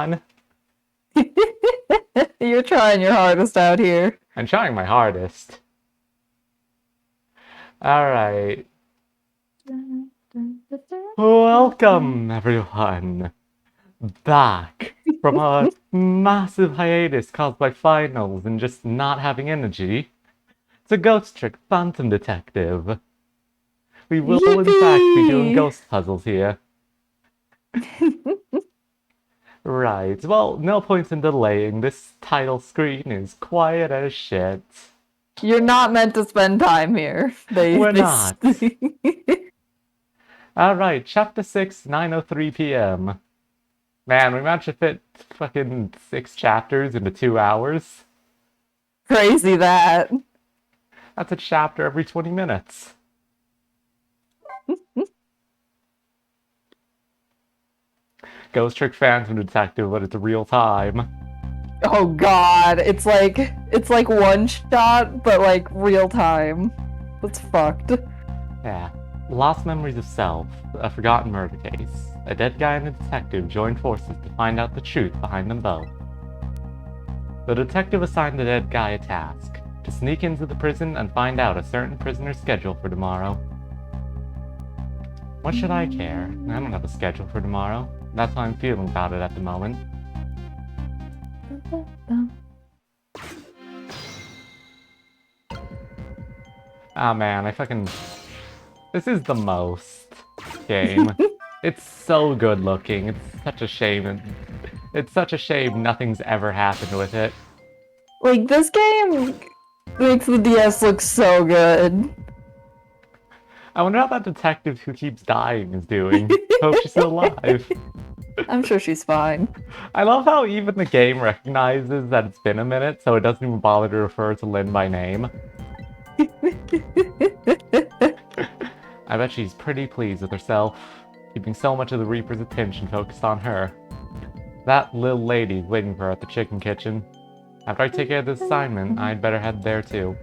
on. You're trying your hardest out here. I'm trying my hardest. Alright. Welcome, everyone, back from a massive hiatus caused by finals and just not having energy. It's a Ghost Trick Phantom Detective. We will, in fact, be doing Yippee! ghost puzzles here. Right, well, no point in delaying. This title screen is quiet as shit. You're not meant to spend time here. We're not. Alright, Chapter 6, 9:03 p.m. Man, we managed to fit fucking 6 chapters into 2 hours. Crazy that. That's a chapter every 20 minutes. Ghost Trick Phantom Detective, but it's real time. Oh god, it's like one shot, but like real time. That's fucked. Yeah. Lost Memories of Self, a forgotten murder case. A dead guy and a detective join forces to find out the truth behind them both. The detective assigned the dead guy a task, to sneak into the prison and find out a certain prisoner's schedule for tomorrow. What should I care? I don't have a schedule for tomorrow. That's how I'm feeling about it at the moment. Ah man, This is the most game. It's so good looking. It's such a shame. It's such a shame nothing's ever happened with it. Like, this game makes the DS look so good. I wonder how that detective who keeps dying is doing. Hope she's still alive. I'm sure she's fine. I love how even the game recognizes that it's been a minute, so it doesn't even bother to refer to Lynn by name. I bet she's pretty pleased with herself, keeping so much of the Reaper's attention focused on her. That little lady's waiting for her at the chicken kitchen. After I take care of this assignment, I'd better head there too.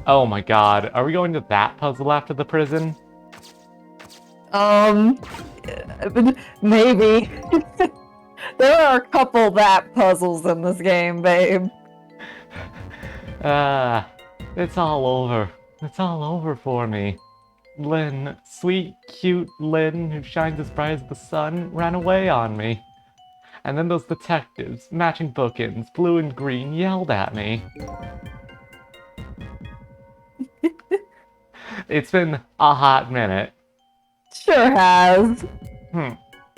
Oh my god, are we going to that puzzle after the prison? Maybe. There are a couple that puzzles in this game, babe. It's all over. It's all over for me. Lynn, sweet, cute Lynn, who shines as bright as the sun, ran away on me. And then those detectives, matching bookends, blue and green, yelled at me. It's been a hot minute. Sure has.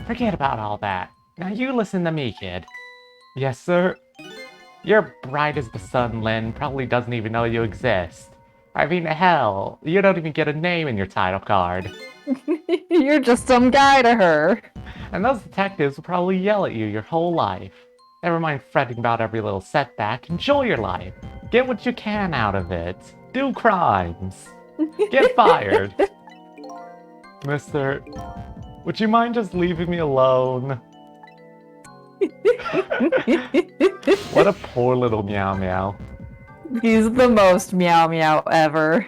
Forget about all that. Now you listen to me, kid. Yes, sir? You're bright as the sun, Lynn. Probably doesn't even know you exist. I mean, hell, you don't even get a name in your title card. You're just some guy to her. And those detectives will probably yell at you your whole life. Never mind fretting about every little setback. Enjoy your life. Get what you can out of it. Do crimes. Get fired. Mister, would you mind just leaving me alone? What a poor little meow meow. He's the most meow meow ever.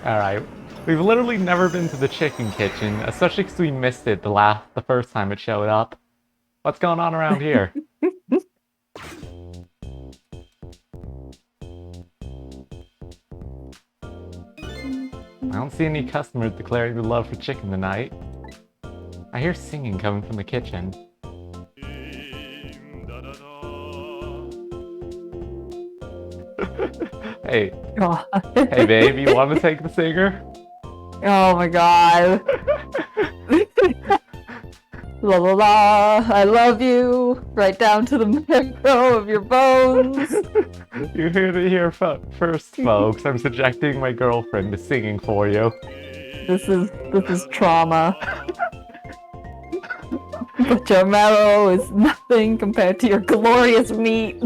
Alright, we've literally never been to the chicken kitchen, especially because we missed it the first time it showed up. What's going on around here? I don't see any customers declaring their love for chicken tonight. I hear singing coming from the kitchen. Hey. God. Hey babe, you want to take the singer? Oh my god. La la la, I love you, right down to the marrow of your bones. You heard it here first, folks. I'm subjecting my girlfriend to singing for you. This is trauma. But your marrow is nothing compared to your glorious meat.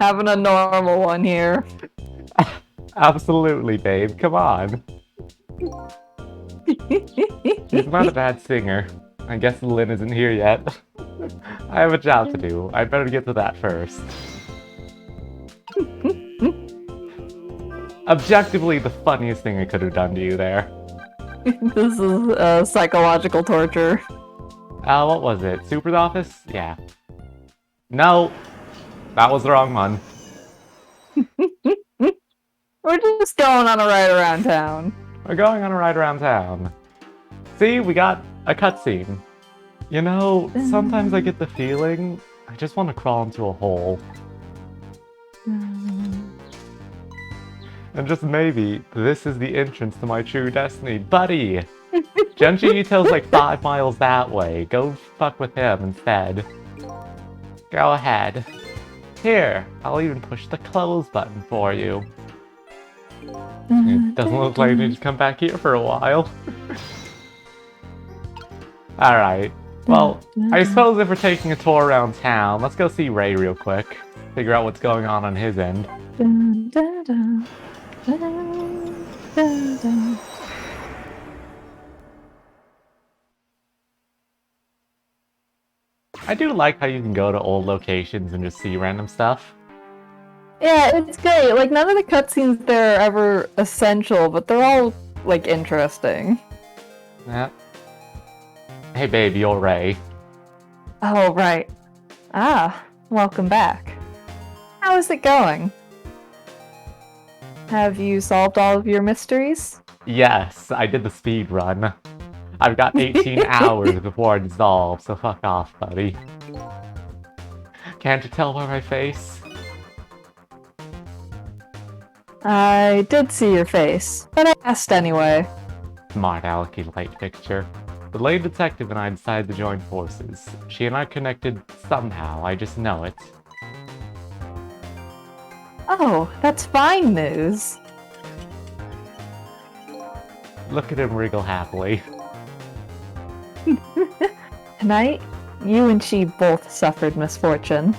Having a normal one here. Absolutely, babe. Come on. She's not a bad singer. I guess Lynn isn't here yet. I have a job to do. I'd better get to that first. Objectively, the funniest thing I could have done to you there. This is psychological torture. What was it? Super's office? Yeah. No! That was the wrong one. We're just going on a ride around town. We're going on a ride around town. See, we got a cutscene. You know, sometimes I get the feeling I just want to crawl into a hole. And just maybe, this is the entrance to my true destiny. Buddy! Junji Ito's like 5 miles that way. Go fuck with him instead. Go ahead. Here, I'll even push the close button for you. It doesn't look like you need to come back here for a while. Alright. Well, I suppose if we're taking a tour around town, let's go see Ray real quick. Figure out what's going on his end. I do like how you can go to old locations and just see random stuff. Yeah, it's great. Like, none of the cutscenes there are ever essential, but they're all, like, interesting. Yeah. Hey babe, you're Ray. Oh, right. Ah, welcome back. How is it going? Have you solved all of your mysteries? Yes, I did the speed run. I've got 18 hours before I dissolve, so fuck off, buddy. Can't you tell by my face? I did see your face, but I asked anyway. Smart alecky light picture. The lady detective and I decided to join forces. She and I connected somehow, I just know it. Oh, that's fine news. Look at him wriggle happily. Tonight, you and she both suffered misfortune.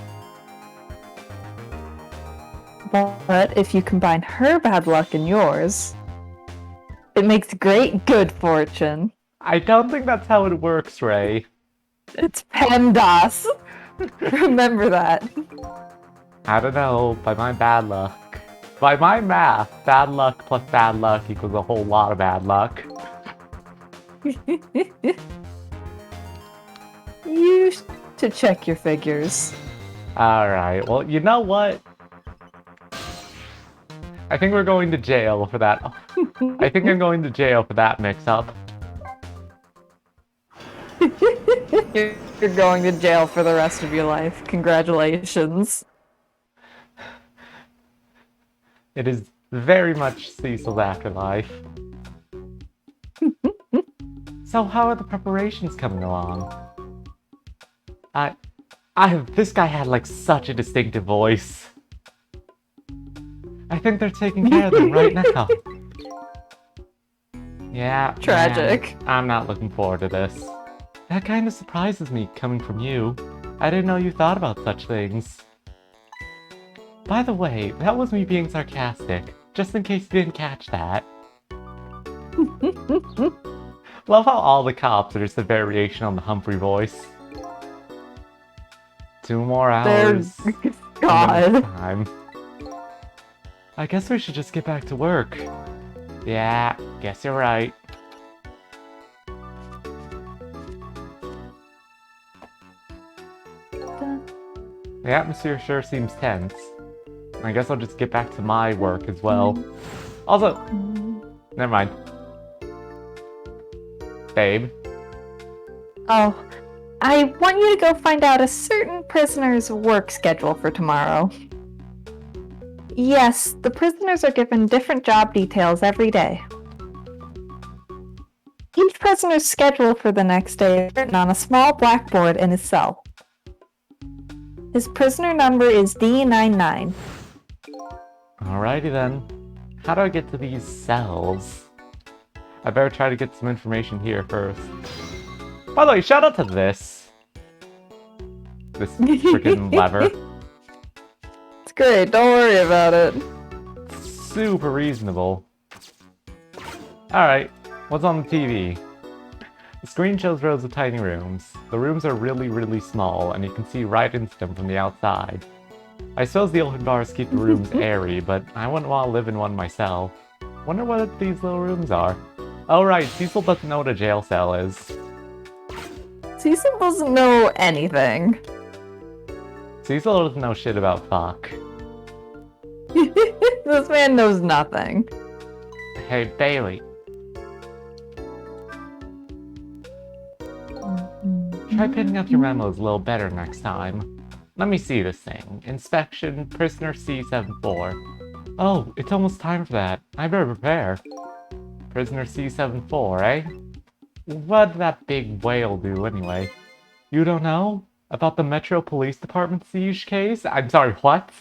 But if you combine her bad luck and yours, it makes great good fortune. I don't think that's how it works, Ray. It's PEMDAS. Remember that. I don't know, by my bad luck. By my math, bad luck plus bad luck equals a whole lot of bad luck. You should check your figures. Alright, well, you know what? I think we're going to jail for that. I think I'm going to jail for that mix-up. You're going to jail for the rest of your life. Congratulations. It is very much Cecil's afterlife. So how are the preparations coming along? This guy had like such a distinctive voice. I think they're taking care of them right now. Yeah. Tragic. Man, I'm not looking forward to this. That kind of surprises me coming from you. I didn't know you thought about such things. By the way, that was me being sarcastic, just in case you didn't catch that. Love how all the cops are just a variation on the Humphrey voice. 2 more hours. God. Time. I guess we should just get back to work. Yeah, guess you're right. The atmosphere sure seems tense. I guess I'll just get back to my work as well. Also, never mind. Babe. Oh, I want you to go find out a certain prisoner's work schedule for tomorrow. Yes, the prisoners are given different job details every day. Each prisoner's schedule for the next day is written on a small blackboard in his cell. His prisoner number is D99. Alrighty then. How do I get to these cells? I better try to get some information here first. By the way, shout out to this. This freaking lever. It's great, don't worry about it. Super reasonable. Alright, what's on the TV? The screen shows rows of tiny rooms. The rooms are really small, and you can see right into them from the outside. I suppose the old bars keep the rooms airy, but I wouldn't want to live in one myself. Wonder what these little rooms are. Oh right, Cecil doesn't know what a jail cell is. Cecil doesn't know anything. Cecil doesn't know shit about fuck. This man knows nothing. Hey, Bailey. Try picking up your memos a little better next time. Let me see this thing. Inspection, prisoner C74. Oh, it's almost time for that. I better prepare. Prisoner C74, eh? What did that big whale do anyway? You don't know? About the Metro Police Department siege case? I'm sorry, what?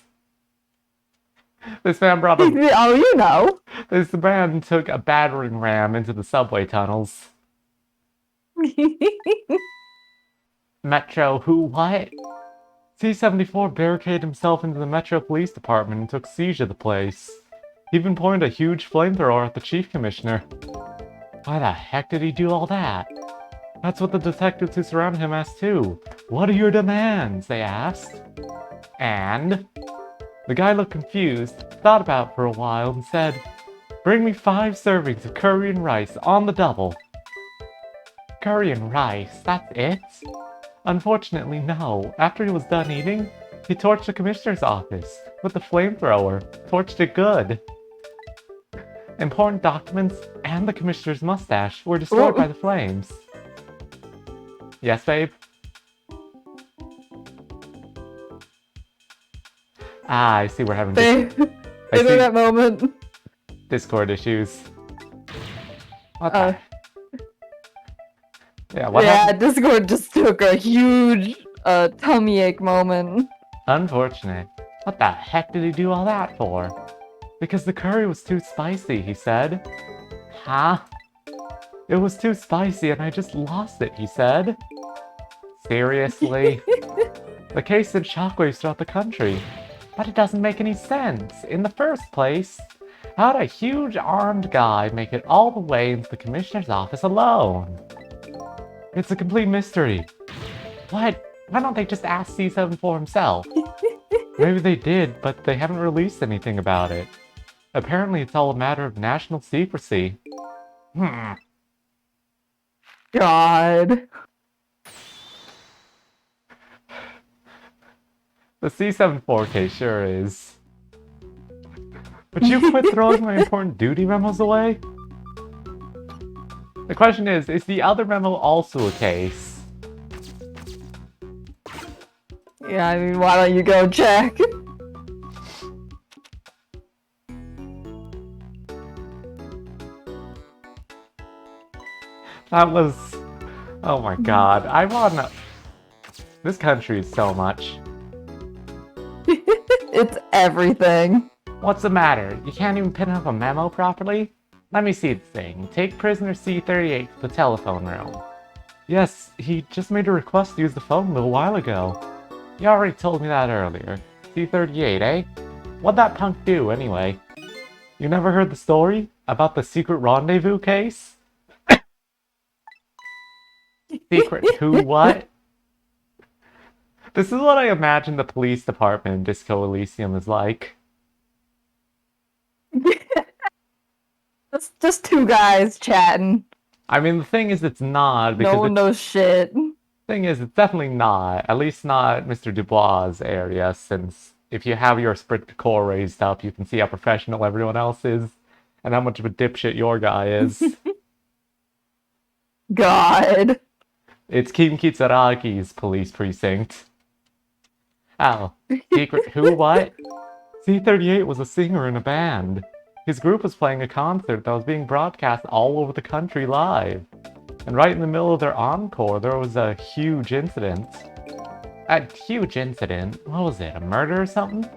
This man brought a... Oh, you know. This man took a battering ram into the subway tunnels. Metro who what? C74 barricaded himself into the Metro Police Department and took siege of the place. He even pointed a huge flamethrower at the Chief Commissioner. Why the heck did he do all that? That's what the detectives who surrounded him asked too. What are your demands? They asked. And... the guy looked confused, thought about it for a while, and said, "Bring me 5 servings of curry and rice on the double." Curry and rice, that's it? Unfortunately, no. After he was done eating, he torched the commissioner's office with the flamethrower. Torched it good. Important documents and the commissioner's mustache were destroyed by the flames. Yes, babe? Ah, I see we're having Internet moment. Discord issues. What the? Yeah, what Yeah, happened? Discord just took a huge tummy ache moment. Unfortunate. What the heck did he do all that for? Because the curry was too spicy, he said. Huh? It was too spicy and I just lost it, he said. Seriously? The case sent shockwaves throughout the country. But it doesn't make any sense. In the first place, how'd a huge armed guy make it all the way into the commissioner's office alone? It's a complete mystery. What? Why don't they just ask C74 himself? Maybe they did, but they haven't released anything about it. Apparently it's all a matter of national secrecy. God. The C74 case sure is. Would you quit throwing my important duty memos away? The question is the other memo also a case? Yeah, I mean, why don't you go check? That was... oh my god, I wanna... This country is so much. It's everything. What's the matter? You can't even pin up a memo properly? Let me see the thing. Take prisoner C38 to the telephone room. Yes, he just made a request to use the phone a little while ago. You already told me that earlier. C38, eh? What'd that punk do, anyway? You never heard the story? About the secret rendezvous case? Secret who what? This is what I imagine the police department in Disco Elysium is like. It's just 2 guys chatting. I mean, the thing is, it's not, because No one knows shit. thing is, it's definitely not. At least not Mr. Dubois' area, since if you have your sprint core raised up, you can see how professional everyone else is, and how much of a dipshit your guy is. God. It's Kim Kitsaragi's police precinct. Oh, secret who what? C38 was a singer in a band. His group was playing a concert that was being broadcast all over the country live. And right in the middle of their encore, there was a huge incident. A huge incident? What was it, a murder or something?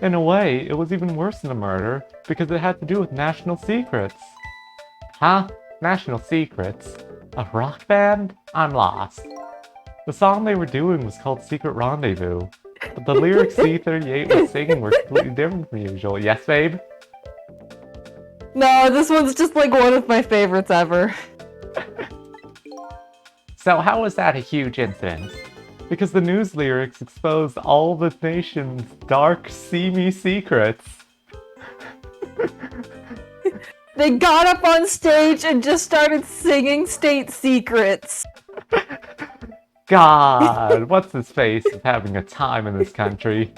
In a way, it was even worse than a murder, because it had to do with national secrets. Huh? National secrets? A rock band? I'm lost. The song they were doing was called Secret Rendezvous, but the lyrics C38 was singing were completely different from usual. Yes, babe? No, this one's just like one of my favorites ever. So how was that a huge incident? Because the news lyrics exposed all the nation's dark, seamy secrets. They got up on stage and just started singing State Secrets. God, what's his face is having a time in this country.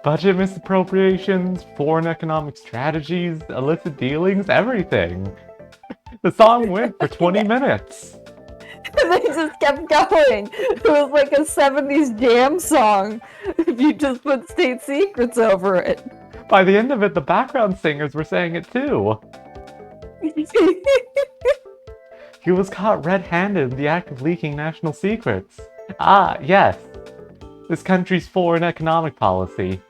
Budget misappropriations, foreign economic strategies, illicit dealings, everything. The song went for 20 minutes. They just kept going. It was like a 70s jam song if you just put State Secrets over it. By the end of it, the background singers were saying it too. He was caught red-handed in the act of leaking national secrets. Ah, yes. This country's foreign economic policy.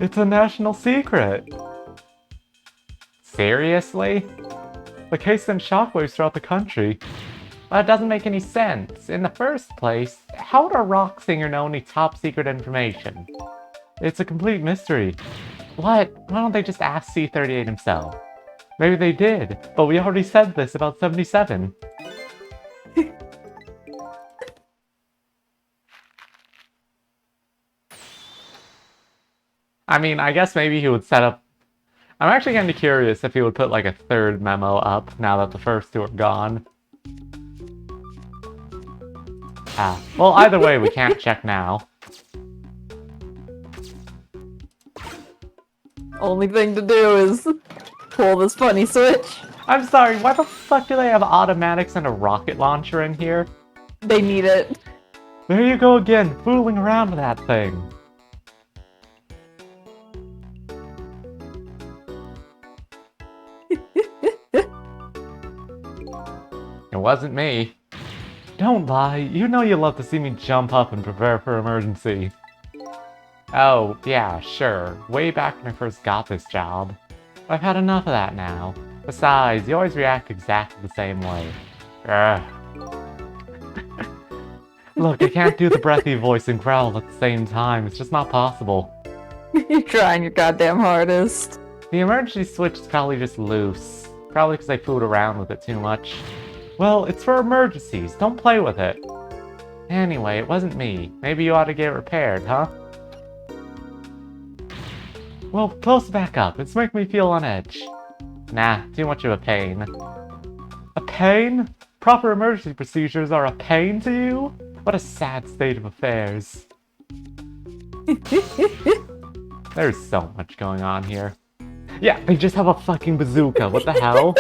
It's a national secret. Seriously? The case sent shockwaves throughout the country. That doesn't make any sense. In the first place, how would a rock singer know any top secret information? It's a complete mystery. What? Why don't they just ask C-38 himself? Maybe they did, but we already said this about 77. I mean, I guess maybe he would set up... I'm actually kind of curious if he would put like a third memo up now that the first two are gone. Ah, well, either way, we can't check now. Only thing to do is pull this funny switch. I'm sorry, why the fuck do they have automatics and a rocket launcher in here? They need it. There you go again, fooling around with that thing. It wasn't me. Don't lie, you know you love to see me jump up and prepare for emergency. Oh, yeah, sure. Way back when I first got this job. I've had enough of that now. Besides, you always react exactly the same way. Ugh. Look, I can't do the breathy voice and growl at the same time. It's just not possible. You're trying your goddamn hardest. The emergency switch is probably just loose. Probably because I fooled around with it too much. Well, it's for emergencies. Don't play with it. Anyway, it wasn't me. Maybe you ought to get it repaired, huh? Well, close back up. It's making me feel on edge. Nah, too much of a pain. A pain? Proper emergency procedures are a pain to you? What a sad state of affairs. There's so much going on here. Yeah, they just have a fucking bazooka. What the hell?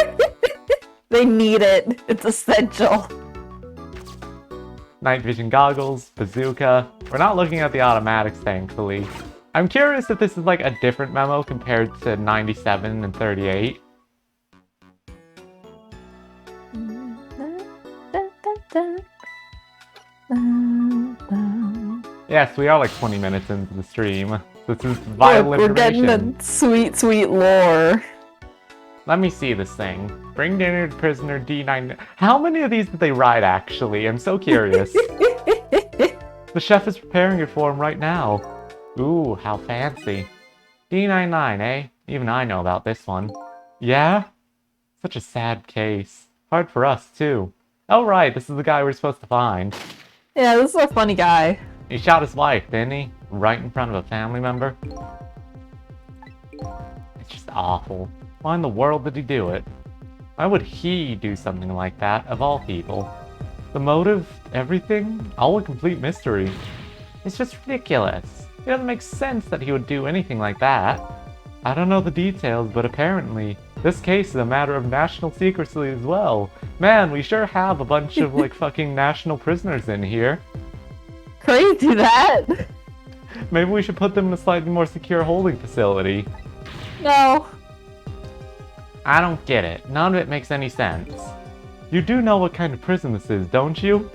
They need it. It's essential. Night vision goggles, bazooka. We're not looking at the automatics, thankfully. I'm curious if this is like a different memo compared to 97 and 38. Yes, we are like 20 minutes into the stream. This is vital Look, we're information. getting the sweet, sweet lore. Let me see this thing. Bring dinner to prisoner D9. How many of these did they write, actually? I'm so curious. The chef is preparing it for him right now. Ooh, how fancy. D99, eh? Even I know about this one. Yeah? Such a sad case. Hard for us, too. Oh, right, this is the guy we're supposed to find. Yeah, this is a funny guy. He shot his wife, didn't he? Right in front of a family member? It's just awful. Why in the world did he do it? Why would he do something like that, of all people? The motive, everything, all a complete mystery. It's just ridiculous. It doesn't make sense that he would do anything like that. I don't know the details, but apparently, this case is a matter of national secrecy as well. Man, we sure have a bunch of, like, fucking national prisoners in here. Crazy that. Maybe we should put them in a slightly more secure holding facility. No. I don't get it. None of it makes any sense. You do know what kind of prison this is, don't you?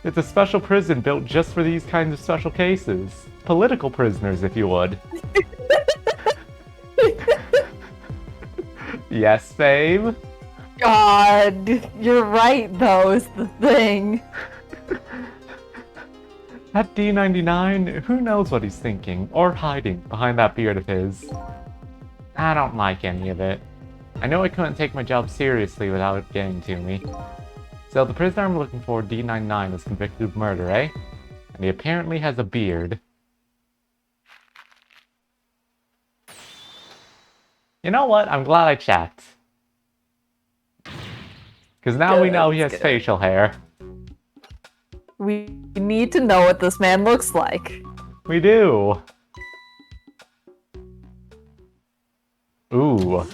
It's a special prison built just for these kinds of special cases. Political prisoners, if you would. Yes, babe? God, you're right though, is the thing. That D99, who knows what he's thinking, or hiding behind that beard of his. I don't like any of it. I know I couldn't take my job seriously without it getting to me. So the prisoner I'm looking for, D99, was convicted of murder, eh? And he apparently has a beard. You know what? I'm glad I checked. Because now we know he has Good. facial hair. We need to know what this man looks like. We do. Ooh.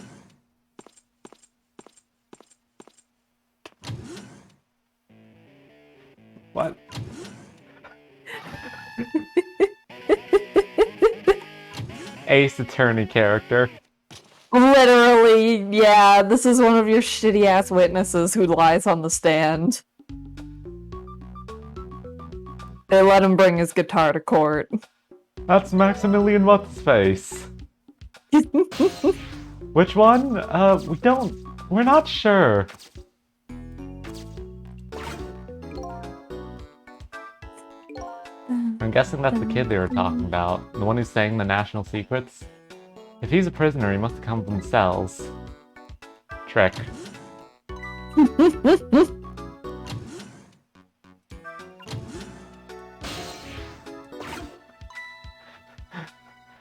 What? Ace Attorney character. Literally, yeah, this is one of your shitty ass witnesses who lies on the stand. They let him bring his guitar to court. That's Maximilian What's Face. Which one? We're not sure. I'm guessing that's the kid they were talking about. The one who's saying the national secrets. If he's a prisoner, he must have come from cells. Trick.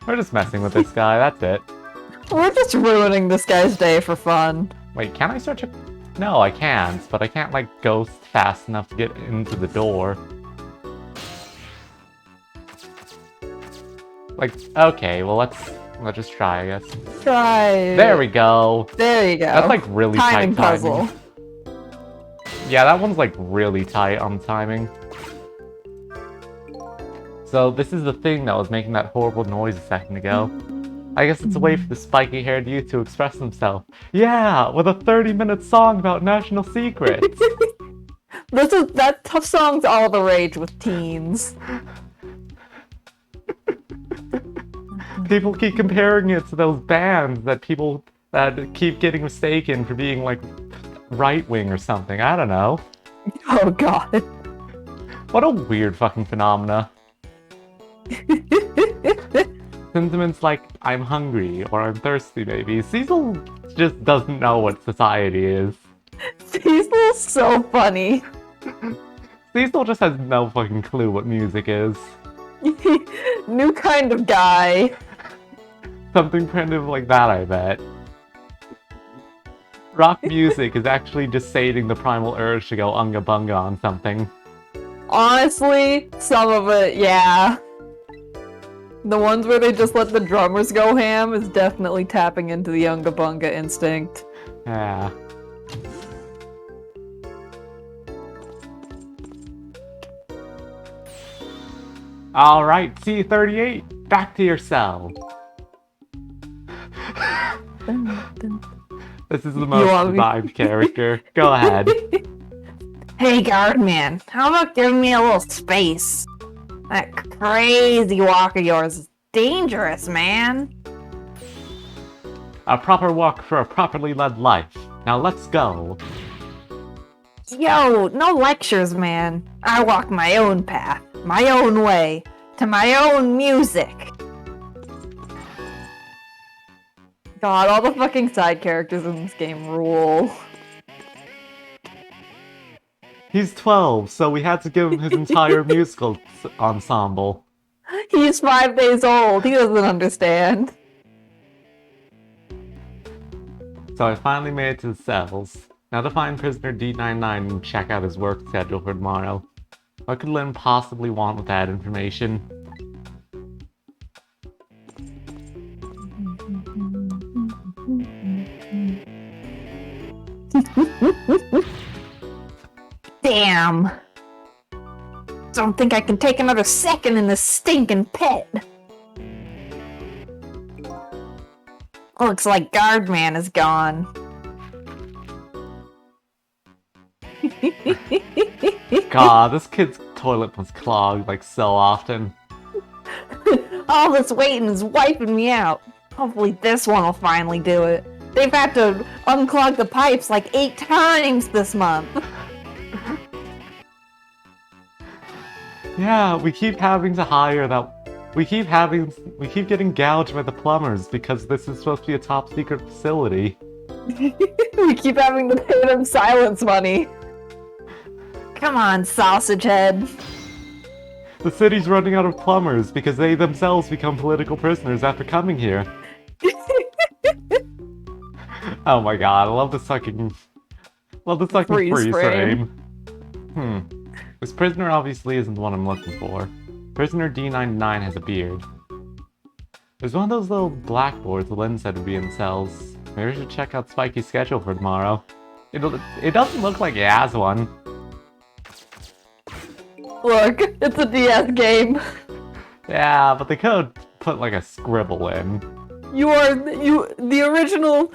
We're just messing with this guy, that's it. We're just ruining this guy's day for fun. Wait, can I search a... No, I can't, but I can't, like, ghost fast enough to get into the door. Like, okay, well, let's just try, I guess. Try. There we go! There you go. That's, like, really timing tight puzzle. timing. Yeah, that one's, like, really tight on timing. So, this is the thing that was making that horrible noise a second ago. I guess it's a way for the spiky-haired youth to express himself. Yeah, with a 30-minute song about national secrets! That tough song's all the rage with teens. People keep comparing it to those bands that people that keep getting mistaken for being like right-wing or something. I don't know. Oh god. What a weird fucking phenomena. Sentiments like I'm hungry or I'm thirsty maybe. Cecil just doesn't know what society is. Cecil's so funny. Cecil just has no fucking clue what music is. New kind of guy. Something primitive like that, I bet. Rock music is actually just sating the primal urge to go unga bunga on something. Honestly, some of it, yeah. The ones where they just let the drummers go ham is definitely tapping into the unga bunga instinct. Yeah. Alright, C38, back to your cell. This is the most revived character. Go ahead. Hey, guardman, how about giving me a little space? That crazy walk of yours is dangerous, man. A proper walk for a properly led life. Now let's go. Yo, no lectures, man. I walk my own path, my own way, to my own music. God, all the fucking side characters in this game rule. He's 12, so we had to give him his entire musical ensemble. He's 5 days old. He doesn't understand. So I finally made it to the cells. Now to find prisoner D99 and check out his work schedule for tomorrow. What could Lynn possibly want with that information? Damn. Don't think I can take another second in this stinking pit. Looks like Guardman is gone. God, this kid's toilet was clogged like so often. All this waiting is wiping me out. Hopefully this one will finally do it. They've had to unclog the pipes like 8 times this month. Yeah, we keep having to hire that. We keep getting gouged by the plumbers because this is supposed to be a top secret facility. We keep having to pay them silence money. Come on, sausage head. The city's running out of plumbers because they themselves become political prisoners after coming here. Oh my god, I love this fucking Freeze freeze frame. frame. This prisoner obviously isn't the one I'm looking for. Prisoner D99 has a beard. There's one of those little blackboards Lynn said would be in the cells. Maybe we should check out Spikey's schedule for tomorrow. It doesn't look like he has one. Look, it's a DS game. Yeah, but they could put like a scribble in. The original,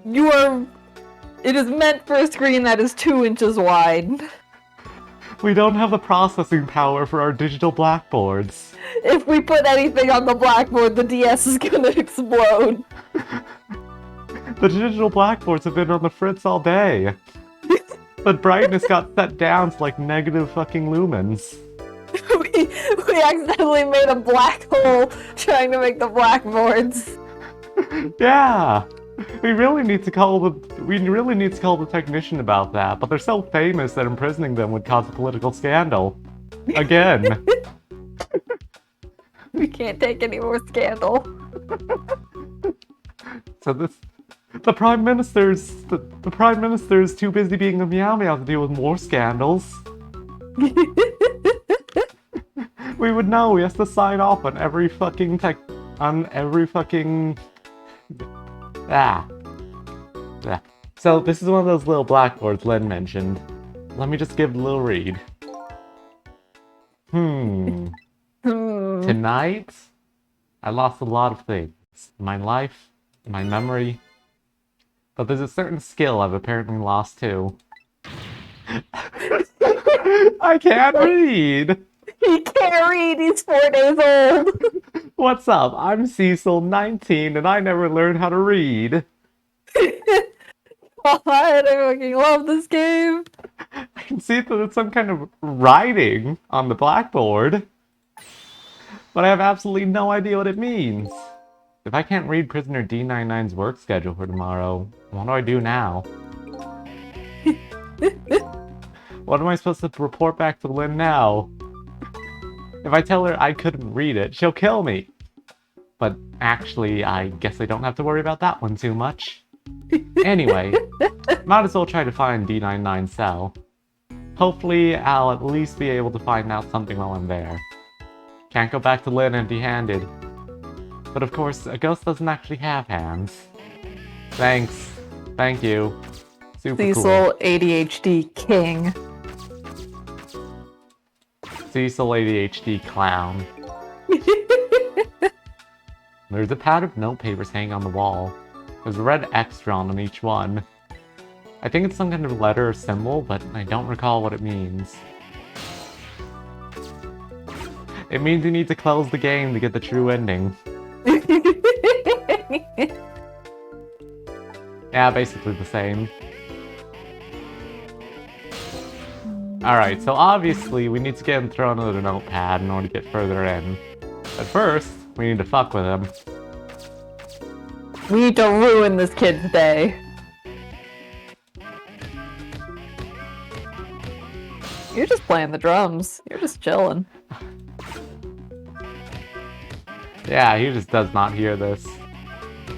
it is meant for a screen that is 2 inches wide. We don't have the processing power for our digital blackboards. If we put anything on the blackboard, the DS is gonna explode. The digital blackboards have been on the fritz all day. The brightness got set down to like negative fucking lumens. we accidentally made a black hole trying to make the blackboards. Yeah. We really need to call the technician about that, but they're so famous that imprisoning them would cause a political scandal. Again. We can't take any more scandal. So the Prime Minister's too busy being a meow meow to deal with more scandals. We would know. He has to sign off on every fucking Ah. So this is one of those little blackboards Len mentioned. Let me just give it a little read. Tonight, I lost a lot of things. My life, my memory. But there's a certain skill I've apparently lost too. I can't read! He can't read, he's 4 days old! What's up? I'm Cecil, 19, and I never learned how to read. God, I fucking love this game! I can see that it's some kind of writing on the blackboard. But I have absolutely no idea what it means. If I can't read Prisoner D99's work schedule for tomorrow, what do I do now? What am I supposed to report back to Lynn now? If I tell her I couldn't read it, she'll kill me. But actually, I guess I don't have to worry about that one too much. Anyway, might as well try to find D99's cell. Hopefully, I'll at least be able to find out something while I'm there. Can't go back to Lynn empty-handed. But of course, a ghost doesn't actually have hands. Thanks. Thank you. Super Cecil, cool. ADHD king. Cecil ADHD clown. There's a pad of notepapers hanging on the wall. There's a red X drawn on each one. I think it's some kind of letter or symbol, but I don't recall what it means. It means you need to close the game to get the true ending. Yeah, basically the same. Alright, so obviously we need to get him thrown into the notepad in order to get further in. But first, we need to fuck with him. We need to ruin this kid's day. You're just playing the drums. You're just chilling. Yeah, he just does not hear this.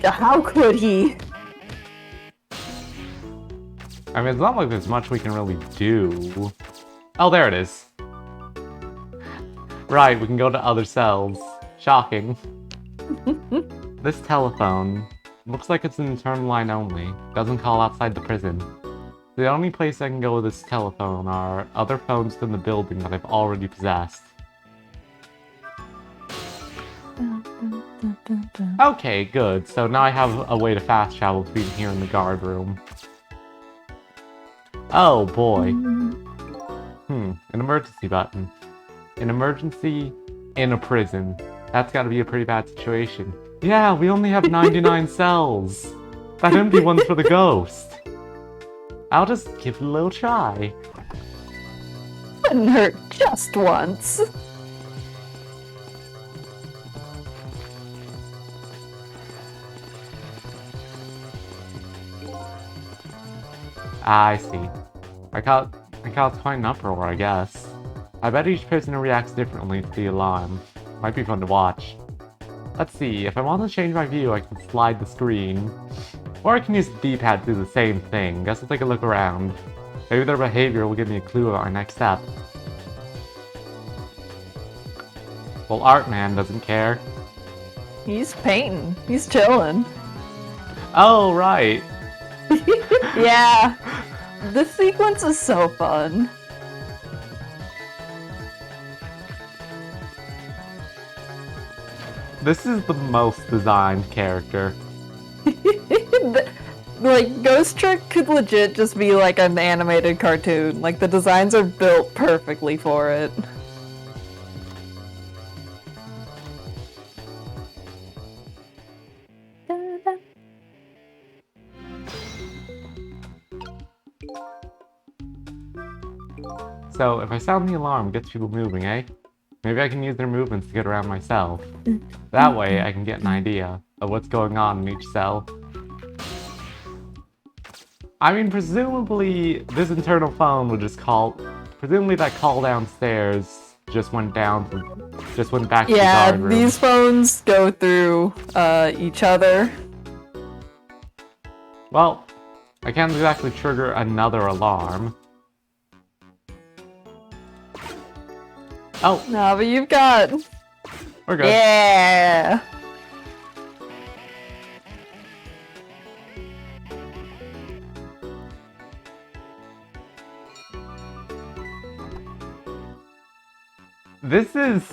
How could he? I mean, it's not like there's much we can really do. Oh, there it is. Right, we can go to other cells. Shocking. This telephone looks like it's an internal line only. Doesn't call outside the prison. The only place I can go with this telephone are other phones in the building that I've already possessed. Okay, good. So now I have a way to fast travel between here and the guard room. Oh boy. An emergency button. An emergency in a prison. That's gotta be a pretty bad situation. Yeah, we only have 99 cells. That empty one's for the ghost. I'll just give it a little try. Couldn't hurt just once. I see. I caused quite an uproar, I guess. I bet each prisoner reacts differently to the alarm. Might be fun to watch. Let's see, if I want to change my view, I can slide the screen. Or I can use the D-pad to do the same thing. Guess I'll take a look around. Maybe their behavior will give me a clue about our next step. Well, Artman doesn't care. He's painting. He's chilling. Oh, right. Yeah. This sequence is so fun. This is the most designed character. Like, Ghost Trick could legit just be like an animated cartoon. Like, the designs are built perfectly for it. So, if I sound the alarm, it gets people moving, eh? Maybe I can use their movements to get around myself. That way, I can get an idea of what's going on in each cell. I mean, presumably, this internal phone would just call... Presumably that call downstairs just went back to the guard room. These phones go through each other. Well, I can't exactly trigger another alarm. Oh, No, but you've got... we're good. Yeah! This is...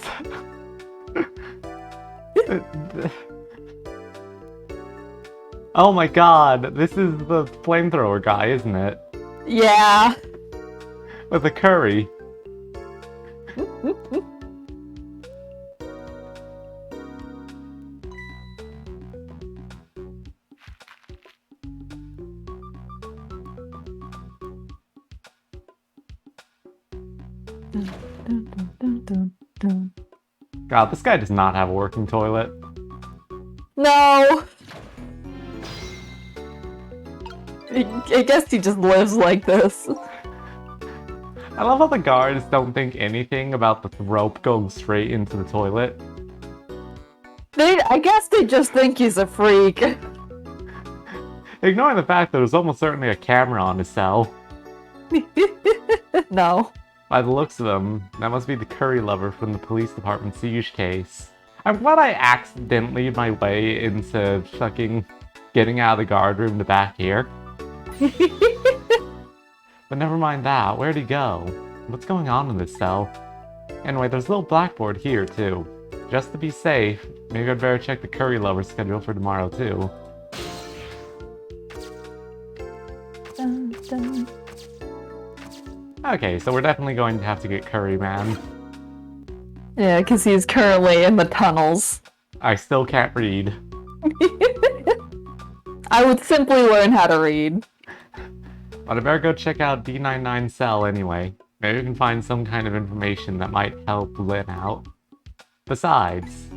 Oh my god, this is the flamethrower guy, isn't it? Yeah! With the curry. God, this guy does not have a working toilet. No! I guess he just lives like this. I love how the guards don't think anything about the rope going straight into the toilet. I guess they just think he's a freak. Ignoring the fact that there's almost certainly a camera on his cell. No. By the looks of them, that must be the curry lover from the police department siege case. I'm glad I accidentally made my way into fucking getting out of the guard room to back here. But never mind that, where'd he go? What's going on in this cell? Anyway, there's a little blackboard here too. Just to be safe, maybe I'd better check the curry lover schedule for tomorrow too. Dun, dun. Okay, so we're definitely going to have to get Curry Man. Yeah, because he's currently in the tunnels. I still can't read. I would simply learn how to read. But I better go check out D99 cell anyway. Maybe we can find some kind of information that might help Lynn out. Besides,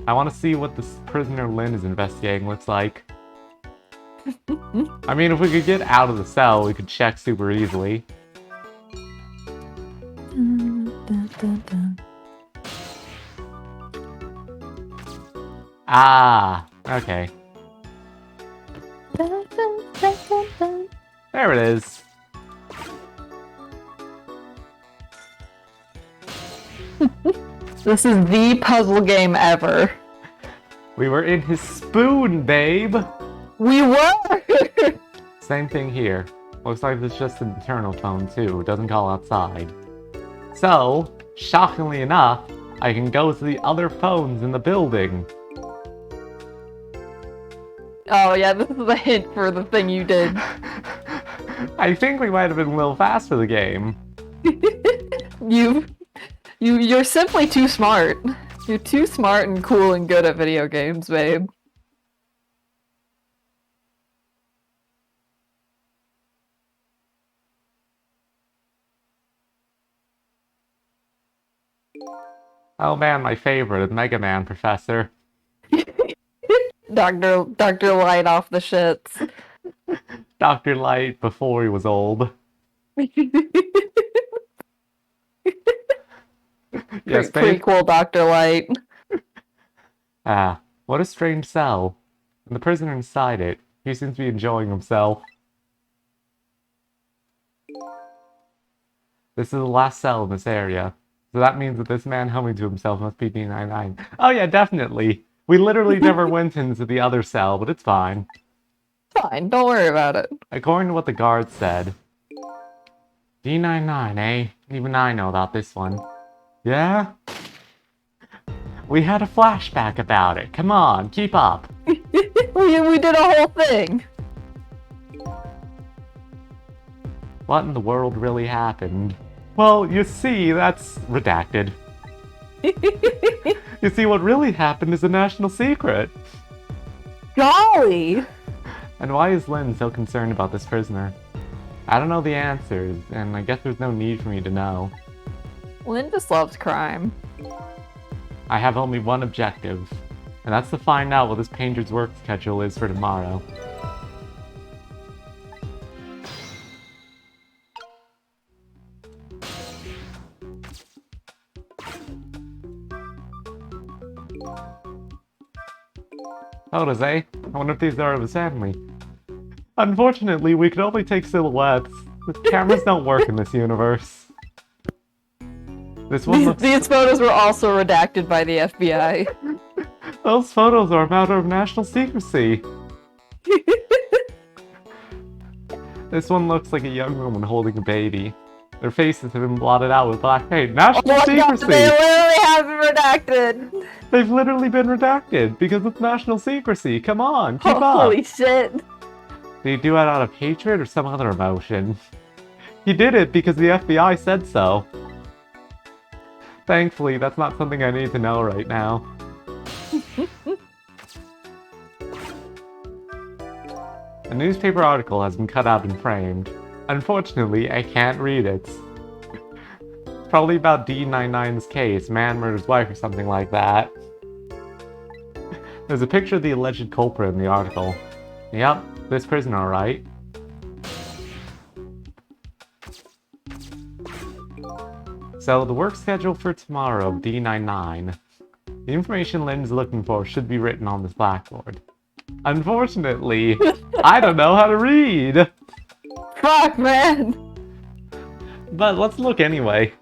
I want to see what this prisoner Lynn is investigating looks like. I mean, if we could get out of the cell, we could check super easily. Ah, okay. There it is. This is the puzzle game ever. We were in his spoon, babe! We were! Same thing here. Looks like it's just an internal phone too, it doesn't call outside. So, shockingly enough, I can go to the other phones in the building. Oh yeah, this is a hint for the thing you did. I think we might have been a little fast for the game. You're simply too smart. You're too smart and cool and good at video games, babe. Oh man, my favorite, Mega Man Professor. Dr. Light off the shits. Dr. Light before he was old. Yes, babe? Pretty cool, Dr. Light. Ah, What a strange cell. And the prisoner inside it, he seems to be enjoying himself. This is the last cell in this area. So that means that this man humming to himself must be D99. Oh yeah, definitely. We literally never went into the other cell, but it's fine. Fine, don't worry about it. According to what the guard said. D99, eh? Even I know about this one. Yeah? We had a flashback about it. Come on, keep up. we did a whole thing. What in the world really happened? Well, you see, that's redacted. You see, what really happened is a national secret. Golly! And why is Lynn so concerned about this prisoner? I don't know the answers, and I guess there's no need for me to know. Lynn just loves crime. I have only one objective, and that's to find out what this painter's work schedule is for tomorrow. Photos, eh? I wonder if these are of his family. Unfortunately, we can only take silhouettes. The cameras don't work in this universe. This one looks... These photos were also redacted by the FBI. Those photos are a matter of national secrecy. This one looks like a young woman holding a baby. Their faces have been blotted out with black paint. National secrecy! They literally have been redacted! They've literally been redacted because it's national secrecy. Come on, keep up! Holy shit! Did he do it out of hatred or some other emotion? He did it because the FBI said so. Thankfully, that's not something I need to know right now. A newspaper article has been cut out and framed. Unfortunately, I can't read it. It's probably about D99's case, man murders wife or something like that. There's a picture of the alleged culprit in the article. Yep, this prisoner, alright. So, the work schedule for tomorrow, D99. The information Lynn's looking for should be written on this blackboard. Unfortunately, I don't know how to read! Fuck, man! But let's look anyway.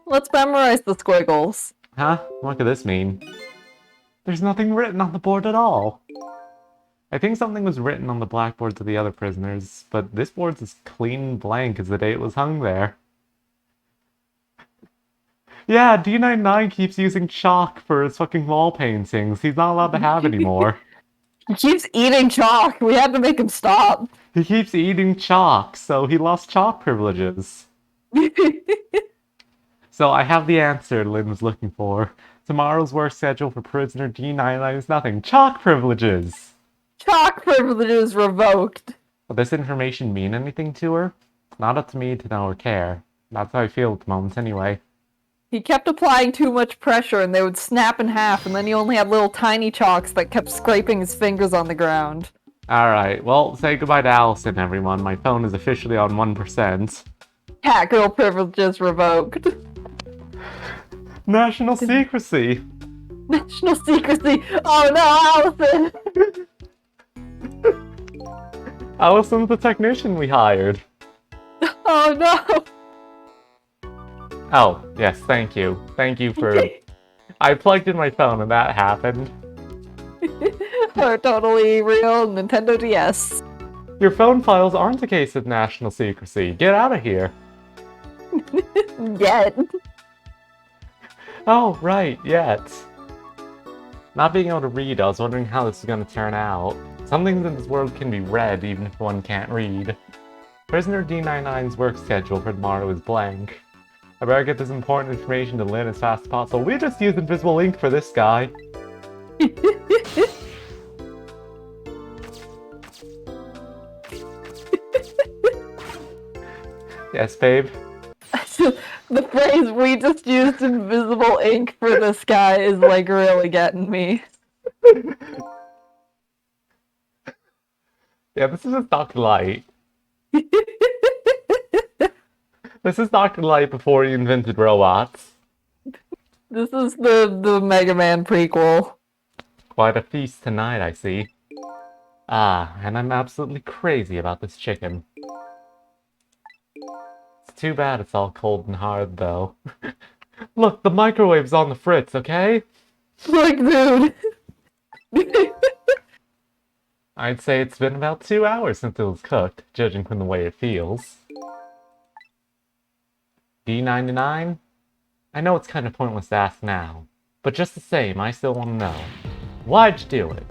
Let's memorize the squiggles. Huh? What could this mean? There's nothing written on the board at all. I think something was written on the blackboards of the other prisoners, but this board's as clean and blank as the day it was hung there. Yeah, D99 keeps using chalk for his fucking wall paintings. He's not allowed to have anymore. He keeps eating chalk. We had to make him stop. He keeps eating chalk, so he lost chalk privileges. So I have the answer Lynn was looking for. Tomorrow's work schedule for prisoner D99 is nothing. Chalk privileges! Chalk privileges revoked. Will this information mean anything to her? Not up to me to know or care. That's how I feel at the moment anyway. He kept applying too much pressure and they would snap in half, and then he only had little tiny chalks that kept scraping his fingers on the ground. Alright, well, say goodbye to Allison, everyone. My phone is officially on 1%. Catgirl privileges revoked. National secrecy! National secrecy! Oh no, Allison! Allison's the technician we hired. Oh no! Oh, yes, thank you. Thank you for... I plugged in my phone and that happened. Are totally real Nintendo DS. Your phone files aren't a case of national secrecy. Get out of here. Yet. Oh, right, yet. Not being able to read, I was wondering how this is going to turn out. Some things in this world can be read even if one can't read. Prisoner D99's work schedule for tomorrow is blank. I better get this important information to Lynn as fast as possible. We just used invisible ink for this guy. Yes, babe? The phrase, "we just used invisible ink for this guy," is like really getting me. Yeah, this is just Dr. Light. This is Dr. Light before he invented robots. This is the Mega Man prequel. Quite a feast tonight, I see. Ah, and I'm absolutely crazy about this chicken. It's too bad it's all cold and hard, though. Look, the microwave's on the fritz, okay? Like, dude. I'd say it's been about 2 hours since it was cooked, judging from the way it feels. D99? I know it's kind of pointless to ask now, but just the same, I still want to know. Why'd you do it?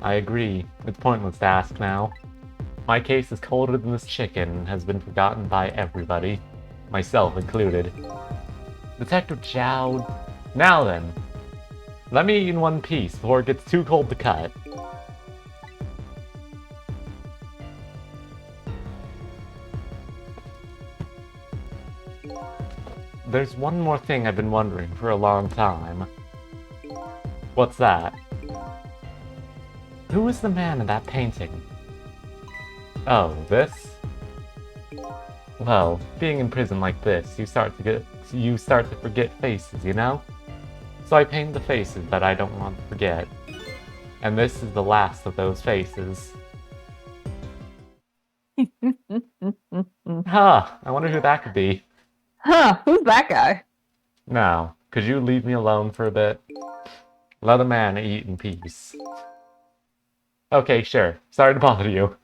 I agree, it's pointless to ask now. My case is colder than this chicken and has been forgotten by everybody, myself included. Detective Jowd. Now then, let me eat in one piece before it gets too cold to cut. There's one more thing I've been wondering for a long time. What's that? Who is the man in that painting? Oh, this? Well, being in prison like this, you start to forget faces, you know? So I paint the faces that I don't want to forget. And this is the last of those faces. Huh, I wonder who that could be. Huh, who's that guy? Now, could you leave me alone for a bit? Let a man eat in peace. Okay, sure. Sorry to bother you.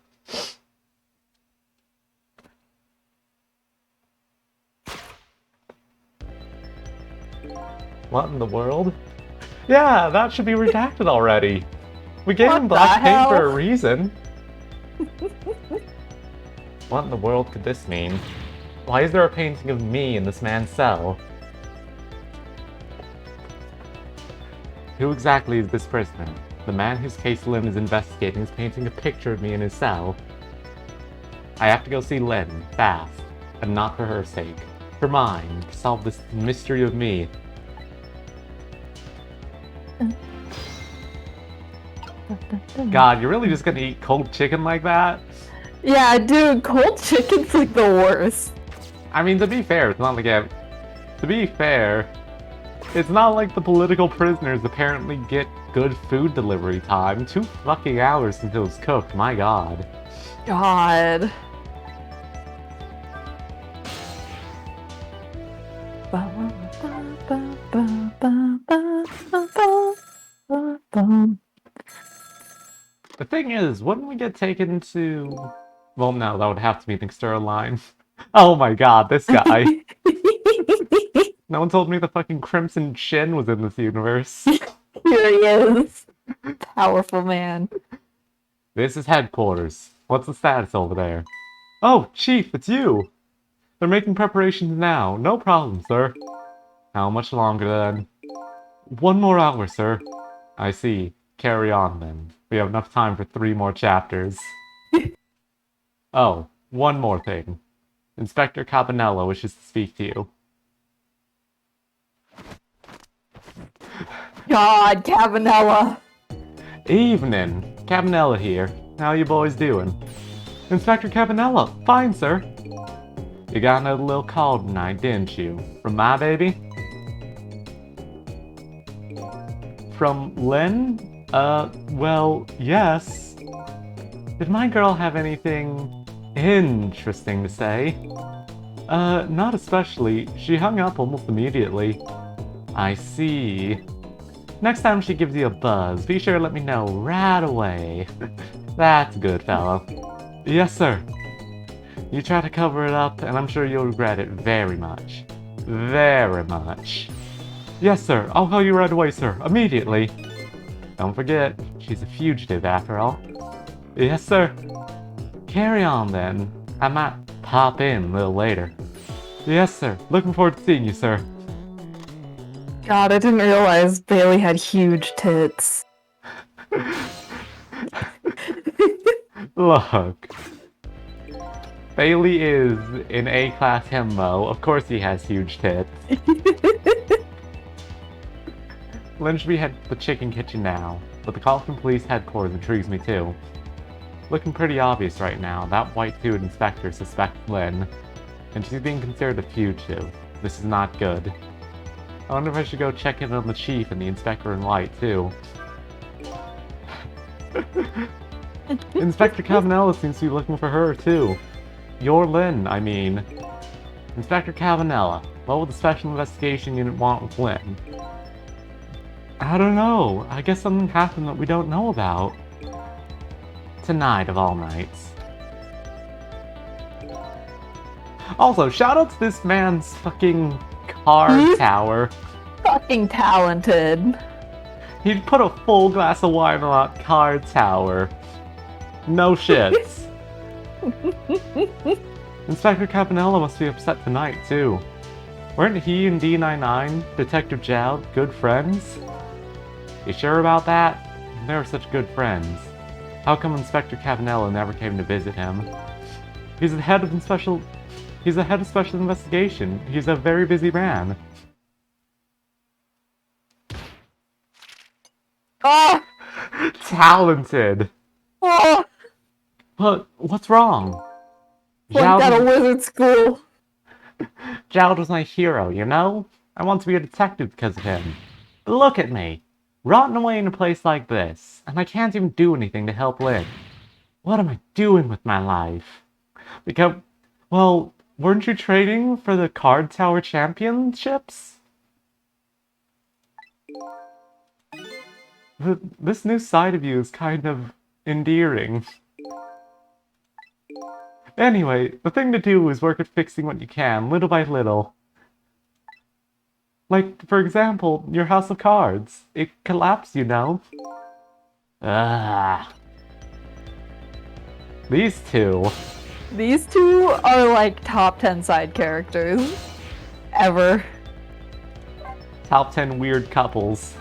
What in the world? Yeah, that should be redacted already. We gave him black paint for a reason. What in the world could this mean? Why is there a painting of me in this man's cell? Who exactly is this prisoner? The man whose case Lynn is investigating is painting a picture of me in his cell. I have to go see Lynn, fast, and not for her sake. For mine, to solve this mystery of me. God, you're really just gonna eat cold chicken like that? Yeah, dude, cold chicken's like the worst. I mean, to be fair, it's not like it's not like the political prisoners apparently get good food delivery time. 2 fucking hours until it's cooked, my god. God. The thing is, wouldn't we get taken to... Well, no, that would have to be an external line. Oh my god, this guy. No one told me the fucking Crimson Chin was in this universe. Here he is. Powerful man. This is headquarters. What's the status over there? Oh, Chief, it's you! They're making preparations now. No problem, sir. How much longer, then? 1 more hour, sir. I see. Carry on, then. We have enough time for 3 more chapters. Oh, one more thing. Inspector Cabanella wishes to speak to you. God, Cabanella. Evening. Cabanella here. How you boys doing? Inspector Cabanella. Fine, sir. You got another little call tonight, didn't you? From my baby? From Lynn? Well, yes. Did my girl have anything interesting to say? Not especially. She hung up almost immediately. I see. Next time she gives you a buzz, be sure to let me know right away. That's good, fellow. Yes, sir. You try to cover it up, and I'm sure you'll regret it very much. Very much. Yes, sir. I'll call you right away, sir. Immediately. Don't forget, she's a fugitive after all. Yes, sir. Carry on, then. I might pop in a little later. Yes, sir. Looking forward to seeing you, sir. God, I didn't realize Bailey had huge tits. Look. Bailey is an A-class himbo. Of course he has huge tits. Lynn should be headed to the chicken kitchen now, but the call from police headquarters intrigues me too. Looking pretty obvious right now, that white-suited inspector suspects Lynn, and she's being considered a fugitive. This is not good. I wonder if I should go check in on the chief and the inspector in white, too. Inspector Cavanella seems to be looking for her, too. Your Lynn, I mean. Inspector Cavanella, what would the Special Investigation Unit want with Lynn? I don't know. I guess something happened that we don't know about. Tonight of all nights. Also, shout out to this man's fucking card tower. Fucking talented. He'd put a full glass of wine on that card tower. No shits. Inspector Cavanella must be upset tonight, too. Weren't he and D99, Detective Jowd, good friends? You sure about that? They were such good friends. How come Inspector Cavanella never came to visit him? He's the head of special investigation. He's a very busy man. Oh! Talented. Oh! But what's wrong? Like at a wizard school. Jowd was my hero, you know? I want to be a detective because of him. But look at me. Rotting away in a place like this, and I can't even do anything to help Lynn. What am I doing with my life? Because, well, weren't you training for the Card Tower Championships? This new side of you is kind of endearing. Anyway, the thing to do is work at fixing what you can, little by little. Like, for example, your house of cards. It collapsed, you know. Ah. These two. These two are like top 10 side characters. Ever. Top 10 weird couples.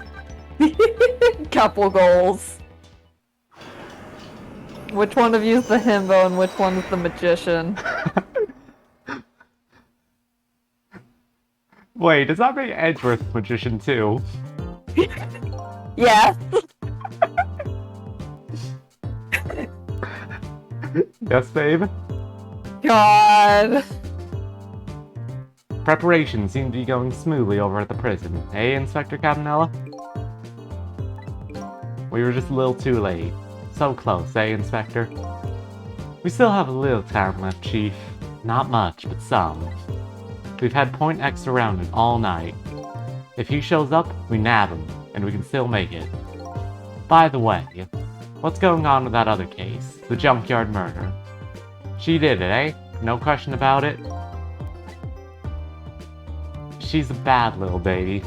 Couple goals. Which one of you is the himbo and which one is the magician? Wait, does that make Edgeworth magician too? Yes. Yes, babe? God. Preparations seem to be going smoothly over at the prison. Hey, Inspector Cavanella? We were just a little too late. So close, eh, Inspector? We still have a little time left, Chief. Not much, but some. We've had Point X surrounded all night. If he shows up, we nab him, and we can still make it. By the way, what's going on with that other case? The junkyard murder. She did it, eh? No question about it? She's a bad little baby.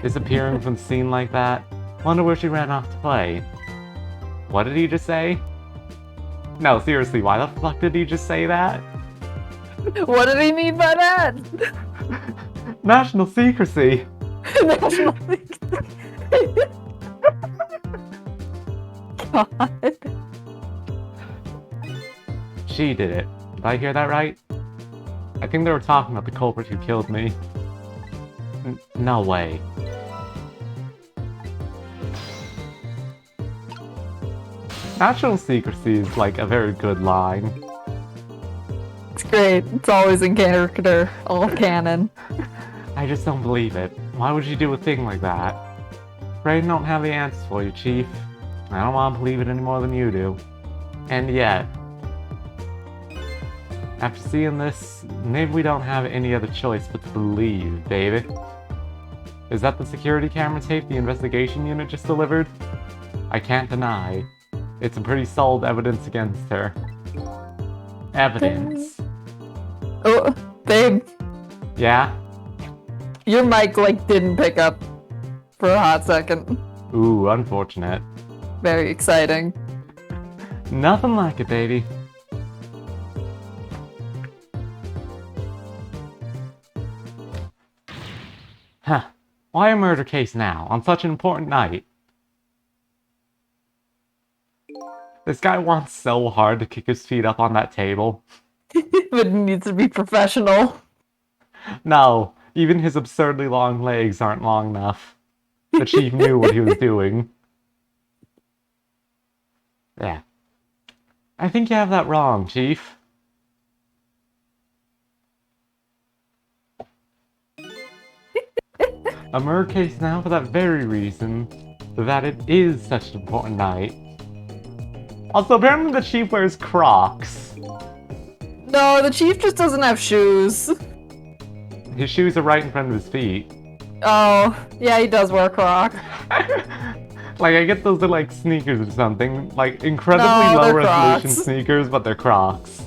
Disappearing from the scene like that? Wonder where she ran off to play. What did he just say? No, seriously, why the fuck did he just say that? What did he mean by that? National secrecy! National secrecy. God. She did it. Did I hear that right? I think they were talking about the culprit who killed me. No way. National secrecy is like a very good line. It's great. It's always in character. All canon. I just don't believe it. Why would you do a thing like that? Afraid I don't have the answers for you, Chief. I don't want to believe it any more than you do. And yet, after seeing this, maybe we don't have any other choice but to believe, baby. Is that the security camera tape the investigation unit just delivered? I can't deny. It's a pretty solid evidence against her. Evidence. Oh, babe. Yeah? Your mic, like, didn't pick up for a hot second. Ooh, unfortunate. Very exciting. Nothing like it, baby. Huh. Why a murder case now, on such an important night? This guy wants so hard to kick his feet up on that table. But it needs to be professional. No, even his absurdly long legs aren't long enough. The chief knew what he was doing. Yeah. I think you have that wrong, Chief. A murder case now for that very reason, that it is such an important night. Also, apparently the chief wears Crocs. No, the chief just doesn't have shoes. His shoes are right in front of his feet. Oh, yeah, he does wear Crocs. Like, I get those are like sneakers or something. Like, incredibly No, low they're resolution Crocs. sneakers, but they're Crocs.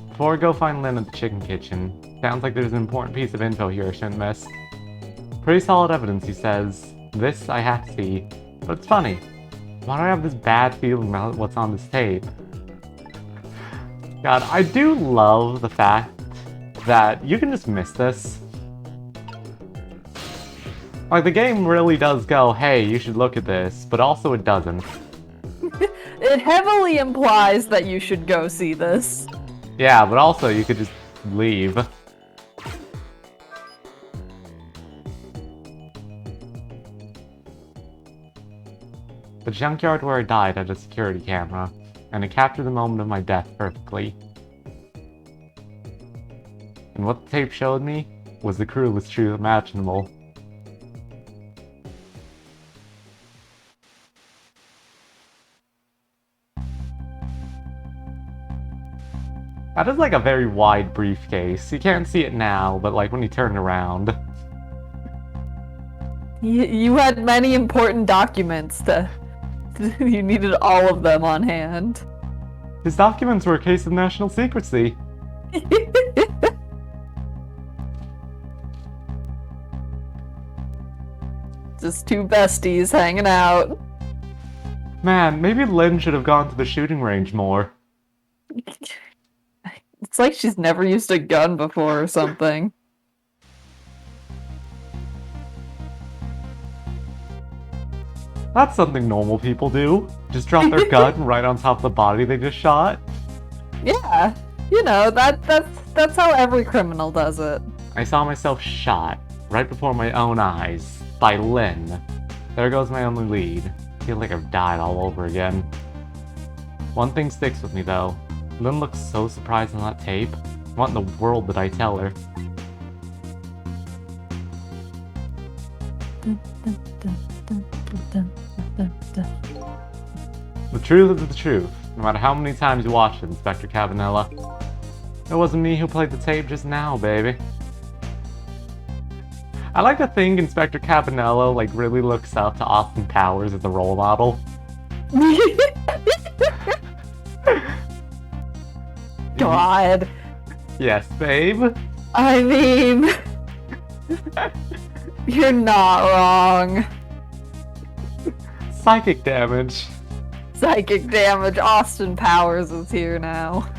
Before I go find Lynn at the chicken kitchen, sounds like there's an important piece of info here I shouldn't miss. Pretty solid evidence, he says. This I have to see. But it's funny. Why do I have this bad feeling about what's on this tape? God, I do love the fact that you can just miss this. Like, the game really does go, hey, you should look at this, but also it doesn't. It heavily implies that you should go see this. Yeah, but also you could just leave. The junkyard where I died had a security camera, and it captured the moment of my death perfectly. And what the tape showed me was the cruelest truth imaginable. That is like a very wide briefcase. You can't see it now, but like when you turn around. You had many important documents to... You needed all of them on hand. His documents were a case of national secrecy. Just two besties hanging out. Man, maybe Lynn should have gone to the shooting range more. It's like she's never used a gun before or something. That's something normal people do. Just drop their gun right on top of the body they just shot. Yeah, you know, that's how every criminal does it. I saw myself shot right before my own eyes by Lynn. There goes my only lead. I feel like I've died all over again. One thing sticks with me though. Lynn looks so surprised on that tape. What in the world did I tell her? The truth is the truth, no matter how many times you watch it, Inspector Cabanela. It wasn't me who played the tape just now, baby. I like to think Inspector Cabanela like really looks up to Austin Powers as a role model. God. Yes, babe. I mean... You're not wrong. Psychic damage. Psychic damage. Austin Powers is here now.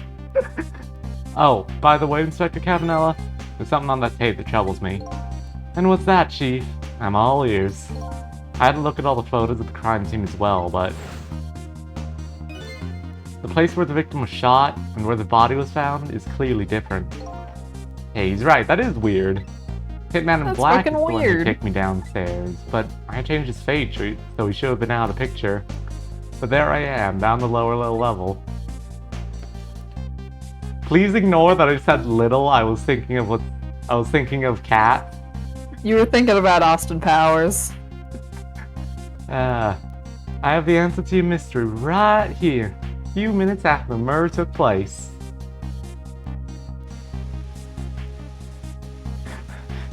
Oh, by the way, Inspector Cabanela, there's something on that tape that troubles me. And what's that, Chief? I'm all ears. I had to look at all the photos of the crime scene as well, but... the place where the victim was shot and where the body was found is clearly different. Hey, he's right, that is weird. Hitman in That's Black is fucking the one who weird. kicked me downstairs, but I changed his fate, so he should have been out of the picture. But there I am, down the lower little level. Please ignore that I said little. I was thinking of cat. You were thinking about Austin Powers. I have the answer to your mystery right here. A few minutes after the murder took place.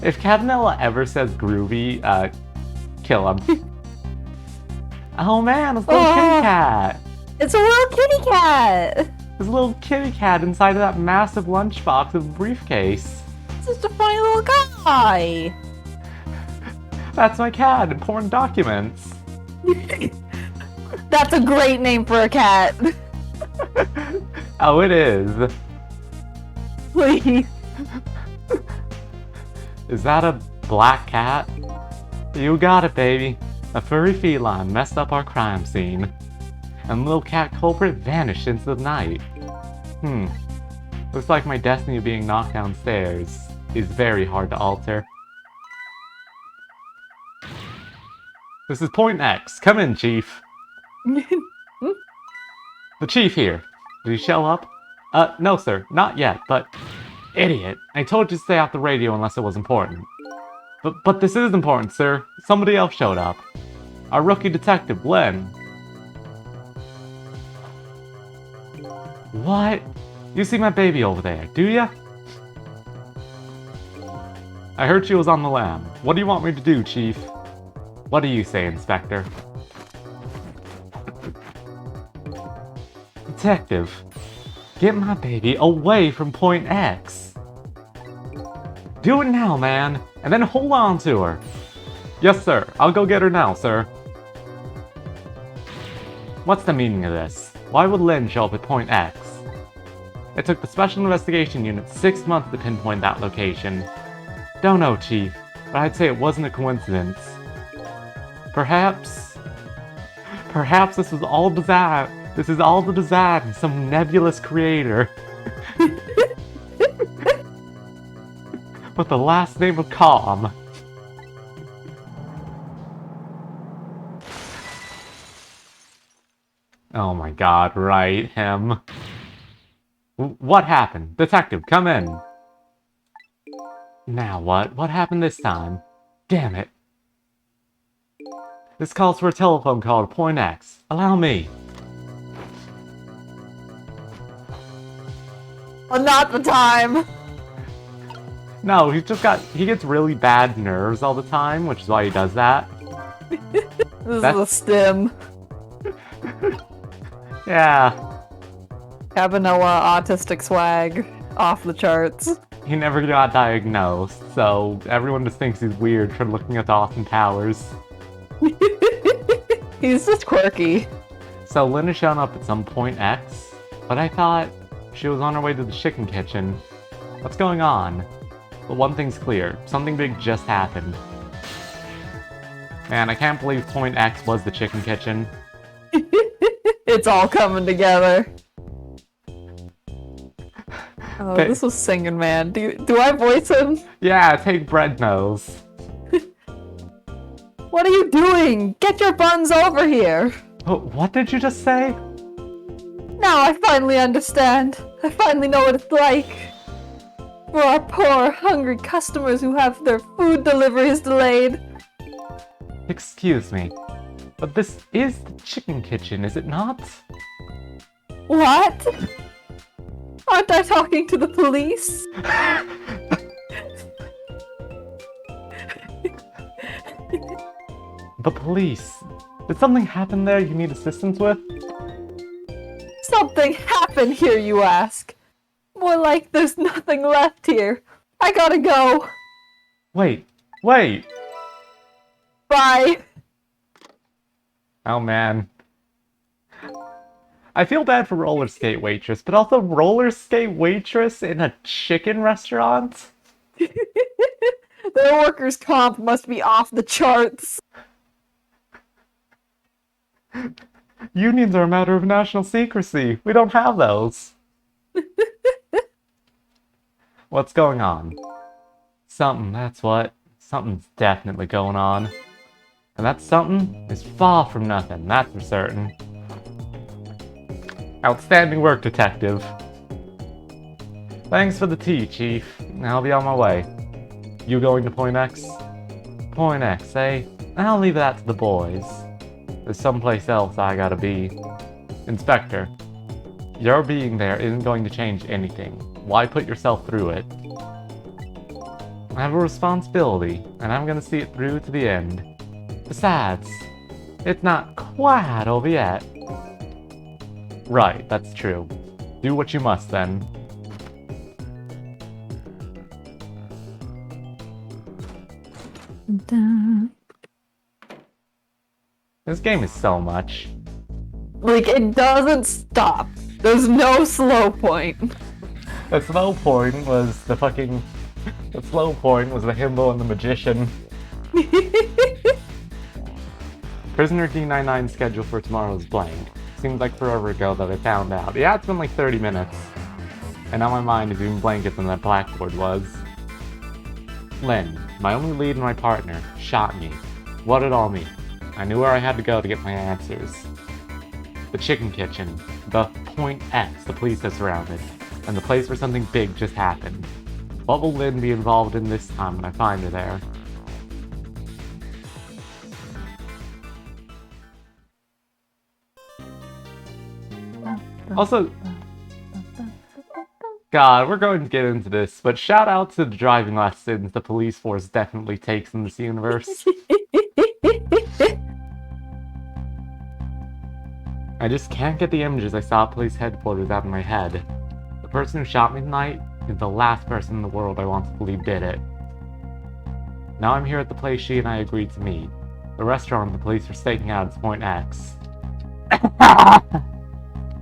If Cabanela ever says groovy, kill him. Oh man, it's a little kitty cat! It's a little kitty cat! There's a little kitty cat inside of that massive lunchbox of a briefcase. It's just a funny little guy! That's my cat, important documents. That's a great name for a cat! Oh, it is. Please. Is that a black cat? You got it, baby. A furry feline messed up our crime scene. And little cat culprit vanished into the night. Looks like my destiny of being knocked downstairs is very hard to alter. This is Point X. Come in, Chief. The Chief here. Did he show up? No, sir. Not yet, but... Idiot. I told you to stay off the radio unless it was important. But this is important, sir. Somebody else showed up. Our rookie detective, Len. What? You see my baby over there, do ya? I heard she was on the lam. What do you want me to do, Chief? What do you say, Inspector? Detective, get my baby away from Point X. Do it now, man, and then hold on to her. Yes, sir. I'll go get her now, sir. What's the meaning of this? Why would Lynn show up at Point X? It took the Special Investigation Unit 6 months to pinpoint that location. Don't know, Chief, but I'd say it wasn't a coincidence. Perhaps this was all design. This is all the design of some nebulous creator. With the last name of Calm. Oh my god, right, him. What happened? Detective, come in. Now what? What happened this time? Damn it. This calls for a telephone call to Point X. Allow me. Oh, not the time! No, he gets really bad nerves all the time, which is why he does that. This is a stim. Yeah. Cabanoa autistic swag. Off the charts. He never got diagnosed, so everyone just thinks he's weird for looking at the Austin Towers. He's just quirky. So Lynn has shown up at some Point X, but I thought she was on her way to the chicken kitchen. What's going on? But one thing's clear, something big just happened. Man, I can't believe Point X was the chicken kitchen. It's all coming together. Oh, this was Singing Man. Do I voice him? Yeah, take Bread Nose. What are you doing? Get your buns over here! What did you just say? Now I finally understand. I finally know what it's like. For our poor, hungry customers who have their food deliveries delayed. Excuse me, but this is the chicken kitchen, is it not? What? Aren't I talking to the police? The police? Did something happen there you need assistance with? Something happened here, you ask? More like there's nothing left here. I gotta go. Wait. Bye. Oh man. I feel bad for roller skate waitress, but also roller skate waitress in a chicken restaurant? Their workers' comp must be off the charts. Unions are a matter of national secrecy. We don't have those. What's going on? Something, that's what. Something's definitely going on. And that something is far from nothing, that's for certain. Outstanding work, Detective. Thanks for the tea, Chief. I'll be on my way. You going to Point X? Point X, eh? I'll leave that to the boys. There's someplace else I gotta be. Inspector, your being there isn't going to change anything. Why put yourself through it? I have a responsibility, and I'm gonna see it through to the end. Besides, it's not quite over yet. Right, that's true. Do what you must, then. This game is so much. Like, it doesn't stop. There's no slow point. The slow point was the fucking... The slow point was the himbo and the magician. Prisoner D99's schedule for tomorrow is blank. Seems like forever ago that I found out. Yeah, it's been like 30 minutes. And now my mind is even blanker than that blackboard was. Lynn, my only lead and my partner, shot me. What did it all mean? I knew where I had to go to get my answers. The chicken kitchen, the Point X the police have surrounded, and the place where something big just happened. What will Lynn be involved in this time when I find her there? Also, God, we're going to get into this, but shout out to the driving lessons the police force definitely takes in this universe. I just can't get the images I saw at police headquarters out of my head. The person who shot me tonight is the last person in the world I want to believe did it. Now I'm here at the place she and I agreed to meet. The restaurant the police are staking out as Point X.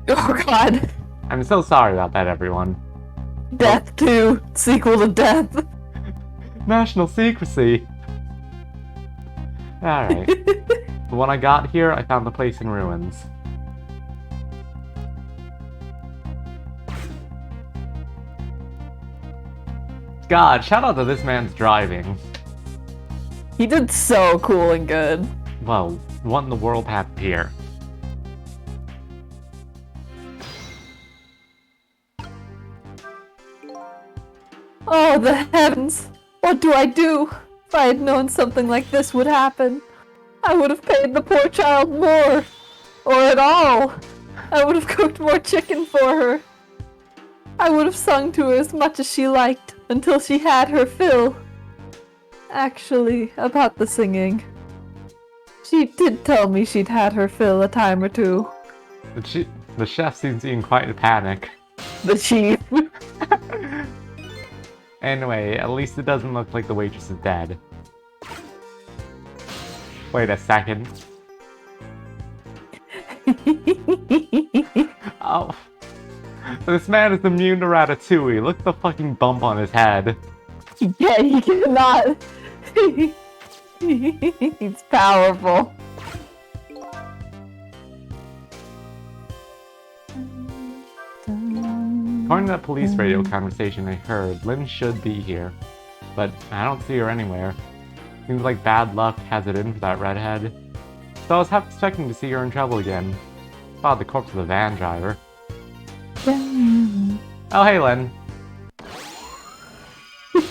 Oh god. I'm so sorry about that, everyone. Death 2. Sequel to Death. National secrecy! Alright. But when I got here, I found the place in ruins. God, shout out to this man's driving. He did so cool and good. Well, what in the world happened here? Oh, the heavens! What do I do? If I had known something like this would happen, I would have paid the poor child more. Or at all. I would have cooked more chicken for her. I would have sung to her as much as she liked, until she had her fill. Actually, about the singing. She did tell me she'd had her fill a time or two. The chef seems in quite a panic. The chief. Anyway, at least it doesn't look like the waitress is dead. Wait a second. Oh. This man is immune to Ratatouille. Look at the fucking bump on his head. Yeah, he cannot. He's powerful. According to that police radio conversation I heard, Lynn should be here. But I don't see her anywhere. Seems like bad luck has it in for that redhead. So I was half expecting to see her in trouble again. Spotted the corpse of the van driver. Oh, hey, Lynn. Look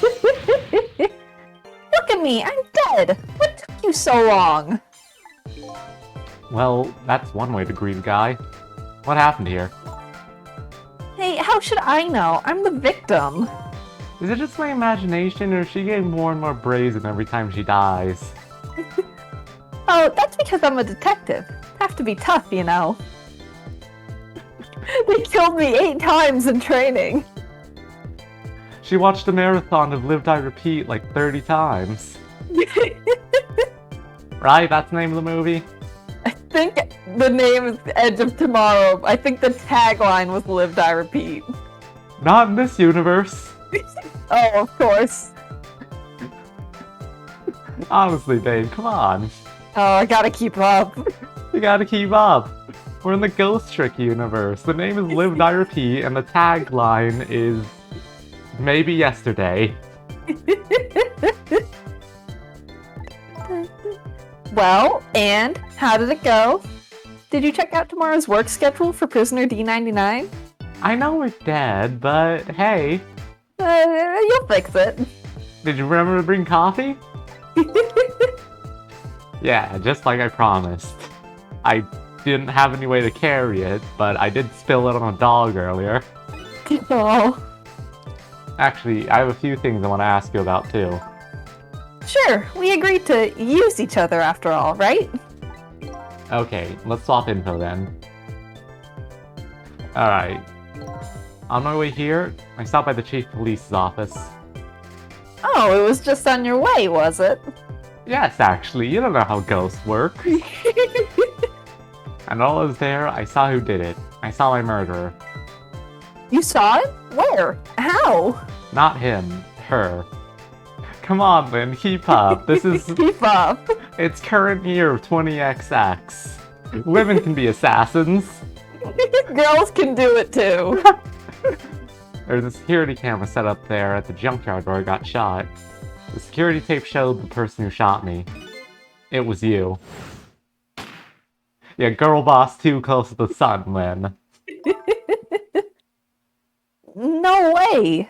at me, I'm dead! What took you so long? Well, that's one way to greet a guy. What happened here? Hey, how should I know? I'm the victim. Is it just my imagination, or is she getting more and more brazen every time she dies? Oh, that's because I'm a detective. Have to be tough, you know. They killed me 8 times in training. She watched a marathon of Live Die Repeat like 30 times. Right? That's the name of the movie? I think the name is Edge of Tomorrow. I think the tagline was Live Die Repeat. Not in this universe. Oh, of course. Honestly, babe, come on. Oh, I gotta keep up. You gotta keep up. We're in the Ghost Trick universe. The name is Live Die Repeat, and the tagline is maybe yesterday. Well, and how did it go? Did you check out tomorrow's work schedule for Prisoner D99? I know we're dead, but hey. You'll fix it. Did you remember to bring coffee? Yeah, just like I promised. I didn't have any way to carry it, but I did spill it on a dog earlier. Oh. Actually, I have a few things I want to ask you about too. Sure, we agreed to use each other after all, right? Okay, let's swap info then. Alright. On my way here, I stopped by the chief of police's office. Oh, it was just on your way, was it? Yes, actually, you don't know how ghosts work. And while I was there, I saw who did it. I saw my murderer. You saw it? Where? How? Not him, her. Come on, Lynn, keep up. This is... Keep up. It's current year of 20XX. Women can be assassins. Girls can do it too. There's a security camera set up there at the junkyard where I got shot. The security tape showed the person who shot me. It was you. Yeah, girl boss too close to the sun, Lynn. No way.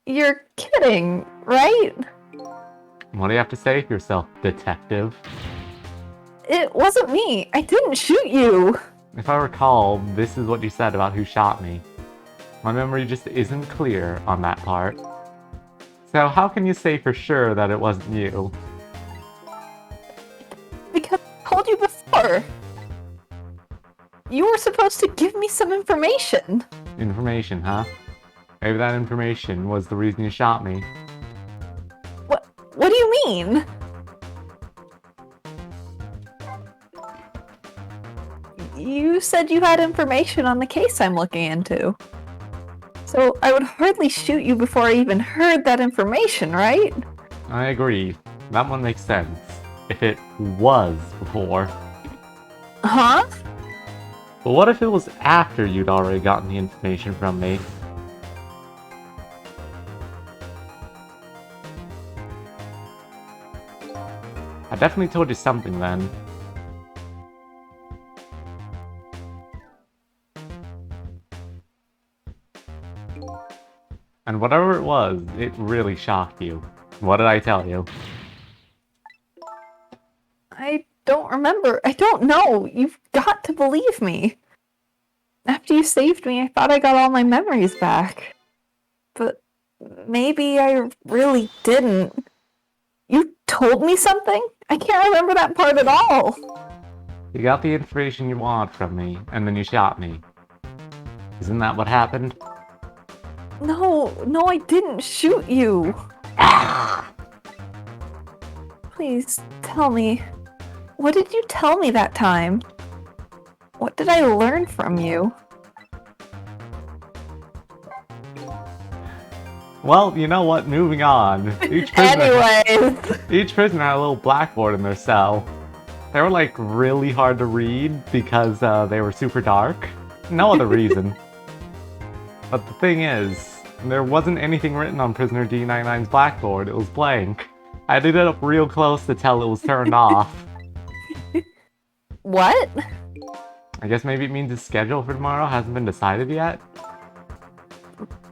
You're kidding, right? What do you have to say for yourself, detective? It wasn't me. I didn't shoot you. If I recall, this is what you said about who shot me. My memory just isn't clear on that part. So how can you say for sure that it wasn't you? Because I told you before. You were supposed to give me some information. Information, huh? Maybe that information was the reason you shot me. What do you mean? You said you had information on the case I'm looking into. So I would hardly shoot you before I even heard that information, right? I agree. That one makes sense. If it was before. Huh? But what if it was after you'd already gotten the information from me? I definitely told you something then. And whatever it was, it really shocked you. What did I tell you? I don't remember. I don't know. You've got to believe me. After you saved me, I thought I got all my memories back. But maybe I really didn't. You told me something? I can't remember that part at all. You got the information you want from me, and then you shot me. Isn't that what happened? No, I didn't shoot you. Please, tell me. What did you tell me that time? What did I learn from you? Well, you know what? Moving on. Each prisoner had a little blackboard in their cell. They were like really hard to read because they were super dark. No other reason. But the thing is, there wasn't anything written on prisoner D99's blackboard. It was blank. I did it up real close to tell it was turned off. What? I guess maybe it means his schedule for tomorrow hasn't been decided yet?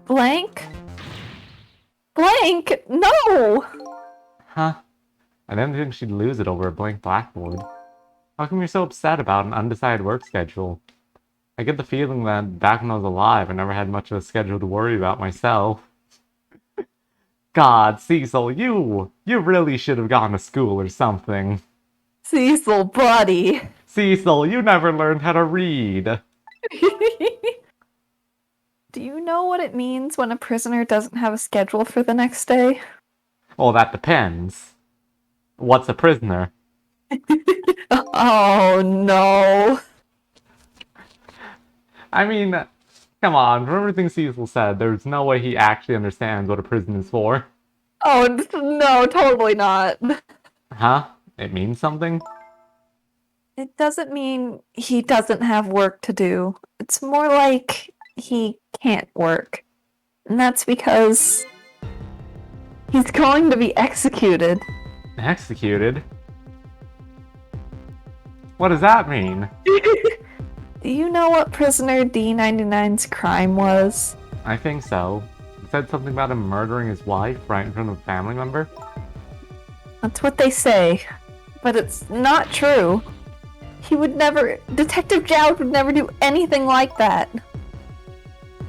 Blank? Blank? No! Huh. I didn't think she'd lose it over a blank blackboard. How come you're so upset about an undecided work schedule? I get the feeling that back when I was alive, I never had much of a schedule to worry about myself. God, Cecil, you really should have gone to school or something. Cecil, buddy. Cecil, you never learned how to read. Do you know what it means when a prisoner doesn't have a schedule for the next day? Well, that depends. What's a prisoner? Oh, no. I mean, come on, from everything Cecil said, there's no way he actually understands what a prison is for. Oh, no, totally not. Huh? It means something? It doesn't mean he doesn't have work to do. It's more like he can't work. And that's because he's going to be executed. Executed? What does that mean? Do you know what prisoner D99's crime was? I think so. It said something about him murdering his wife right in front of a family member? That's what they say. But it's not true. He would never... Detective Jowd would never do anything like that.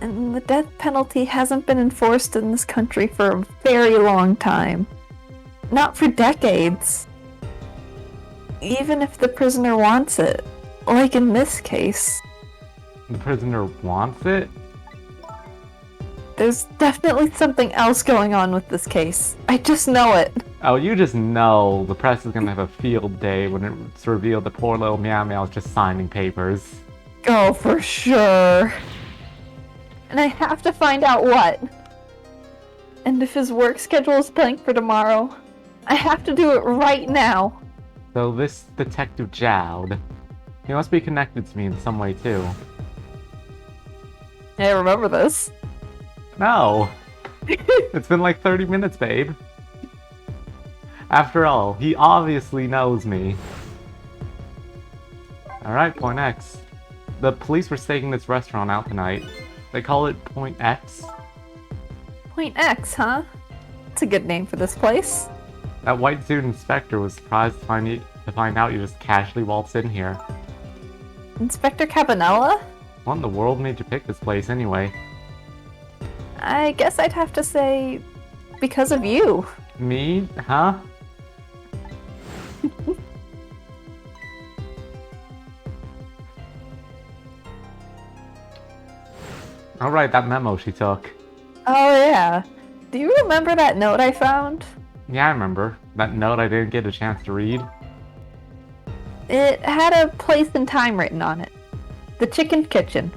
And the death penalty hasn't been enforced in this country for a very long time. Not for decades. Even if the prisoner wants it. Like in this case. The prisoner wants it? There's definitely something else going on with this case. I just know it. Oh, you just know the press is gonna have a field day when it's revealed that poor little Meow Meow is just signing papers. Oh, for sure. And I have to find out what. And if his work schedule is blank for tomorrow, I have to do it right now. So this Detective Jowd, he must be connected to me in some way too. I remember this. No! It's been like 30 minutes, babe. After all, he obviously knows me. Alright, Point X. The police were staking this restaurant out tonight. They call it Point X. Point X, huh? It's a good name for this place. That white suit inspector was surprised to find out you just casually waltzed in here. Inspector Cabanella? What in the world made you pick this place anyway? I guess I'd have to say because of you. Me? Huh? Alright, that memo she took. Oh yeah. Do you remember that note I found? Yeah, I remember. That note I didn't get a chance to read. It had a place and time written on it. The Chicken Kitchen.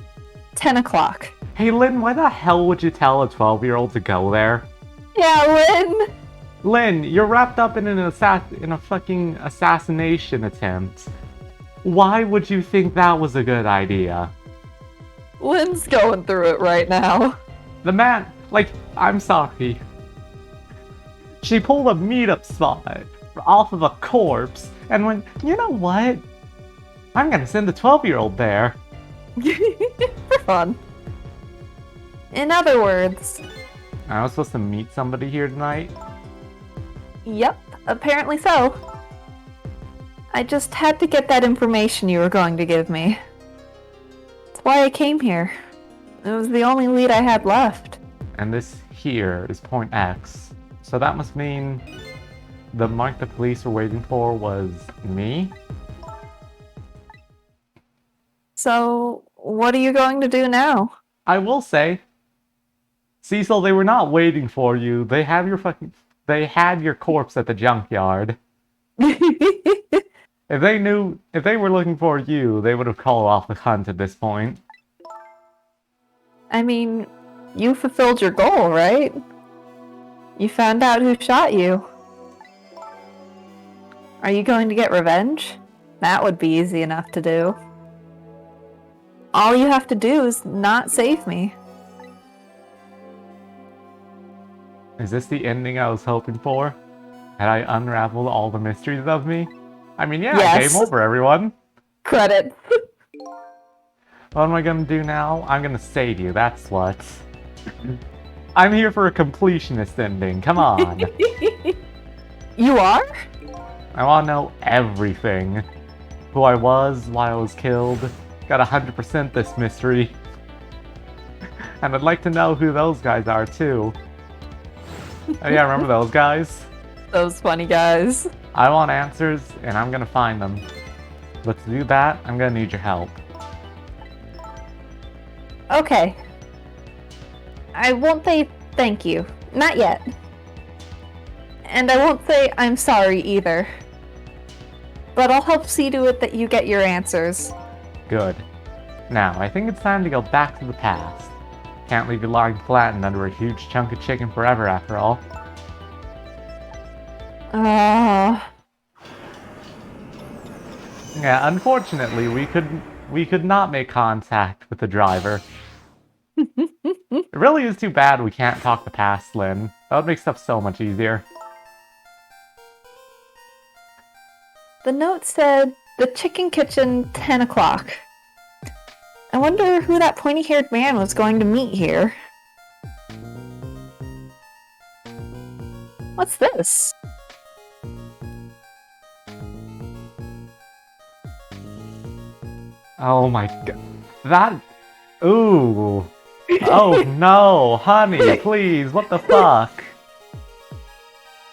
10 o'clock. Hey Lynn, why the hell would you tell a 12-year-old to go there? Yeah, Lynn! Lynn, you're wrapped up in a fucking assassination attempt. Why would you think that was a good idea? Lynn's going through it right now. The man, like, I'm sorry. She pulled a meetup spot off of a corpse and went, you know what? I'm gonna send the 12-year-old there. For fun. In other words, I was supposed to meet somebody here tonight. yep, apparently so. I just had to get that information you were going to give me. That's why I came here. It was the only lead I had left. And this here is Point X. So that must mean the mark the police were waiting for was me? So, what are you going to do now? I will say, Cecil, they were not waiting for you. They had your corpse at the junkyard. If they were looking for you, they would have called off the hunt at this point. I mean, you fulfilled your goal, right? You found out who shot you. Are you going to get revenge? That would be easy enough to do. All you have to do is not save me. Is this the ending I was hoping for? Had I unraveled all the mysteries of me? I mean, yeah, Yes. game over, everyone. Credit. What am I gonna do now? I'm gonna save you, that's what. I'm here for a completionist ending, come on. You are? I wanna know everything. Who I was, why I was killed. Gotta 100% this mystery. And I'd like to know who those guys are, too. Oh yeah, remember those guys? Those funny guys. I want answers, and I'm gonna find them. But to do that, I'm gonna need your help. Okay. I won't say thank you. Not yet. And I won't say I'm sorry either. But I'll help see to it that you get your answers. Good. Now, I think it's time to go back to the past. Can't leave you lying flattened under a huge chunk of chicken forever, after all. Yeah, unfortunately, we could not make contact with the driver. It really is too bad we can't talk the past, Lynn. That would make stuff so much easier. The note said, the Chicken Kitchen, 10 o'clock. I wonder who that pointy-haired man was going to meet here. What's this? Oh my god. That... Ooh. Oh no, honey, please, what the fuck?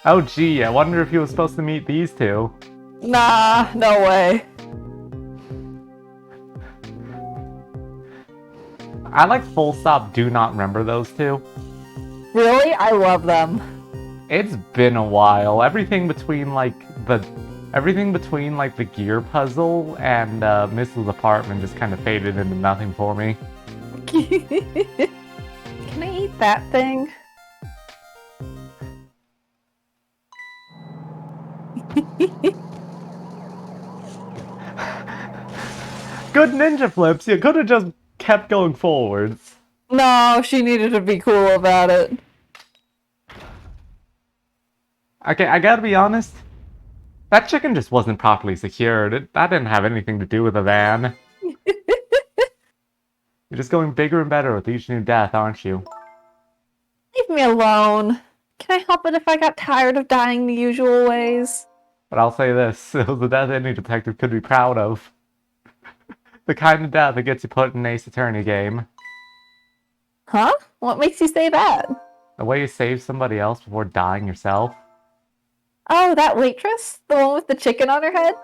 Oh gee, I wonder if he was supposed to meet these two. Nah, no way. I like full stop do not remember those two. Really? I love them. It's been a while. Everything between like the gear puzzle and Mrs. Apartment just kind of faded into nothing for me. Can I eat that thing? Good ninja flips. You could have just kept going forwards. No, she needed to be cool about it. Okay, I gotta be honest. That chicken just wasn't properly secured. That didn't have anything to do with the van. You're just going bigger and better with each new death, aren't you? I leave me alone. Can I help it if I got tired of dying the usual ways? But I'll say this, it was a death any detective could be proud of. The kind of death that gets you put in an Ace Attorney game. Huh? What makes you say that? The way you save somebody else before dying yourself. Oh, that waitress? The one with the chicken on her head?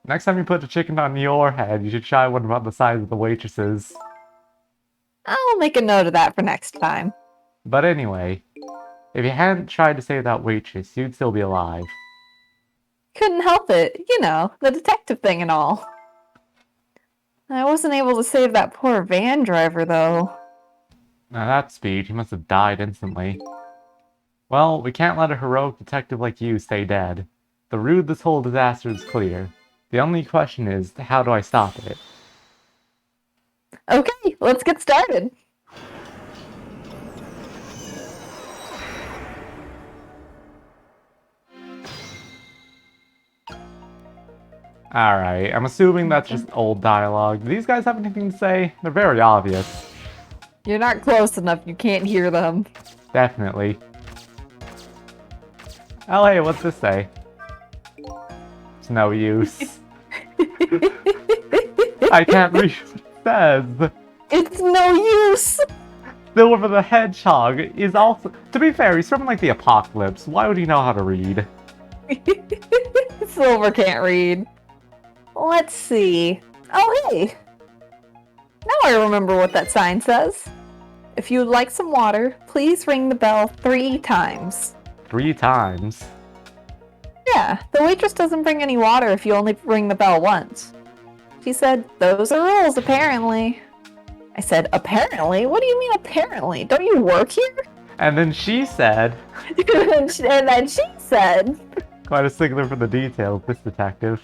Next time you put a chicken on your head, you should try one about the size of the waitress's. I'll make a note of that for next time. But anyway, if you hadn't tried to save that waitress, you'd still be alive. Couldn't help it. You know, the detective thing and all. I wasn't able to save that poor van driver, though. At that speed, he must have died instantly. Well, we can't let a heroic detective like you stay dead. The route of this whole disaster is clear. The only question is, how do I stop it? Okay, let's get started. Alright, I'm assuming that's just old dialogue. Do these guys have anything to say? They're very obvious. You're not close enough, you can't hear them. Definitely. Oh hey, what's this say? It's no use. I can't read what it says. It's no use! Silver the Hedgehog is also... To be fair, he's from like the apocalypse. Why would he know how to read? Silver can't read. Let's see. Oh, hey! Now I remember what that sign says. If you would like some water, please ring the bell 3 times. 3 times? Yeah, the waitress doesn't bring any water if you only ring the bell once. She said, those are rules, apparently. I said, apparently? What do you mean, apparently? Don't you work here? And then she said... And then she said... Quite a stickler for the details, this detective.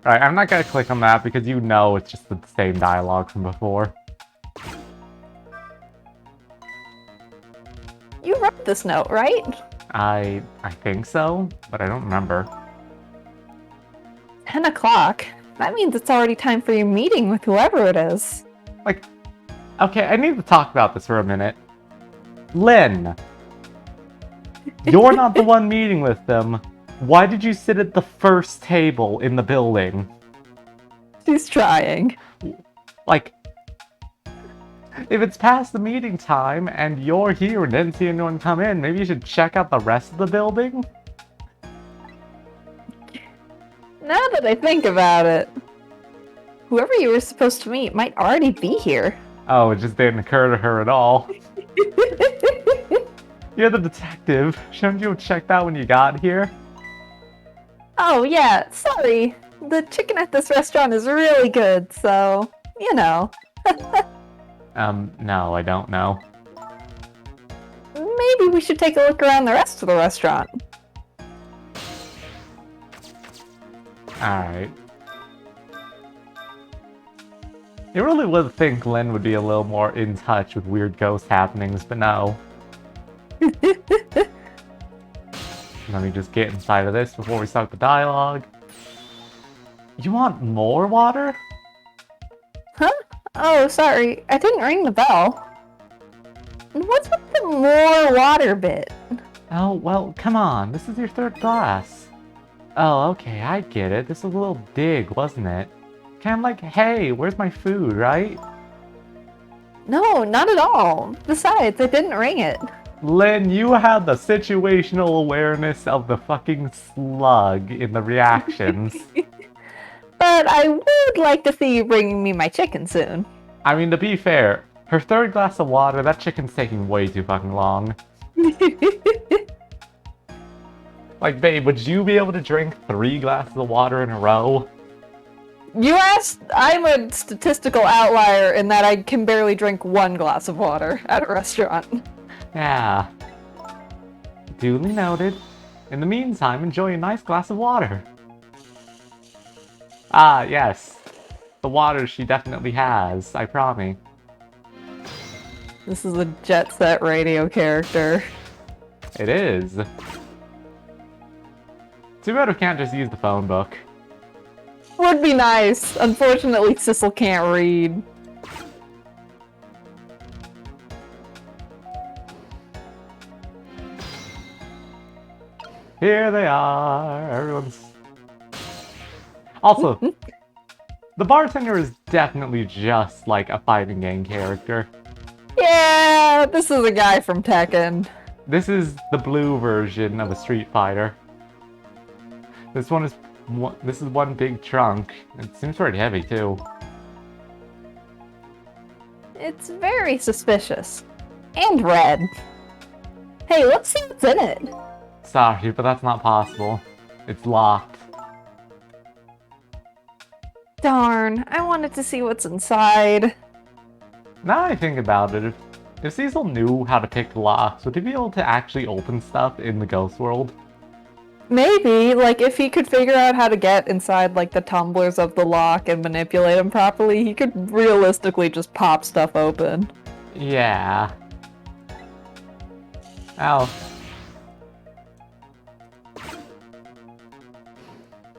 Alright, I'm not gonna click on that because you know it's just the same dialogue from before. You wrote this note, right? I think so, but I don't remember. 10 o'clock? That means it's already time for your meeting with whoever it is. Like, okay, I need to talk about this for a minute. Lynn! You're not the one meeting with them. Why did you sit at the first table in the building? She's trying. Like, if it's past the meeting time and you're here and didn't see anyone come in, maybe you should check out the rest of the building? Now that I think about it, whoever you were supposed to meet might already be here. Oh, it just didn't occur to her at all. You're the detective. Shouldn't you have checked out when you got here? Oh yeah, sorry. The chicken at this restaurant is really good, so, you know. No, I don't know. Maybe we should take a look around the rest of the restaurant. Alright. You really would think Lynn would be a little more in touch with weird ghost happenings, but no. Let me just get inside of this before we start the dialogue. You want more water? Huh? Oh, sorry. I didn't ring the bell. What's with the more water bit? Oh, well, come on. This is your 3rd glass. Oh, okay, I get it. This was a little dig, wasn't it? Kind of like, hey, where's my food, right? No, not at all. Besides, I didn't ring it. Lynn, you had the situational awareness of the fucking slug in the reactions. But I would like to see you bringing me my chicken soon. I mean, to be fair, her 3rd glass of water, that chicken's taking way too fucking long. Like, babe, would you be able to drink 3 glasses of water in a row? You asked, I'm a statistical outlier in that I can barely drink 1 glass of water at a restaurant. Yeah. Duly noted. In the meantime, enjoy a nice glass of water. Ah, yes. The water she definitely has, I promise. This is a Jet Set Radio character. It is. Too bad we can't just use the phone book. Would be nice. Unfortunately, Sissel can't read. Here they are. Everyone's. Also, the bartender is definitely just like a fighting game character. Yeah, this is a guy from Tekken. This is the blue version of a Street Fighter. This one is this is one big trunk. It seems pretty heavy too. It's very suspicious. And red. Hey, let's see what's in it. Sorry, but that's not possible. It's locked. Darn, I wanted to see what's inside. Now I think about it, if Cecil knew how to pick locks, would he be able to actually open stuff in the ghost world? Maybe, like, if he could figure out how to get inside, like, the tumblers of the lock and manipulate them properly, he could realistically just pop stuff open. Yeah. Ow.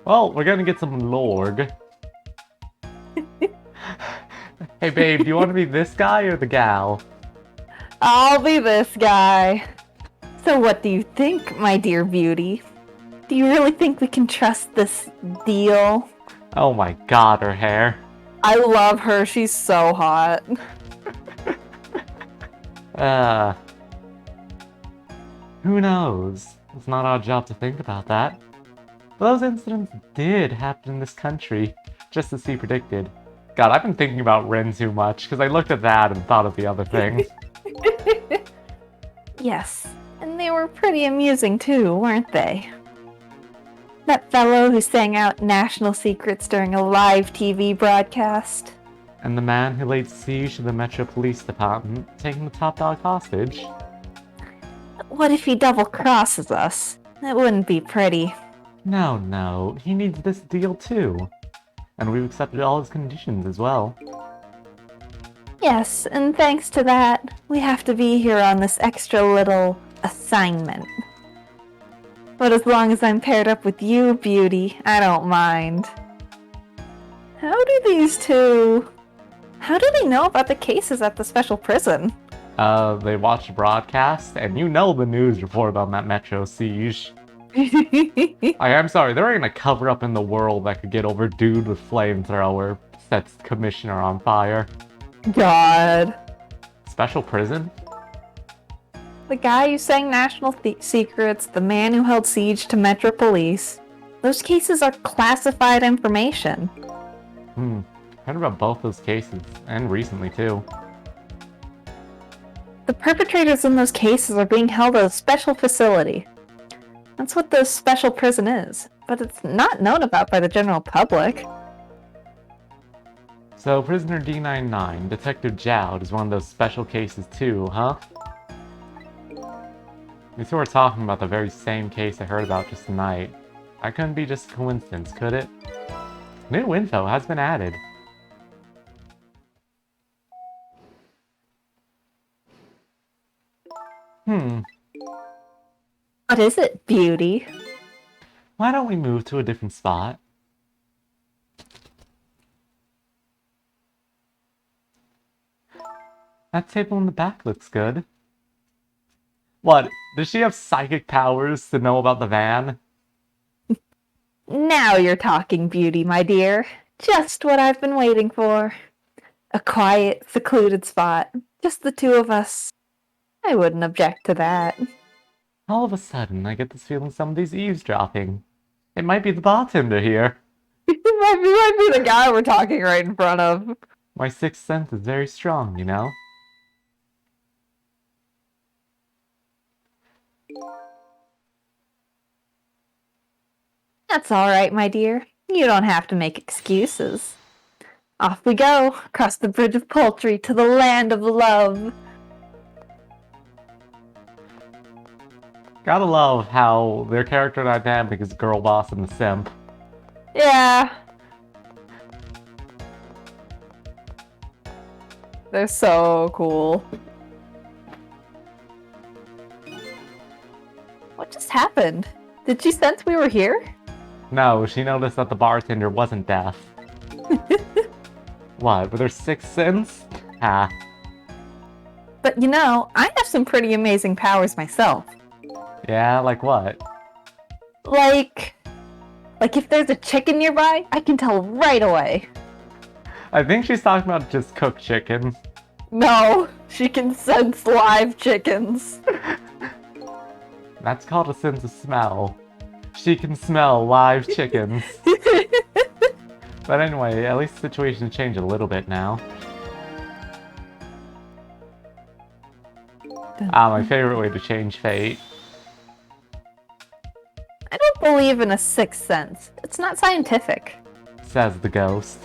Well, we're gonna get some Lorg. Hey babe, do you want to be this guy or the gal? I'll be this guy. So what do you think, my dear beauty? Do you really think we can trust this deal? Oh my god, her hair. I love her, she's so hot. Who knows? It's not our job to think about that. Those incidents did happen in this country, just as he predicted. God, I've been thinking about Ren too much, because I looked at that and thought of the other thing. Yes, and they were pretty amusing too, weren't they? That fellow who sang out national secrets during a live TV broadcast. And the man who laid siege to the Metro Police Department, taking the top dog hostage. What if he double-crosses us? That wouldn't be pretty. No, he needs this deal too. And we've accepted all his conditions as well. Yes, and thanks to that, we have to be here on this extra little assignment. But as long as I'm paired up with you, beauty, I don't mind. How do they know about the cases at the special prison? They watched the broadcast, and you know the news report on that Metro siege. I am sorry, there ain't a cover-up in the world that could get over dude with flamethrower sets commissioner on fire. God. Special prison? The guy who sang national secrets, the man who held siege to Metro Police. Those cases are classified information. Heard about both those cases, and recently too. The perpetrators in those cases are being held at a special facility. That's what the special prison is, but it's not known about by the general public. So, Prisoner D99, Detective Jowd, is one of those special cases too, huh? These two are talking about the very same case I heard about just tonight. That couldn't be just a coincidence, could it? New info has been added. What is it, beauty? Why don't we move to a different spot? That table in the back looks good. What? Does she have psychic powers to know about the van? Now you're talking, beauty, my dear. Just what I've been waiting for. A quiet, secluded spot. Just the two of us. I wouldn't object to that. All of a sudden, I get this feeling somebody's eavesdropping. It might be the bartender here. It might be the guy we're talking right in front of. My sixth sense is very strong, you know? That's alright, my dear. You don't have to make excuses. Off we go, across the bridge of poultry to the land of love. Gotta love how their character dynamic is girl boss and the simp. Yeah. They're so cool. What just happened? Did she sense we were here? No, she noticed that the bartender wasn't deaf. What, with her sixth sense? Ah. But you know, I have some pretty amazing powers myself. Yeah, like what? Like if there's a chicken nearby, I can tell right away. I think she's talking about just cooked chicken. No, she can sense live chickens. That's called a sense of smell. She can smell live chickens. But anyway, at least the situation changed a little bit now. My favorite way to change fate. I don't believe in a sixth sense. It's not scientific. Says the ghost.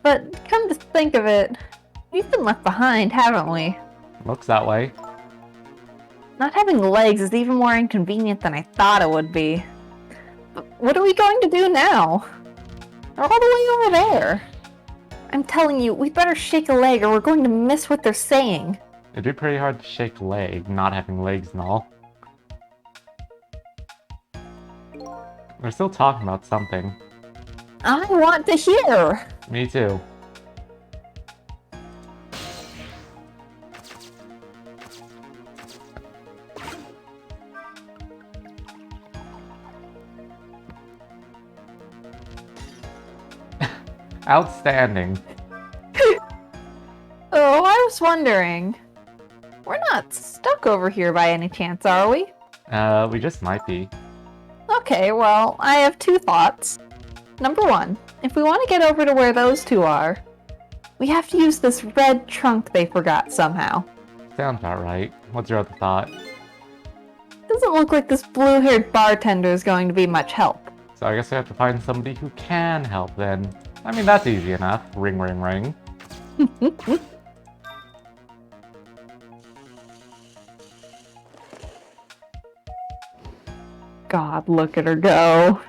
But come to think of it, we've been left behind, haven't we? Looks that way. Not having legs is even more inconvenient than I thought it would be. But what are we going to do now? They're all the way over there. I'm telling you, we better shake a leg or we're going to miss what they're saying. It'd be pretty hard to shake a leg, not having legs and all. They're still talking about something. I want to hear. Me too. Outstanding. Oh, I was wondering. We're not stuck over here by any chance, are we? We just might be. Okay, well, I have two thoughts. Number one, if we want to get over to where those two are, we have to use this red trunk they forgot somehow. Sounds about right. What's your other thought? Doesn't look like this blue-haired bartender is going to be much help. So I guess we have to find somebody who can help then. I mean, that's easy enough. Ring, ring, ring. God, look at her go.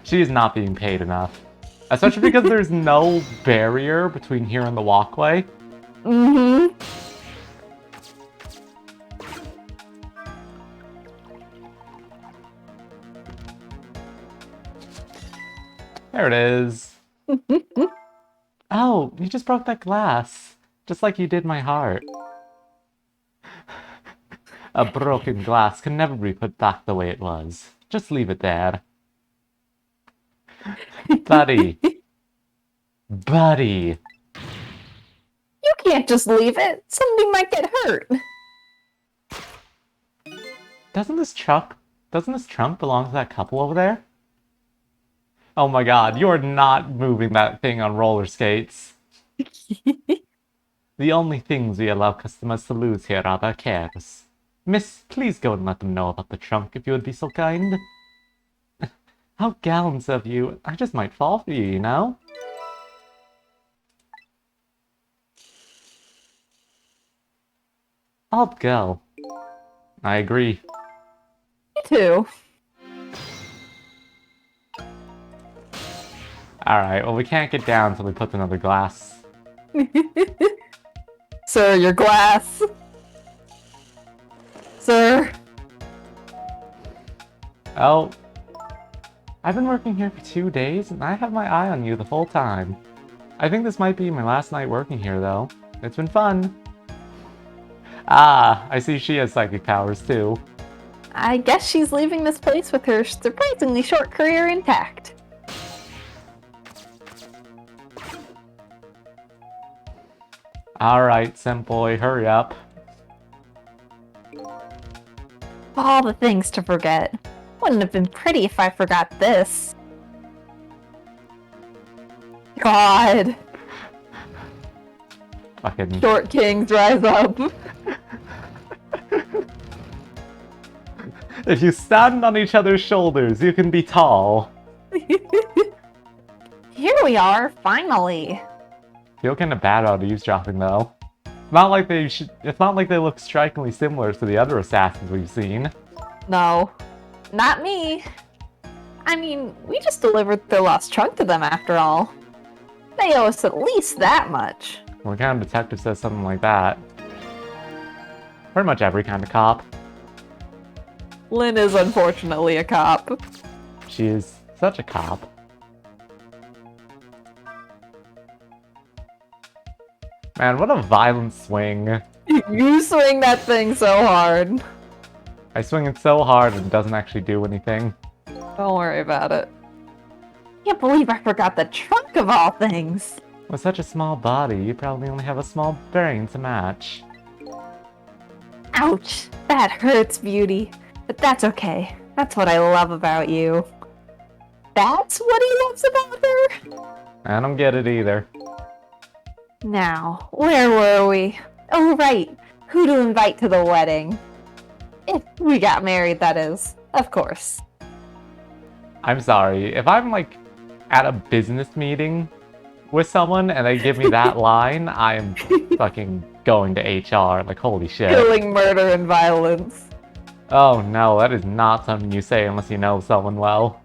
She is not being paid enough. Especially because there's no barrier between here and the walkway. Mm-hmm. There it is. Oh, you just broke that glass. Just like you did my heart. A broken glass can never be put back the way it was. Just leave it there. Buddy. Buddy. You can't just leave it. Somebody might get hurt. Doesn't this trunk belong to that couple over there? Oh my god, you're not moving that thing on roller skates. The only things we allow customers to lose here are their cares. Miss, please go and let them know about the trunk if you would be so kind. How gallant of you. I just might fall for you, you know? I'll go. I agree. Me too. Alright, well we can't get down until we put another glass. Sir, your glass. Sir. Oh. I've been working here for 2 days, and I have my eye on you the whole time. I think this might be my last night working here, though. It's been fun. Ah, I see she has psychic powers, too. I guess she's leaving this place with her surprisingly short career intact. Alright, Senpai, hurry up. All the things to forget. Wouldn't have been pretty if I forgot this. God. Fucking... Short kings rise up. If you stand on each other's shoulders, you can be tall. Here we are, finally. Feel kind of bad about eavesdropping, though. Not like they should. It's not like they look strikingly similar to the other assassins we've seen. No, not me. I mean, we just delivered their lost trunk to them after all. They owe us at least that much. What kind of detective says something like that? Pretty much every kind of cop. Lynn is unfortunately a cop. She is such a cop. Man, what a violent swing. You swing that thing so hard. I swing it so hard and it doesn't actually do anything. Don't worry about it. Can't believe I forgot the trunk of all things. With such a small body, you probably only have a small brain to match. Ouch! That hurts, Beauty. But that's okay. That's what I love about you. That's what he loves about her? I don't get it either. Now, where were we? Oh, right. Who to invite to the wedding. If we got married, that is. Of course. I'm sorry, if I'm like at a business meeting with someone and they give me that line, I am fucking going to HR. Like, holy shit. Killing, murder, and violence. Oh no, that is not something you say unless you know someone well.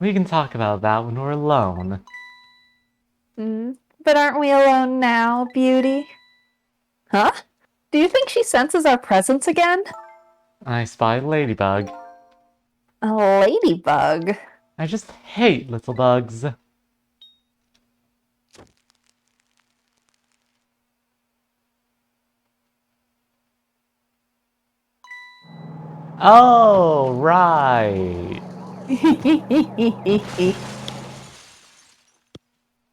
We can talk about that when we're alone. But aren't we alone now, Beauty? Huh? Do you think she senses our presence again? I spy a ladybug. A ladybug? I just hate little bugs. Oh, right.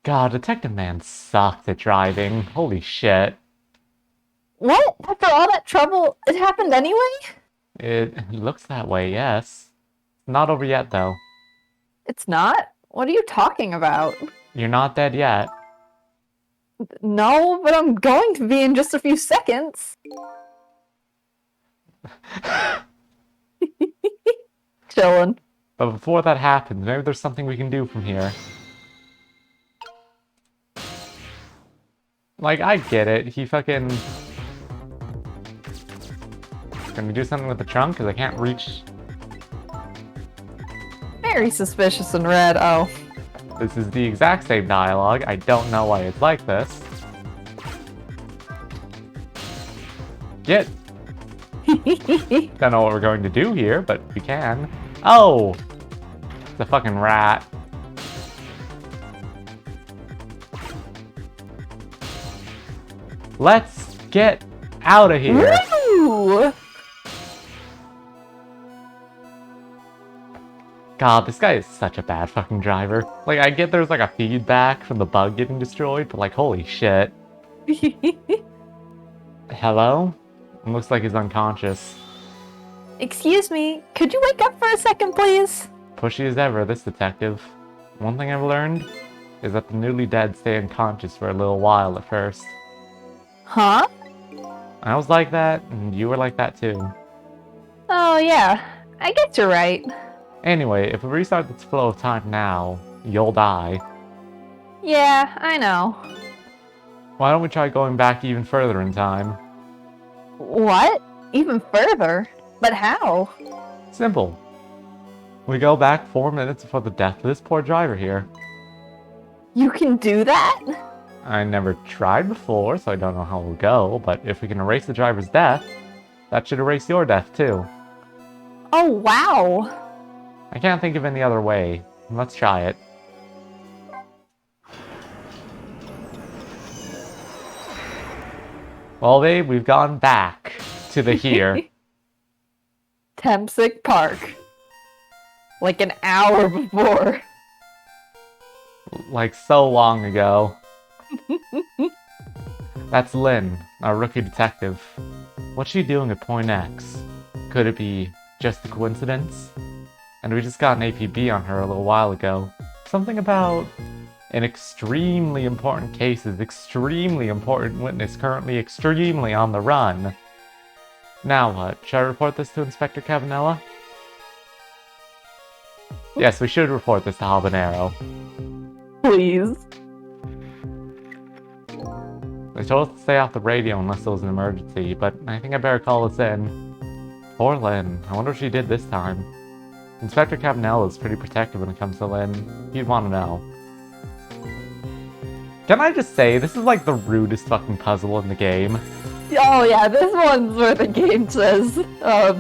God, Detective Man sucked at driving. Holy shit. What? After all that trouble, it happened anyway? It looks that way, yes. Not over yet, though. It's not? What are you talking about? You're not dead yet. No, but I'm going to be in just a few seconds. Chillin'. But before that happens, maybe there's something we can do from here. Like, I get it. He fucking... Can we do something with the trunk? Because I can't reach... Very suspicious in red. Oh. This is the exact same dialogue. I don't know why it's like this. Get! Don't know what we're going to do here, but we can. Oh! It's a fucking rat. Let's get out of here! Woo! God, this guy is such a bad fucking driver. Like, I get there's like a feedback from the bug getting destroyed, but like, holy shit. Hello? It looks like he's unconscious. Excuse me, could you wake up for a second, please? Pushy as ever, this detective. One thing I've learned is that the newly dead stay unconscious for a little while at first. Huh? I was like that, and you were like that too. Oh, yeah. I guess you're right. Anyway, if we restart this flow of time now, you'll die. Yeah, I know. Why don't we try going back even further in time? What? Even further? But how? Simple. We go back 4 minutes before the death of this poor driver here. You can do that? I never tried before, so I don't know how it'll go, but if we can erase the driver's death, that should erase your death too. Oh, wow. I can't think of any other way. Let's try it. Well, babe, we've gone back to the here. Tempsick Park. Like an hour before. Like so long ago. That's Lynn, our rookie detective. What's she doing at Point X? Could it be just a coincidence? And we just got an APB on her a little while ago. Something about an extremely important case is extremely important witness currently extremely on the run. Now what? Should I report this to Inspector Cavanella? Yes, we should report this to Habanero. Please. They told us to stay off the radio unless there was an emergency, but I think I better call this in. Poor Lynn. I wonder what she did this time. Inspector Cavanella is pretty protective when it comes to Lynn. You'd want to know. Can I just say, this is like the rudest fucking puzzle in the game. Oh yeah, this one's where the game says,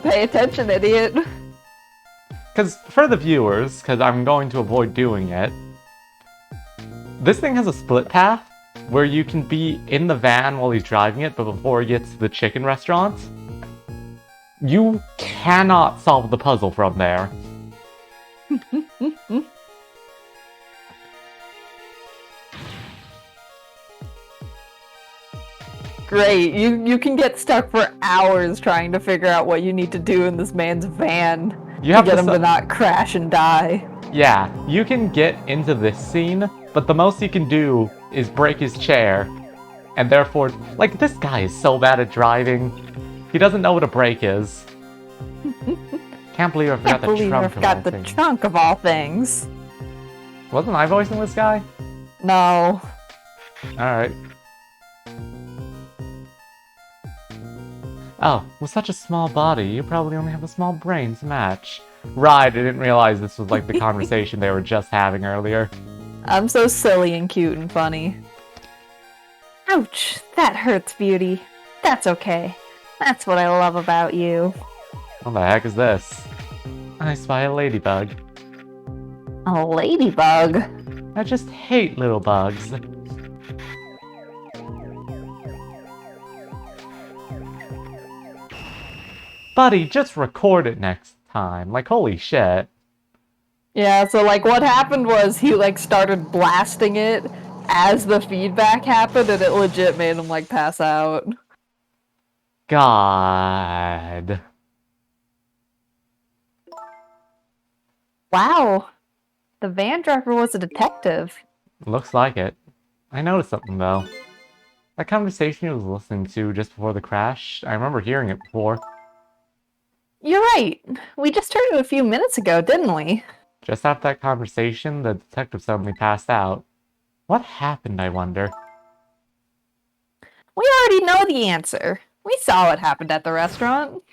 pay attention, idiot. Because for the viewers, because I'm going to avoid doing it, this thing has a split path, where you can be in the van while he's driving it, but before he gets to the chicken restaurant, you cannot solve the puzzle from there. Great. You can get stuck for hours trying to figure out what you need to do in this man's van You to have get to him to not crash and die. Yeah, you can get into this scene, but the most you can do is break his chair. And therefore, like, this guy is so bad at driving. He doesn't know what a brake is. Can't believe I forgot Can't the believe I trunk of all forgot the things. trunk of all things. Wasn't I voicing this guy? No. Alright. Oh, with such a small body, you probably only have a small brain to match. Right, I didn't realize this was like the conversation they were just having earlier. I'm so silly and cute and funny. Ouch, that hurts, Beauty. That's okay. That's what I love about you. What the heck is this? I spy a ladybug. A ladybug? I just hate little bugs. Buddy, just record it next time. Like, holy shit. Yeah, so like what happened was he like started blasting it as the feedback happened and it legit made him like pass out. God. Wow. The van driver was a detective. Looks like it. I noticed something though. That conversation he was listening to just before the crash, I remember hearing it before. You're right. We just heard it a few minutes ago, didn't we? Just after that conversation, the detective suddenly passed out. What happened, I wonder? We already know the answer. We saw what happened at the restaurant.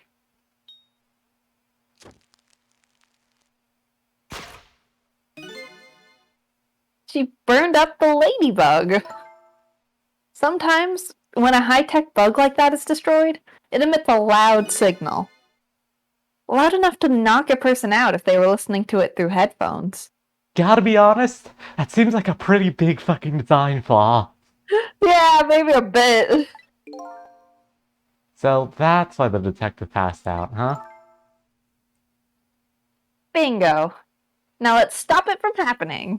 She burned up the ladybug. Sometimes, when a high-tech bug like that is destroyed, it emits a loud signal. Loud enough to knock a person out if they were listening to it through headphones. Gotta be honest, that seems like a pretty big fucking design flaw. Yeah, maybe a bit. So that's why the detective passed out, huh? Bingo. Now let's stop it from happening.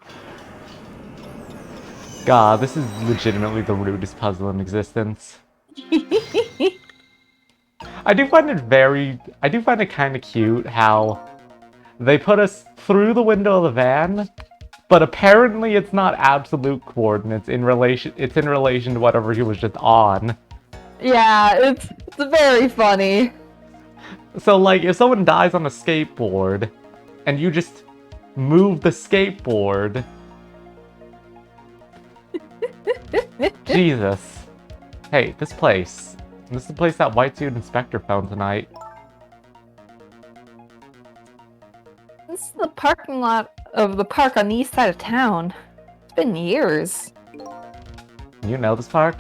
God, this is legitimately the rudest puzzle in existence. I do find it kind of cute how they put us through the window of the van, but apparently it's not absolute coordinates it's in relation to whatever he was just on. Yeah, it's very funny. So like, if someone dies on a skateboard, and you just move the skateboard... Jesus. Hey, this place. This is the place that white suit inspector found tonight. This is the parking lot of the park on the east side of town. It's been years. You know this park?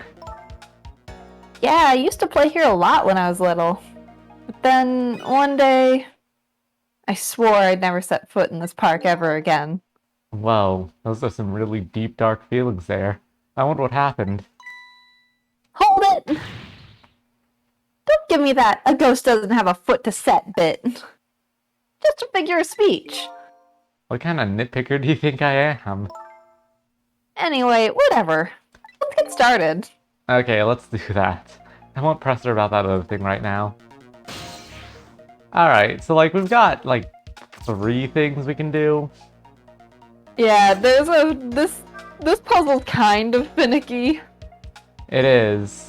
Yeah, I used to play here a lot when I was little. But then, one day, I swore I'd never set foot in this park ever again. Whoa, those are some really deep, dark feelings there. I wonder what happened. Hold it! Don't give me that a ghost doesn't have a foot to set bit. Just a figure of speech. What kind of nitpicker do you think I am? Anyway, whatever. Let's get started. Okay, let's do that. I won't press her about that other thing right now. Alright, so like we've got like 3 things we can do. Yeah, this puzzle's kind of finicky. It is.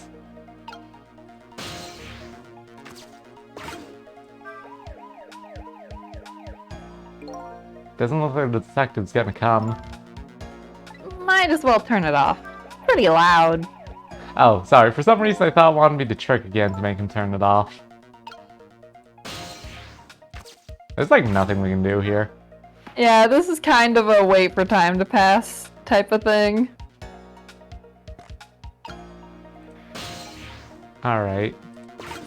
Doesn't look like the detective's gonna come. Might as well turn it off. Pretty loud. Oh, sorry, for some reason I thought it wanted me to trick again to make him turn it off. There's like nothing we can do here. Yeah, this is kind of a wait for time to pass type of thing. Alright.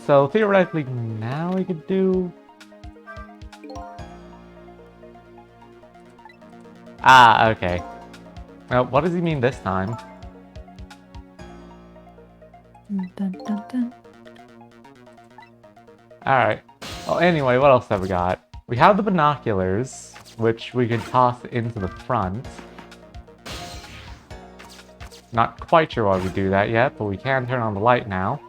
So theoretically now we could do... Ah, okay. What does he mean this time? Dun, dun, dun. Alright. Well, anyway, what else have we got? We have the binoculars, which we could toss into the front. Not quite sure why we do that yet, but we can turn on the light now.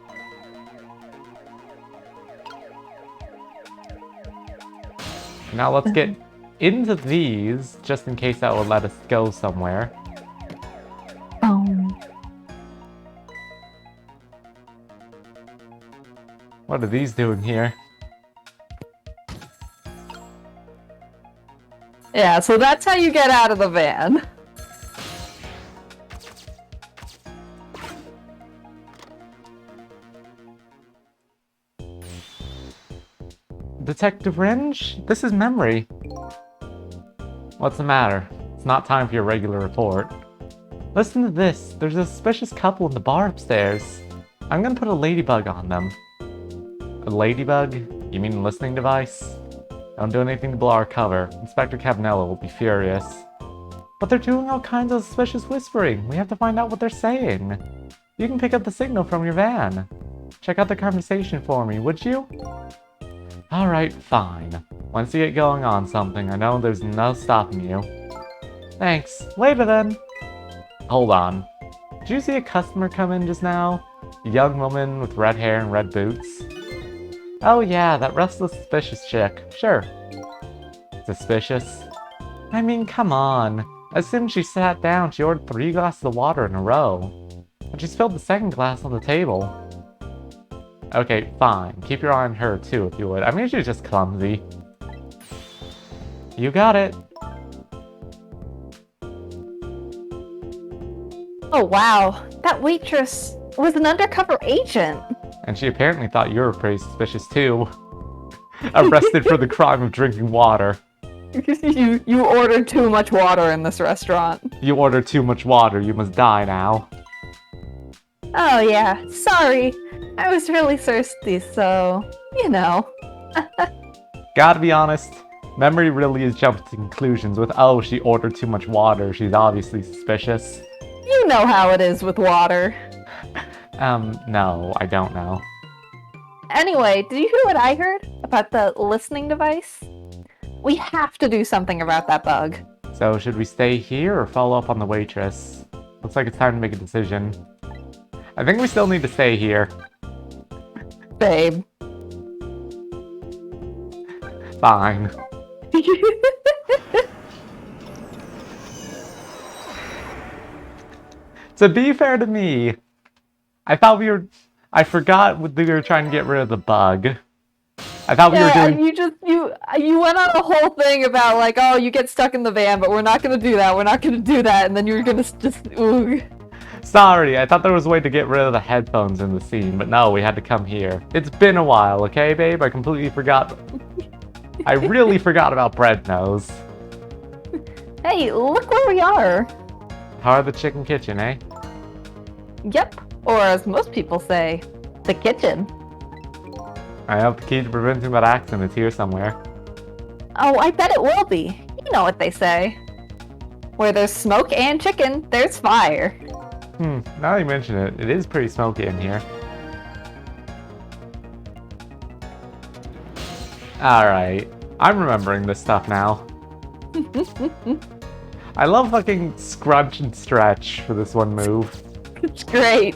Now let's get into these, just in case that will let us go somewhere. What are these doing here? Yeah, so that's how you get out of the van. Detective Ringe? This is Memory. What's the matter? It's not time for your regular report. Listen to this. There's a suspicious couple in the bar upstairs. I'm gonna put a ladybug on them. A ladybug? You mean a listening device? Don't do anything to blow our cover. Inspector Cabanello will be furious. But they're doing all kinds of suspicious whispering. We have to find out what they're saying. You can pick up the signal from your van. Check out the conversation for me, would you? Alright, fine. Once you get going on something, I know there's no stopping you. Thanks. Later then. Hold on. Did you see a customer come in just now? A young woman with red hair and red boots? Oh yeah, that restless, suspicious chick. Sure. Suspicious? I mean, come on. As soon as she sat down, she ordered 3 glasses of water in a row. And she spilled the second glass on the table. Okay, fine. Keep your eye on her, too, if you would. I mean, she's just clumsy. You got it. Oh wow, that waitress was an undercover agent. And she apparently thought you were pretty suspicious, too. Arrested for the crime of drinking water. You ordered too much water in this restaurant. You ordered too much water. You must die now. Oh yeah, sorry. I was really thirsty, so, you know. Gotta be honest, Memory really is jumping to conclusions with, oh, she ordered too much water. She's obviously suspicious. You know how it is with water. No, I don't know. Anyway, did you hear what I heard about the listening device? We have to do something about that bug. So, should we stay here or follow up on the waitress? Looks like it's time to make a decision. I think we still need to stay here. Babe. Fine. To be fair to me, I thought I forgot we were trying to get rid of the bug. I thought we were doing... you went on a whole thing about like, oh, you get stuck in the van, but we're not gonna do that, and then you were gonna just, ooh. Sorry, I thought there was a way to get rid of the headphones in the scene, but no, we had to come here. It's been a while, okay, babe? I completely forgot. I really forgot about Bread Nose. Hey, look where we are. How are the chicken kitchen, eh? Yep, or as most people say, the kitchen. I hope the key to preventing that accident is here somewhere. Oh, I bet it will be. You know what they say. Where there's smoke and chicken, there's fire. Now that you mention it, it is pretty smoky in here. Alright, I'm remembering this stuff now. I love fucking scrunch and stretch for this one move. It's great.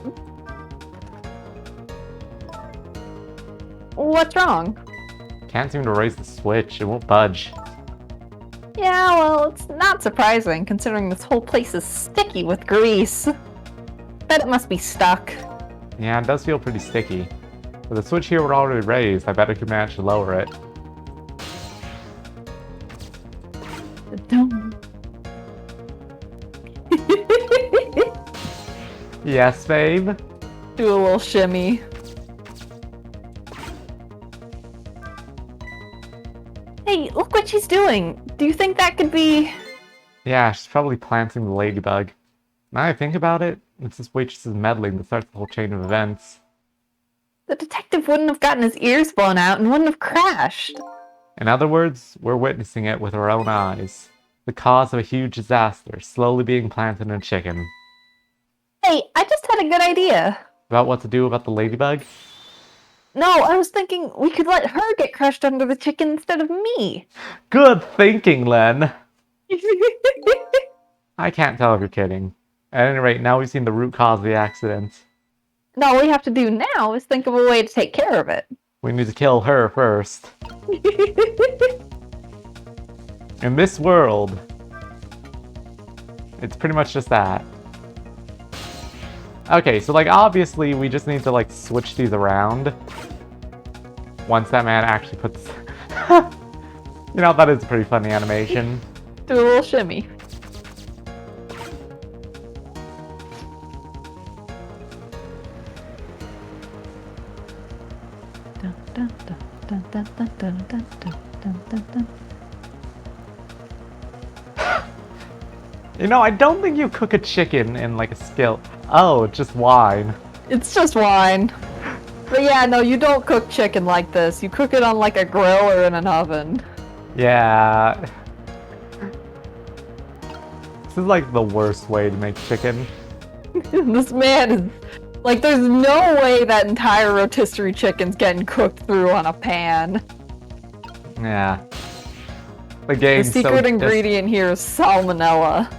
What's wrong? Can't seem to raise the switch, it won't budge. Yeah, well, it's not surprising considering this whole place is sticky with grease. Bet it must be stuck. Yeah, it does feel pretty sticky. But the switch here were already raised, I bet I could manage to lower it. Don't. Yes, babe? Do a little shimmy. Hey, look what she's doing. Do you think that could be... Yeah, she's probably planting the ladybug. Now I think about it, it's this waitress's meddling that starts the whole chain of events. The detective wouldn't have gotten his ears blown out and wouldn't have crashed. In other words, we're witnessing it with our own eyes. The cause of a huge disaster slowly being planted in a chicken. Hey, I just had a good idea. About what to do about the ladybug? No, I was thinking we could let her get crushed under the chicken instead of me. Good thinking, Len. I can't tell if you're kidding. At any rate, now we've seen the root cause of the accident. No, all we have to do now is think of a way to take care of it. We need to kill her first. In this world, it's pretty much just that. Okay, so like obviously we just need to like switch these around. Once that man actually puts... You know, that is a pretty funny animation. Do a little shimmy. You know, I don't think you cook a chicken in like a skillet. Oh, just wine. It's just wine. But yeah, no, you don't cook chicken like this. You cook it on like a grill or in an oven. Yeah. This is like the worst way to make chicken. This man is... Like, there's no way that entire rotisserie chicken's getting cooked through on a pan. Yeah. The The game's secret so ingredient here is salmonella.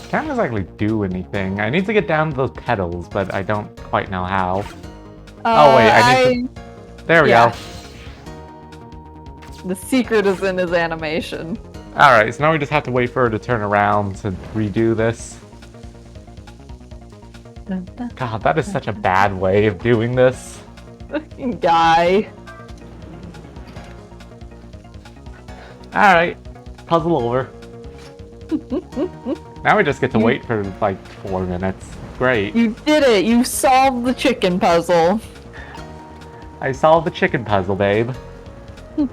Can't exactly do anything. I need to get down to those petals, but I don't quite know how. Oh wait, I need to... There we yeah. go. The secret is in his animation. Alright, so now we just have to wait for her to turn around to redo this. God, that is such a bad way of doing this. Fucking guy. Alright, puzzle over. Now we just get to wait for like 4 minutes. Great. You did it! You solved the chicken puzzle. I solved the chicken puzzle, babe. But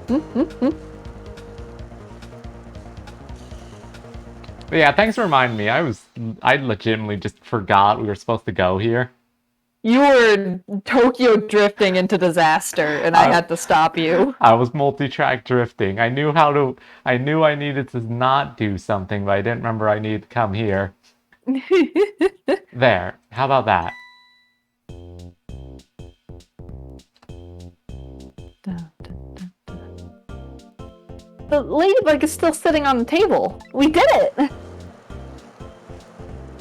yeah, thanks for reminding me. I legitimately just forgot we were supposed to go here. You were Tokyo drifting into disaster, and I had to stop you. I was multi-track drifting. I knew I needed to not do something, but I didn't remember I needed to come here. There. How about that? The ladybug is still sitting on the table. We did it!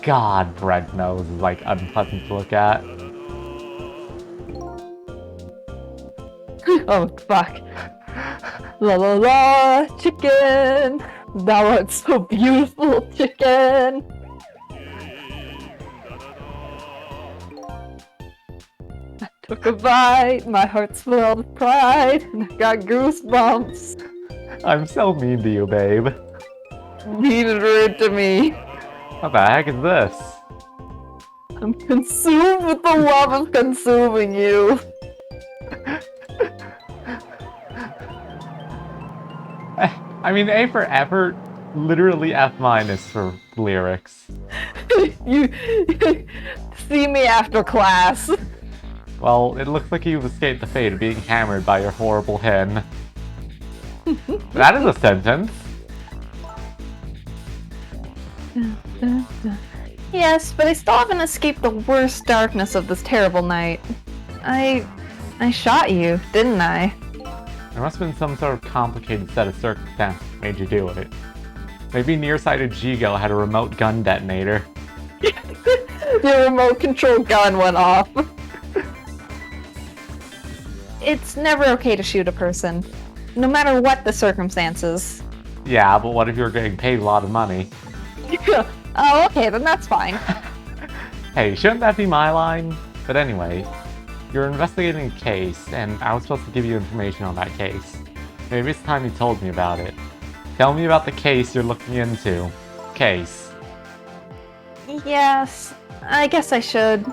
God, Bread Nose is like unpleasant to look at. Oh, fuck. La la la, chicken! Thou art so beautiful, chicken! I took a bite, my heart swelled with pride, and I got goosebumps. I'm so mean to you, babe. Mean and rude to me. What the heck is this? I'm consumed with the love of consuming you. I mean, A for effort, literally F minus for lyrics. You see me after class. Well, it looks like you've escaped the fate of being hammered by your horrible hen. That is a sentence. Yes, but I still haven't escaped the worst darkness of this terrible night. I shot you, didn't I? There must have been some sort of complicated set of circumstances that made you do it. Maybe nearsighted Jigo had a remote gun detonator. Your remote control gun went off. It's never okay to shoot a person, no matter what the circumstances. Yeah, but what if you were getting paid a lot of money? Oh, okay, then that's fine. Hey, shouldn't that be my line? But anyway, you're investigating a case, and I was supposed to give you information on that case. Maybe it's time you told me about it. Tell me about the case you're looking into. Case. Yes, I guess I should.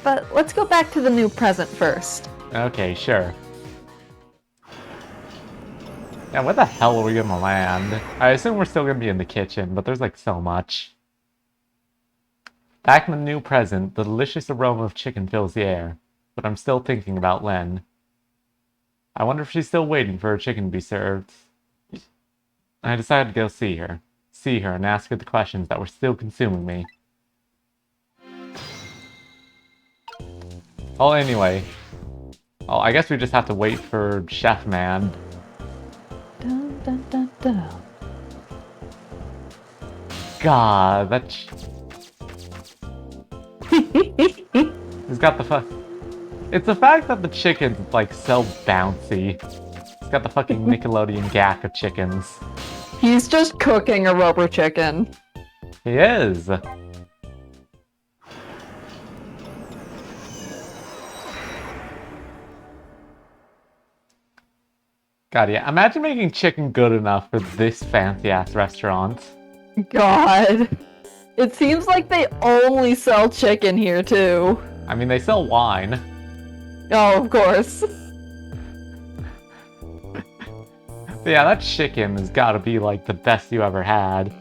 But let's go back to the new present first. Okay, sure. Yeah, where the hell are we gonna land? I assume we're still gonna be in the kitchen, but there's like so much. Back in the new present, the delicious aroma of chicken fills the air, but I'm still thinking about Len. I wonder if she's still waiting for her chicken to be served. I decided to go see her. see her and ask her the questions that were still consuming me. Well, anyway. Oh, I guess we just have to wait for Chef Man. Dun, dun, dun, dun. God, that... He's got the fuck... It's the fact that the chicken's, like, so bouncy. He's got the fucking Nickelodeon gack of chickens. He's just cooking a rubber chicken. He is! God, yeah. Imagine making chicken good enough for this fancy-ass restaurant. God. It seems like they only sell chicken here, too. I mean, they sell wine. Oh, of course. But yeah, that chicken has got to be, like, the best you ever had.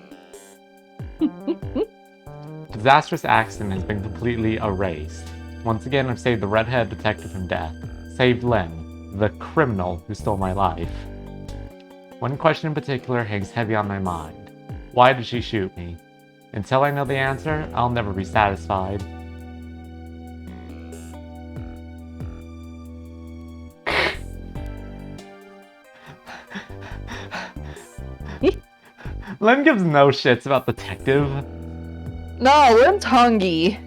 Disastrous accident has been completely erased. Once again, I've saved the redhead detective from death. Saved Len, the criminal who stole my life. One question in particular hangs heavy on my mind. Why did she shoot me? Until I know the answer, I'll never be satisfied. Len gives no shits about detective. No, Lynn's hungry.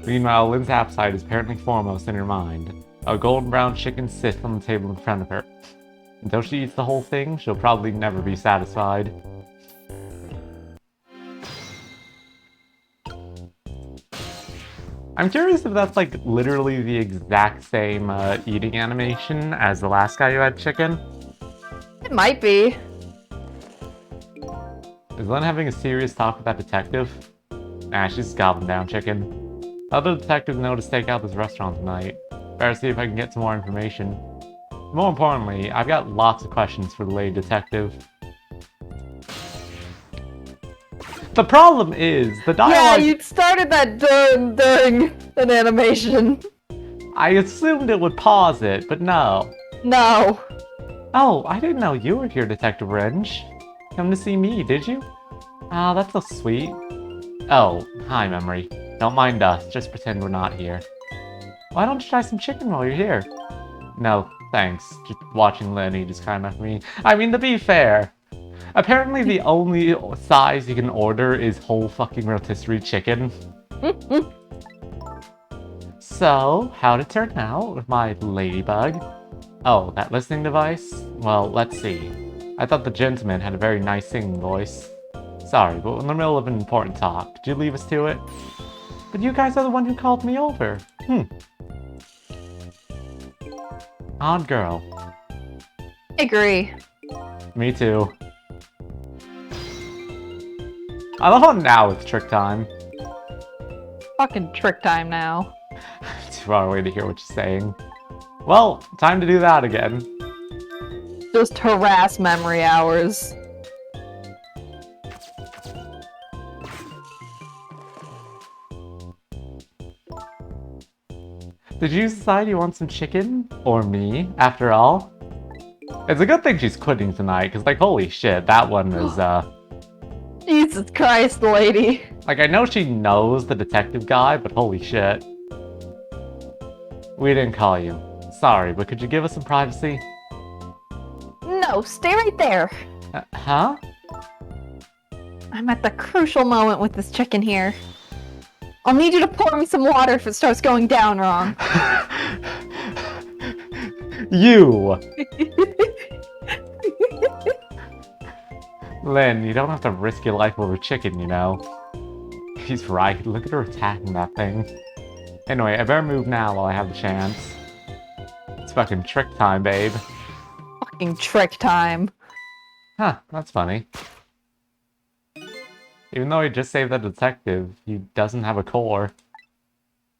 Meanwhile, Lynn's appetite is apparently foremost in her mind. A golden brown chicken sits on the table in front of her. Until she eats the whole thing, she'll probably never be satisfied. I'm curious if that's like literally the exact same eating animation as the last guy who had chicken. It might be. Is Lynn having a serious talk with that detective? Nah, she's just gobbling down chicken. Other detectives know to stake out this restaurant tonight. Better see if I can get some more information. More importantly, I've got lots of questions for the lady detective. The problem is, the dialogue... Yeah, you started that during an animation. I assumed it would pause it, but no. No. Oh, I didn't know you were here, Detective Wrench. Come to see me, did you? Ah, that's so sweet. Oh, hi, Memory. Don't mind us, just pretend we're not here. Why don't you try some chicken while you're here? No, thanks. Just watching Lynn eat is kind enough for me. I mean, to be fair, apparently the only size you can order is whole fucking rotisserie chicken. So, how'd it turn out with my ladybug? Oh, that listening device? Well, let's see. I thought the gentleman had a very nice singing voice. Sorry, but we're in the middle of an important talk. Could you leave us to it? But you guys are the one who called me over. Odd girl. Agree. Me too. I love how now it's trick time. Fucking trick time now. Too far away to hear what you're saying. Well, time to do that again. Just harass memory hours. Did you decide you want some chicken? Or me, after all? It's a good thing she's quitting tonight, because, like, holy shit, that one is, Jesus Christ, lady. Like, I know she knows the detective guy, but holy shit. We didn't call you. Sorry, but could you give us some privacy? No, stay right there. Huh? I'm at the crucial moment with this chicken here. I'll need you to pour me some water if it starts going down wrong. You! Lynn, you don't have to risk your life over chicken, you know. He's right, look at her attacking that thing. Anyway, I better move now while I have the chance. It's fucking trick time, babe. Fucking trick time. Huh, that's funny. Even though he just saved the detective, he doesn't have a core.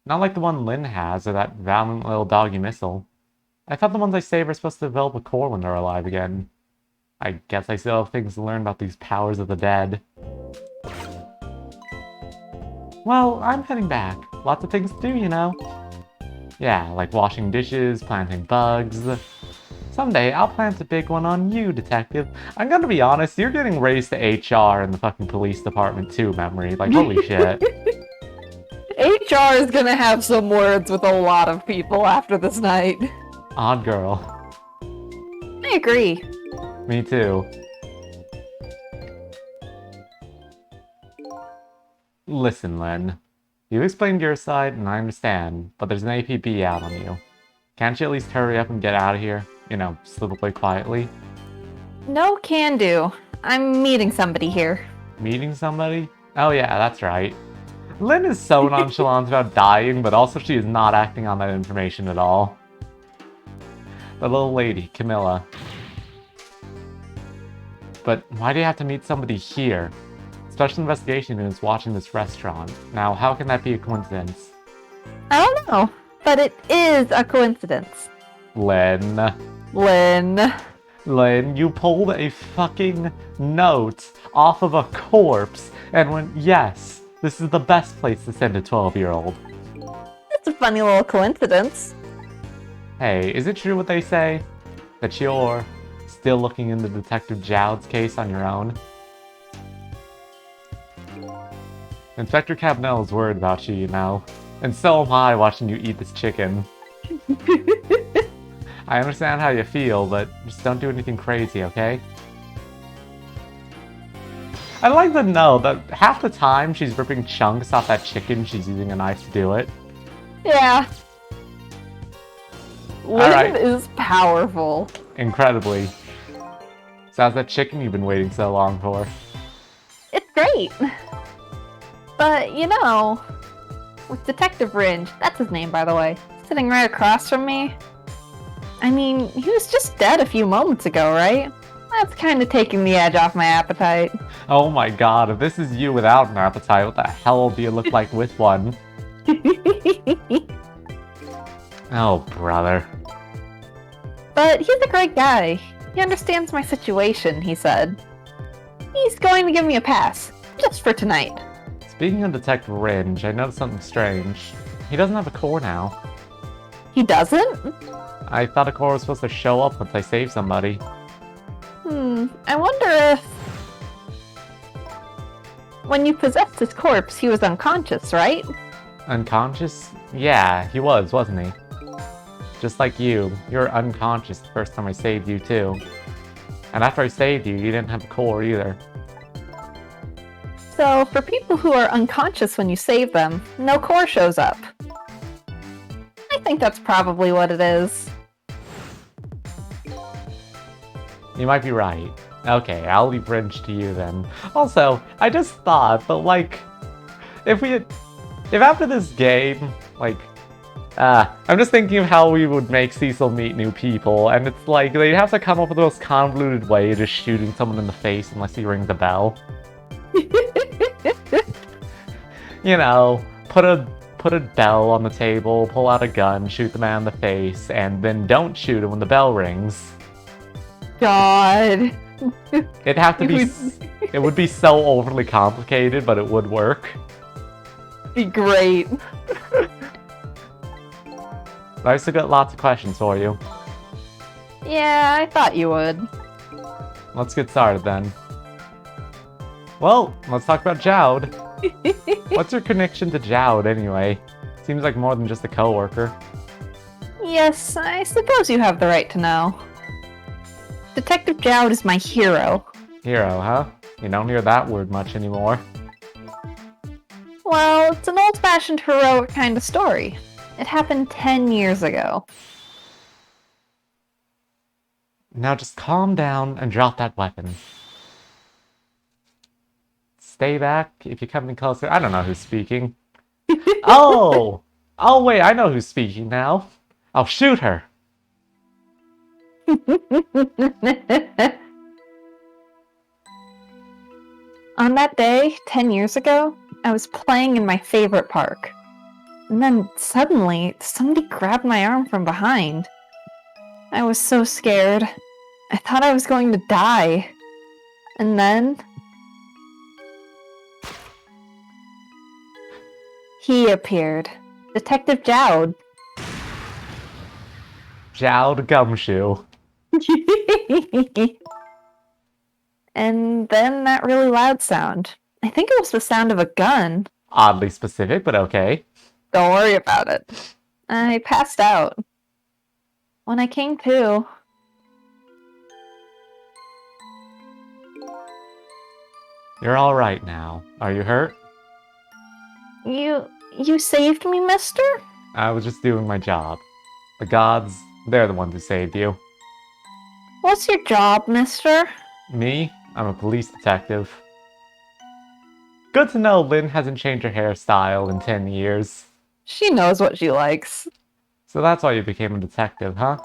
Not like the one Lynn has, or that valiant little doggy missile. I thought the ones I save are supposed to develop a core when they're alive again. I guess I still have things to learn about these powers of the dead. Well, I'm heading back. Lots of things to do, you know. Yeah, like washing dishes, planting bugs. Someday, I'll plant a big one on you, detective. I'm gonna be honest, you're getting raised to HR in the fucking police department too, Memory. Like, holy shit. HR is gonna have some words with a lot of people after this night. Odd girl. I agree. Me too. Listen, Len. You explained your side, and I understand, but there's an APB out on you. Can't you at least hurry up and get out of here? You know, slip away quietly? No can do. I'm meeting somebody here. Meeting somebody? Oh yeah, that's right. Lynn is so nonchalant about dying, but also she is not acting on that information at all. The little lady, Camilla. But why do you have to meet somebody here? Special Investigation is watching this restaurant. Now, how can that be a coincidence? I don't know, but it is a coincidence. Lynn. Lynn, you pulled a fucking note off of a corpse and went, yes, this is the best place to send a 12-year-old. It's a funny little coincidence. Hey, is it true what they say? That you're still looking into Detective Jowd's case on your own? Inspector Cabnell is worried about you, you know. And so am I watching you eat this chicken. I understand how you feel, but just don't do anything crazy, okay? I'd like to know that half the time she's ripping chunks off that chicken, she's using a knife to do it. Yeah. Alright. Liv is powerful. Incredibly. So how's that chicken you've been waiting so long for? It's great. But, you know, with Detective Ringe, that's his name, by the way, sitting right across from me. I mean, he was just dead a few moments ago, right? That's kind of taking the edge off my appetite. Oh my god, if this is you without an appetite, what the hell do you look like with one? Oh, brother. But he's a great guy. He understands my situation, he said. He's going to give me a pass, just for tonight. Speaking of Detective Ringe, I noticed something strange. He doesn't have a core now. He doesn't? I thought a core was supposed to show up once I save somebody. I wonder if... When you possessed his corpse, he was unconscious, right? Unconscious? Yeah, he was, wasn't he? Just like you. You were unconscious the first time I saved you, too. And after I saved you, you didn't have a core either. So, for people who are unconscious when you save them, no core shows up. I think that's probably what it is. You might be right. Okay, I'll leave Ringe to you then. Also, I just thought, but like, if after this game, like, I'm just thinking of how we would make Cecil meet new people, and it's like, they'd have to come up with the most convoluted way of just shooting someone in the face unless he rings the bell. You know, put a bell on the table, pull out a gun, shoot the man in the face, and then don't shoot him when the bell rings. God. It'd have to be... It would be so overly complicated, but it would work. Be great. I still got lots of questions for you. Yeah, I thought you would. Let's get started then. Well, let's talk about Jowd. What's your connection to Jowd anyway? Seems like more than just a coworker. Yes, I suppose you have the right to know. Detective Jowd is my hero. Hero, huh? You don't hear that word much anymore. Well, it's an old-fashioned heroic kind of story. It happened 10 years ago. Now just calm down and drop that weapon. Stay back if you come any closer. I don't know who's speaking. Oh! Oh wait, I know who's speaking now. I'll shoot her. On that day, 10 years ago, I was playing in my favorite park. And then suddenly, somebody grabbed my arm from behind. I was so scared. I thought I was going to die. And then... he appeared. Detective Jowd. Jowd Gumshoe. And then that really loud sound. I think it was the sound of a gun. Oddly specific, but okay. Don't worry about it. I passed out. When I came to, You're alright now. Are you hurt? you saved me, mister? I was just doing my job. The gods, they're the ones who saved you. What's your job, mister? Me? I'm a police detective. Good to know Lynn hasn't changed her hairstyle in 10 years. She knows what she likes. So that's why you became a detective, huh?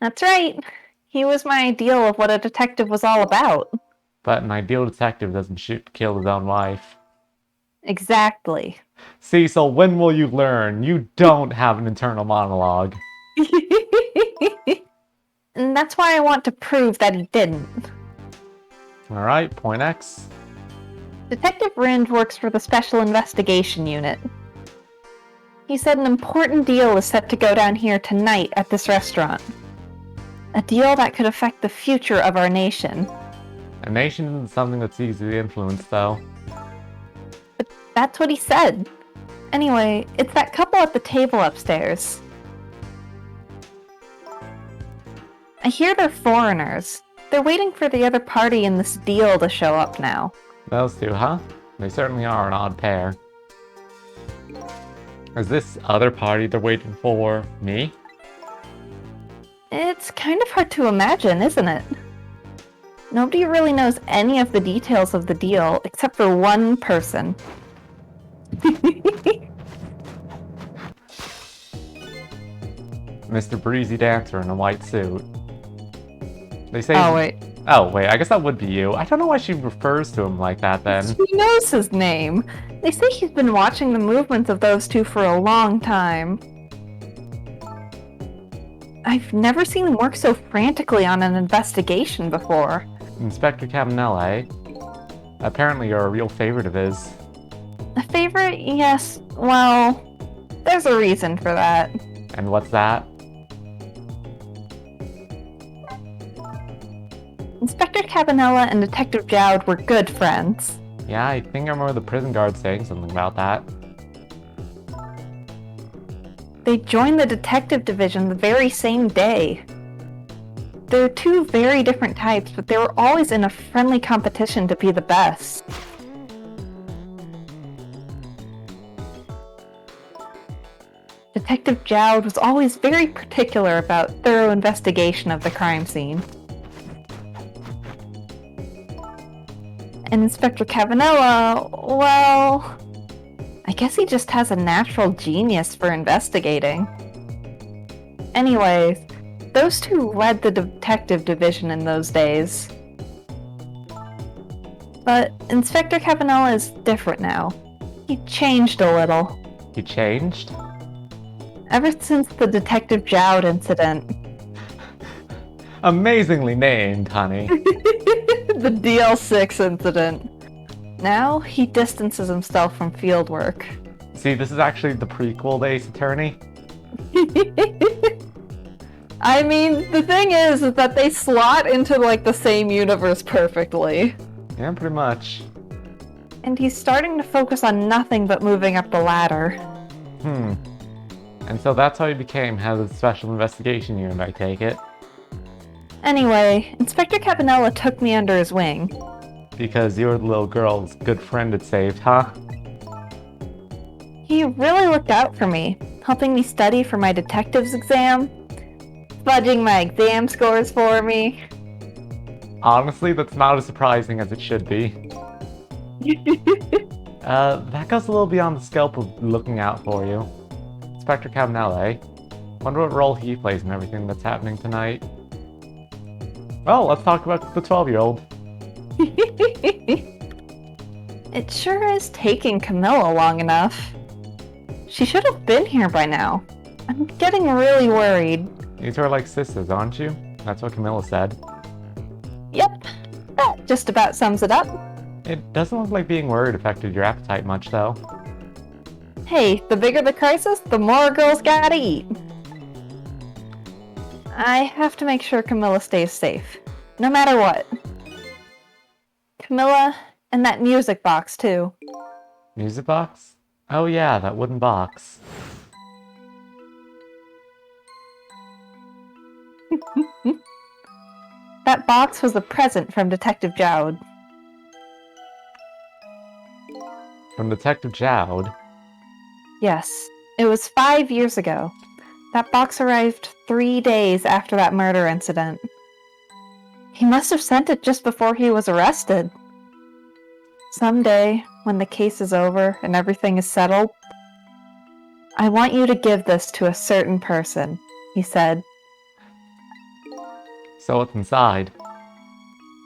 That's right. He was my ideal of what a detective was all about. But an ideal detective doesn't shoot to kill his own wife. Exactly. Cecil, when will you learn? You don't have an internal monologue. And that's why I want to prove that he didn't. Alright, point X. Detective Rind works for the Special Investigation Unit. He said an important deal is set to go down here tonight at this restaurant. A deal that could affect the future of our nation. A nation isn't something that's easily influenced, though. But that's what he said. Anyway, it's that couple at the table upstairs. I hear they're foreigners. They're waiting for the other party in this deal to show up now. Those two, huh? They certainly are an odd pair. Is this other party they're waiting for me? It's kind of hard to imagine, isn't it? Nobody really knows any of the details of the deal except for one person. Mr. Breezy Dancer in a white suit. They say. Oh, wait. Oh, wait, I guess that would be you. I don't know why she refers to him like that then. She knows his name. They say he's been watching the movements of those two for a long time. I've never seen him work so frantically on an investigation before. Inspector Cabanela, eh? Apparently you're a real favorite of his. A favorite? Yes. Well, there's a reason for that. And what's that? Inspector Cabanela and Detective Jowd were good friends. Yeah, I think I remember the prison guard saying something about that. They joined the detective division the very same day. They're two very different types, but they were always in a friendly competition to be the best. Detective Jowd was always very particular about thorough investigation of the crime scene. And Inspector Cabanela, well, I guess he just has a natural genius for investigating. Anyways, those two led the detective division in those days. But Inspector Cabanela is different now. He changed a little. He changed? Ever since the Detective Jowd incident. Amazingly named, honey. The DL6 incident. Now he distances himself from field work. See, this is actually the prequel to Ace Attorney. I mean, the thing is that they slot into like the same universe perfectly. Yeah, pretty much. And he's starting to focus on nothing but moving up the ladder. And so that's how he became head of the Special Investigation Unit, I take it. Anyway, Inspector Cabanela took me under his wing. Because you're the little girl's good friend it saved, huh? He really looked out for me, helping me study for my detective's exam, fudging my exam scores for me. Honestly, that's not as surprising as it should be. That goes a little beyond the scope of looking out for you. Inspector Cabanela, eh? Wonder what role he plays in everything that's happening tonight. Well, let's talk about the 12-year-old. It sure is taking Camilla long enough. She should have been here by now. I'm getting really worried. You two are like sisters, aren't you? That's what Camilla said. Yep, that just about sums it up. It doesn't look like being worried affected your appetite much, though. Hey, the bigger the crisis, the more girls gotta eat. I have to make sure Camilla stays safe. No matter what. Camilla, and that music box, too. Music box? Oh yeah, that wooden box. That box was a present from Detective Jowd. From Detective Jowd? Yes, it was 5 years ago. That box arrived 3 days after that murder incident. He must have sent it just before he was arrested. Someday, when the case is over and everything is settled, I want you to give this to a certain person, he said. So what's inside?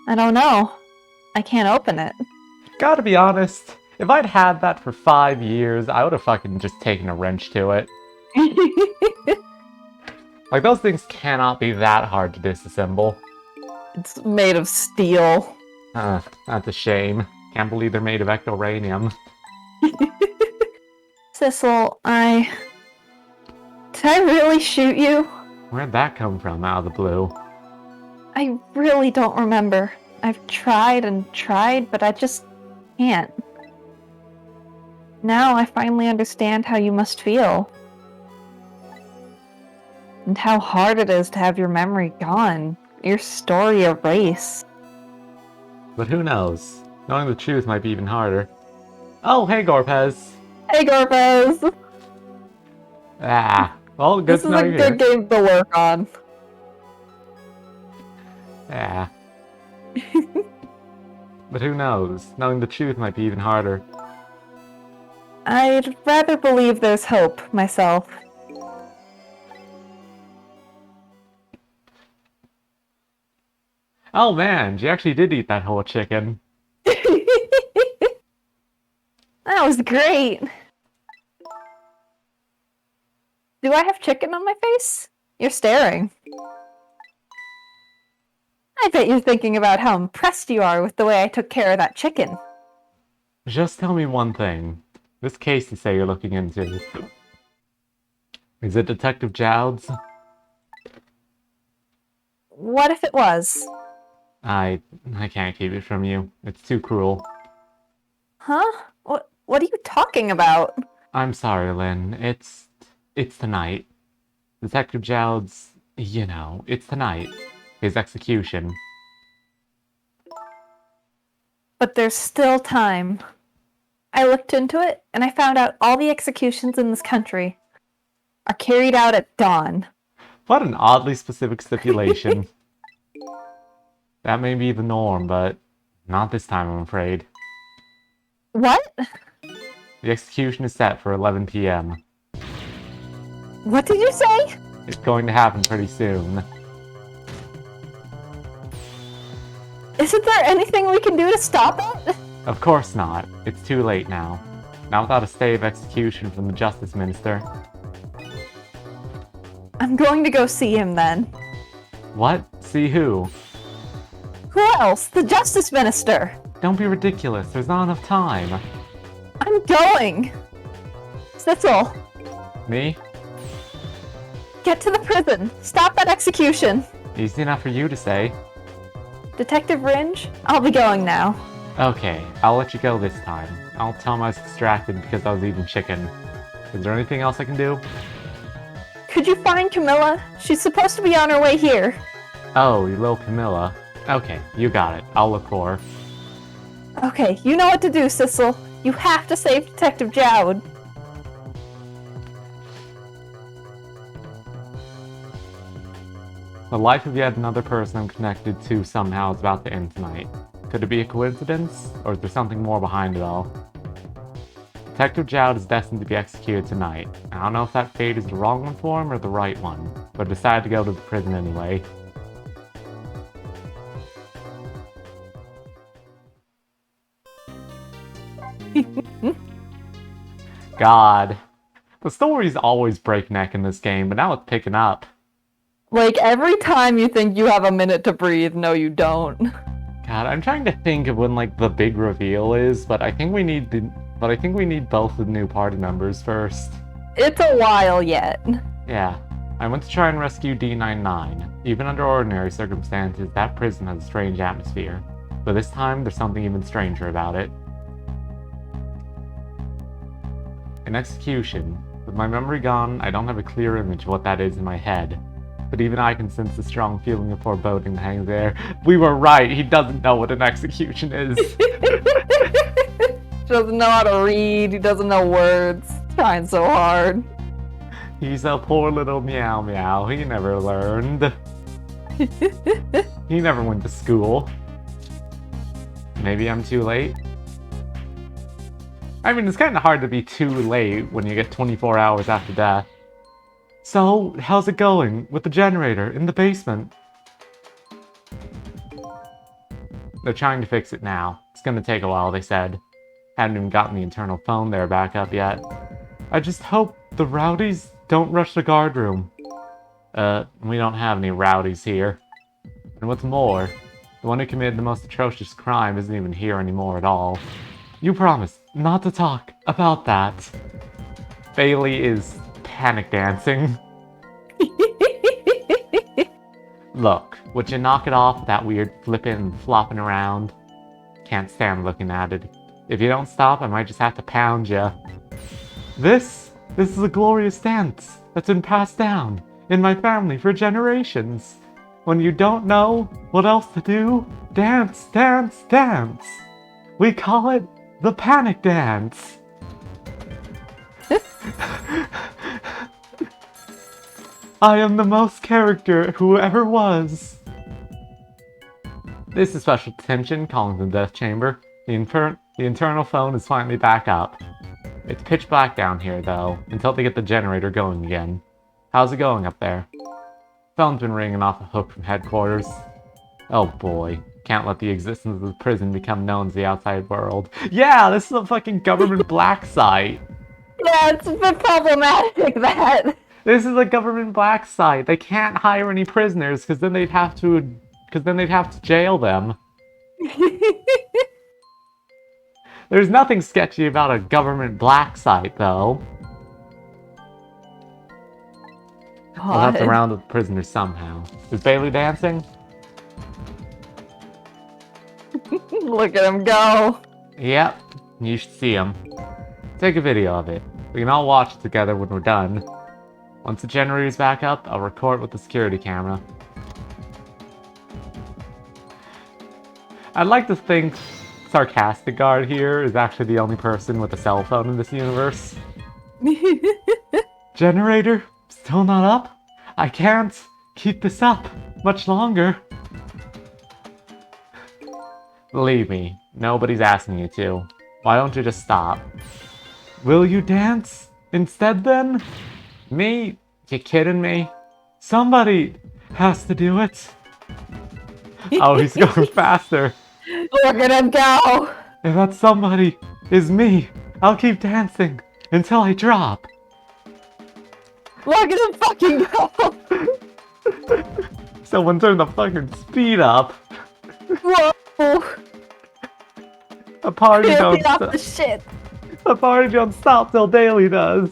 I don't know. I can't open it. Gotta be honest, if I'd had that for 5 years, I would have fucking just taken a wrench to it. Like, those things cannot be that hard to disassemble. It's made of steel. That's a shame. Can't believe they're made of ectoranium. Sissel, Did I really shoot you? Where'd that come from out of the blue? I really don't remember. I've tried and tried, but I just can't. Now I finally understand how you must feel. And how hard it is to have your memory gone. Your story erased. But who knows? Knowing the truth might be even harder. Oh, hey Gorpez! Hey, Gorpez! Ah, well, good This to is know a you're good here. game to work on. Yeah. But who knows? Knowing the truth might be even harder. I'd rather believe there's hope, myself. Oh man, she actually did eat that whole chicken. That was great! Do I have chicken on my face? You're staring. I bet you're thinking about how impressed you are with the way I took care of that chicken. Just tell me one thing. This case you say you're looking into. Is it Detective Jowd's? What if it was? I can't keep it from you. It's too cruel. Huh? What are you talking about? I'm sorry, Lynn. It's tonight. Detective Jowd's, you know, it's tonight. His execution. But there's still time. I looked into it, and I found out all the executions in this country are carried out at dawn. What an oddly specific stipulation. That may be the norm, but not this time, I'm afraid. What? The execution is set for 11 p.m. What did you say? It's going to happen pretty soon. Isn't there anything we can do to stop it? Of course not. It's too late now. Not without a stay of execution from the Justice Minister. I'm going to go see him then. What? See who? Who else? The Justice Minister. Don't be ridiculous. There's not enough time. I'm going. Sissel, Me? get to the prison. Stop that execution. Easy enough for you to say. Detective Ringe, I'll be going now. Okay, I'll let you go this time. I'll tell him I was distracted because I was eating chicken. Is there anything else I can do? Could you find Camilla? She's supposed to be on her way here. Oh, you little Camilla. Okay, you got it. I'll look for her. Okay, you know what to do, Sissel. You have to save Detective Jowd. The life of yet another person I'm connected to somehow is about to end tonight. Could it be a coincidence, or is there something more behind it all? Detective Jowd is destined to be executed tonight. I don't know if that fate is the wrong one for him or the right one, but I decided to go to the prison anyway. God. The story's always breakneck in this game, but now it's picking up. Like, every time you think you have a minute to breathe, no you don't. God, I'm trying to think of when, like, the big reveal is, but I think we need both the new party members first. It's a while yet. Yeah. I went to try and rescue D99. Even under ordinary circumstances, that prison has a strange atmosphere. But this time, there's something even stranger about it. An execution. With my memory gone, I don't have a clear image of what that is in my head. But even I can sense the strong feeling of foreboding that hangs there. We were right, he doesn't know what an execution is. Doesn't know how to read, he doesn't know words. Trying so hard. He's a poor little meow meow, he never learned. He never went to school. Maybe I'm too late? I mean, it's kind of hard to be too late when you get 24 hours after death. So, how's it going with the generator in the basement? They're trying to fix it now. It's gonna take a while, they said. Hadn't even gotten the internal phone there back up yet. I just hope the rowdies don't rush the guard room. We don't have any rowdies here. And what's more, the one who committed the most atrocious crime isn't even here anymore at all. You promised not to talk about that. Bailey is panic dancing. Look, would you knock it off, that weird flipping and flopping around? Can't stand looking at it. If you don't stop, I might just have to pound you. This is a glorious dance that's been passed down in my family for generations. When you don't know what else to do, dance, dance, dance. We call it the panic dance. I am the most character who ever was. This is Special Attention calling from the death chamber. The internal phone is finally back up. It's pitch black down here, though, until they get the generator going again. How's it going up there? Phone's been ringing off a hook from headquarters. Oh boy, can't let the existence of the prison become known to the outside world. Yeah, this is a fucking government black site. Yeah, it's a bit problematic, that. This is a government black site. They can't hire any prisoners because then they'd have to jail them. There's nothing sketchy about a government black site, though. We'll have to round up the prisoners somehow. Is Bailey dancing? Look at him go. Yep, you should see him. Take a video of it. We can all watch it together when we're done. Once the generator's back up, I'll record with the security camera. I'd like to think Sarcastic Guard here is actually the only person with a cell phone in this universe. Generator? Still not up? I can't keep this up much longer. Believe me, nobody's asking you to. Why don't you just stop? Will you dance instead then? Me? You kidding me? Somebody has to do it. Oh, he's going faster. Look at him go. If that somebody is me, I'll keep dancing until I drop. Look at him fucking go. Someone turn the fucking speed up. Whoa. A party don't Get off stop. the shit. A party don't stop till Daily does.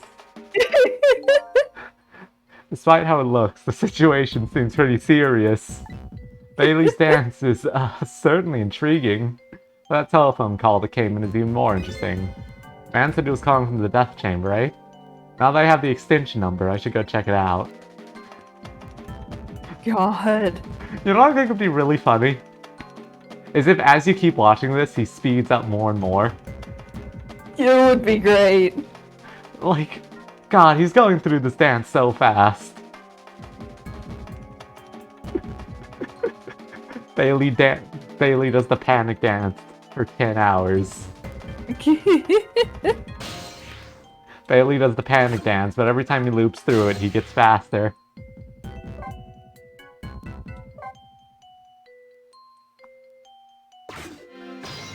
Despite how it looks, the situation seems pretty serious. Bailey's dance is certainly intriguing. That telephone call that came in is even more interesting. Man said he was calling from the death chamber, right? Now that I have the extension number, I should go check it out. God. You know what I think would be really funny? Is if as you keep watching this, he speeds up more and more. It would be great. Like, God, he's going through this dance so fast. Bailey does the panic dance for 10 hours. Bailey does the panic dance, but every time he loops through it, he gets faster.